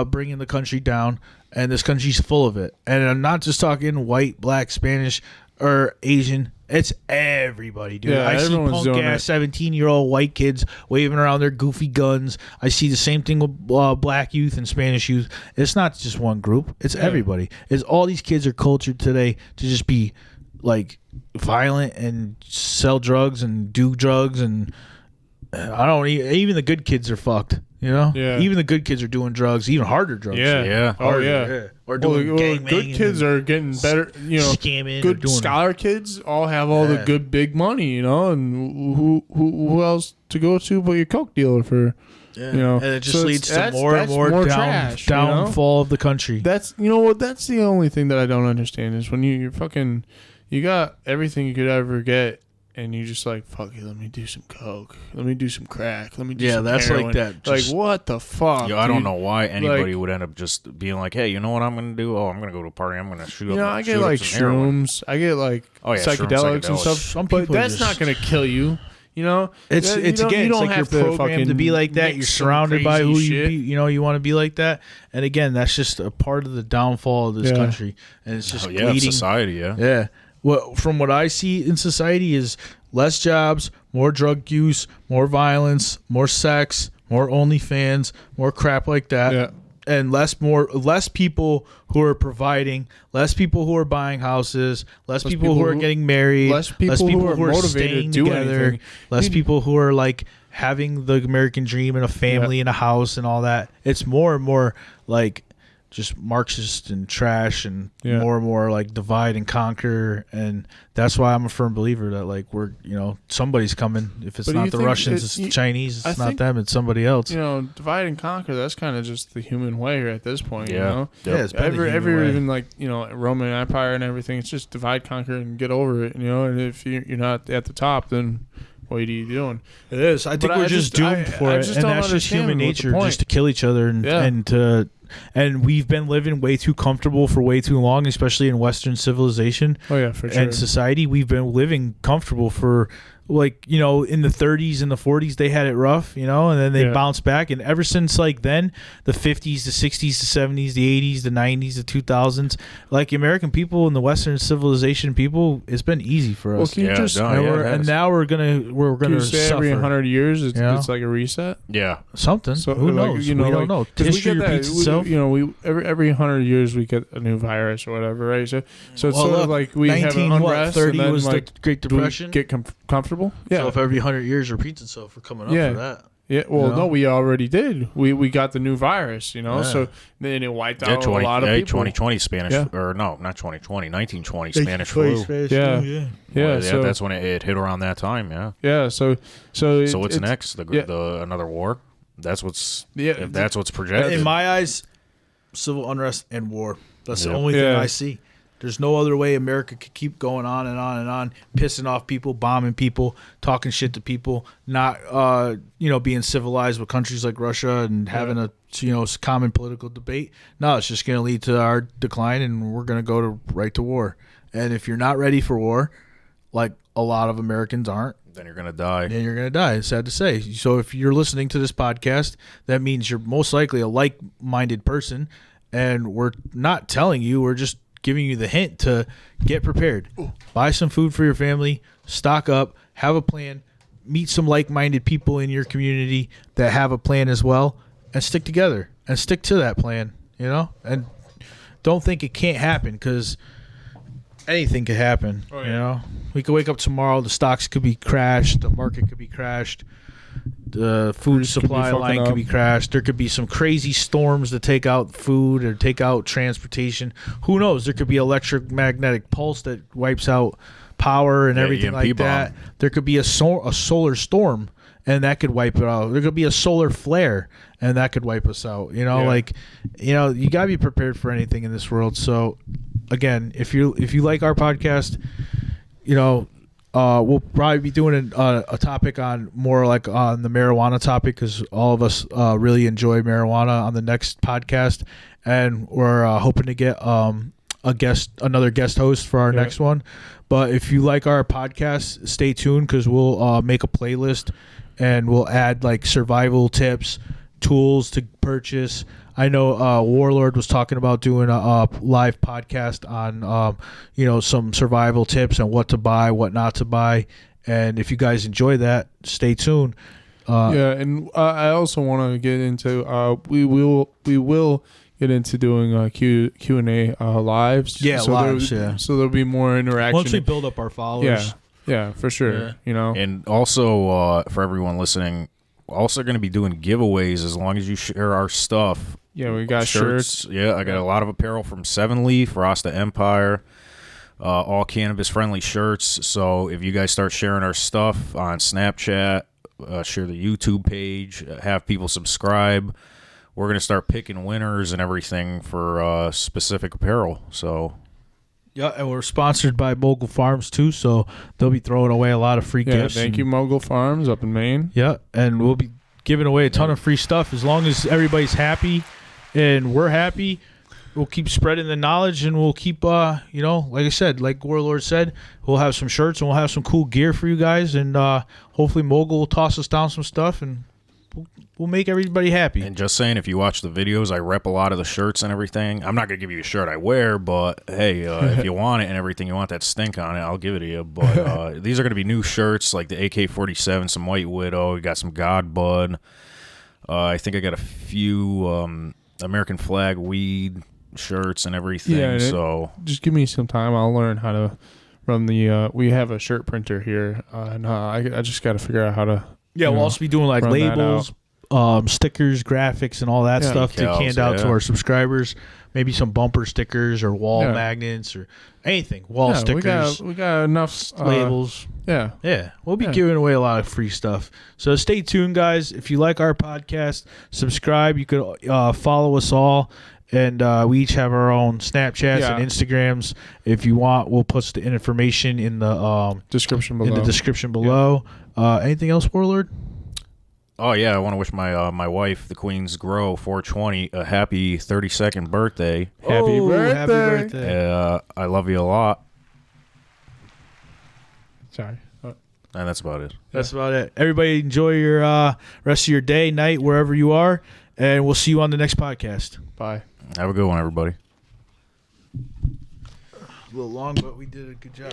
bringing the country down. And this country's full of it. And I'm not just talking white, black, Spanish, or Asian. It's everybody, dude. Yeah, I see everyone's punk doing ass that. 17-year-old white kids waving around their goofy guns. I see the same thing with black youth and Spanish youth. It's not just one group. It's everybody. It's all these kids are cultured today to just be like violent and sell drugs and do drugs and I don't even the good kids are fucked. You know, Yeah. even the good kids are doing drugs, even harder drugs. Yeah. Yeah. Oh Harder, yeah. Or doing gangbanging good kids and are getting better. You know, scamming. or good doing scholar kids all have all the Yeah. good big money. You know, and who else to go to but your coke dealer for? Yeah. You know, and it just so leads to that's- more and that's more, trash, you know? downfall of the country. That's you know what. That's the only thing that I don't understand is when you're fucking, you got everything you could ever get. And you just like, fuck it, let me do some coke. Let me do some crack. Let me do some that's heroin. like that. Like, Just, what the fuck? I don't dude? know why anybody Like- would end up just being like, hey, you know what I'm going to do? Oh, I'm going to go to a party. I'm going to shoot You up know, I shoot get up like some heroin. shrooms. I get like Oh, yeah, shrooms, psychedelics and psychedelics. stuff. Some But people are that's just- not going to kill you. You know, it's You it's don't- again, you it's don't like you're have to programmed to be fucking like that. mix You're some surrounded by crazy who shit. you you want to be like that. And again, that's just a part of the downfall of this Yeah. country, and it's just Oh, yeah, leading. society, yeah. Yeah. Well, from what I see in society is less jobs, more drug use, more violence, more sex, more OnlyFans, more crap like that. Yeah. And less people who are providing, less people who are buying houses, less people who are getting married, less people who are motivated staying to do together, anything. less Dude. people who are like having the American dream and a family and a house and all that. It's more and more like just Marxist and trash and Yeah. more and more like divide and conquer. And that's why I'm a firm believer that like we're, somebody's coming. If it's But do not you the think Russians, it- it's Chinese. I It's not think- them. It's somebody else. You know, divide and conquer. That's kind of just the human way at this point. Yeah. You know, Yep. Yeah, it's been the human way. even like Roman Empire and everything. It's just divide, conquer, and get over it. You know, and if you're not at the top, then what are you doing? It is. I think But we're I just just- doomed for I it, just and don't that's just understand human what's the nature, point. just to kill each other, Yeah. and we've been living way too comfortable for way too long, especially in Western civilization Oh yeah, for sure. and society. We've been living comfortable for in the 30s and the 40s they had it rough, and then they Yeah. bounced back, and ever since like then, the 50s, the 60s, the 70s, the 80s, the 90s, the 2000s, like American people and the Western civilization people, it's been easy for Well, us. can you Yeah, just no, and, yeah, we're, it and has. now we're gonna can you say suffer every 100 years it's like a reset? Yeah. something. So, Who like, knows? We don't know. 'cause History we get repeats that, itself. We every 100 years we get a new virus or whatever, right? So it's Well, sort of look, like we have an unrest, 30 and then was like the Great do we Depression. get comfortable. Yeah, So if every 100 years repeats itself, we're coming up Yeah. for that. yeah. Well, know? no, we already did. We got the new virus, Yeah. So then it wiped Yeah, out a lot of people. 2020 Spanish, Yeah. or no, not 2020, 1920 Spanish flu. Yeah. yeah. Yeah, so that's when it hit around that time, yeah. yeah, so So what's it's- next? yeah. Another war? That's what's Yeah, if that's what's projected. In my eyes, civil unrest and war. That's the Yeah. only thing Yeah. I see. There's no other way America could keep going on and on and on, pissing off people, bombing people, talking shit to people, not being civilized with countries like Russia and having a common political debate. No, it's just going to lead to our decline, and we're going to go right to war. And if you're not ready for war, like a lot of Americans aren't, then you're gonna die. then you're going to die. It's sad to say. So if you're listening to this podcast, that means you're most likely a like-minded person, and we're not telling you, we're just giving you the hint to get prepared. Buy some food for your family, stock up, have a plan, meet some like-minded people in your community that have a plan as well, and stick together and stick to that plan, and don't think it can't happen, because anything could happen. Oh, yeah. We could wake up tomorrow, the stocks could be crashed, the market could be crashed, the food Cruise could be supply fucking line could up. be crashed. There could be some crazy storms that take out food or take out transportation. Who knows? There could be electromagnetic pulse that wipes out power and Yeah, everything EMP like bomb. that. There could be a solar storm, and that could wipe it out. There could be a solar flare, and that could wipe us out. You got to be prepared for anything in this world. So, again, if you like our podcast, we'll probably be doing a topic on more like on the marijuana topic, because all of us really enjoy marijuana on the next podcast, and we're hoping to get another guest host for our next one. But if you like our podcast, stay tuned, because we'll make a playlist, and we'll add like survival tips, tools to purchase. I know Warlord was talking about doing a live podcast on, some survival tips and what to buy, what not to buy. And if you guys enjoy that, stay tuned. And I also want to get into we will get into doing Q&A lives. Yeah, so lives, So there'll be more interaction. Once we build up our followers. Yeah, for sure. Yeah. And also for everyone listening, also going to be doing giveaways as long as you share our stuff. Yeah, we got shirts. Yeah, I got a lot of apparel from Seven Leaf, Rasta Empire, all cannabis-friendly shirts. So if you guys start sharing our stuff on Snapchat, share the YouTube page, have people subscribe, we're going to start picking winners and everything for specific apparel. So... Yeah, and we're sponsored by Mogul Farms too, so they'll be throwing away a lot of free gifts. Thank you, Mogul Farms up in Maine. Yeah, and we'll be giving away a ton of free stuff as long as everybody's happy and we're happy. We'll keep spreading the knowledge, and we'll keep, like I said, like Warlord said, we'll have some shirts and we'll have some cool gear for you guys, and hopefully Mogul will toss us down some stuff, and we'll make everybody happy. And just saying, if you watch the videos, I rep a lot of the shirts and everything. I'm not going to give you a shirt I wear, but hey, if you want it and everything, you want that stink on it, I'll give it to you. But these are going to be new shirts, like the AK-47, some White Widow. We got some God Bud. I think I got a few American flag weed shirts and everything. Yeah, so just give me some time. I'll learn how to run the we have a shirt printer here, and I just got to figure out how to. Yeah, we'll also be doing like labels, stickers, graphics, and all that stuff to hand out to our subscribers. Maybe some bumper stickers or wall magnets or anything. Wall stickers. We got enough labels. Yeah. We'll be giving away a lot of free stuff. So stay tuned, guys. If you like our podcast, subscribe. You could follow us all. And we each have our own Snapchats and Instagrams. If you want, we'll post the information in the description below. Anything else, Warlord? Oh yeah, I want to wish my wife, the Queen's Grow 420, a happy 32nd birthday. Happy birthday! I love you a lot. Sorry. And that's about it. That's about it. Everybody enjoy your rest of your day, night, wherever you are, and we'll see you on the next podcast. Bye. Have a good one, everybody. A little long, but we did a good job.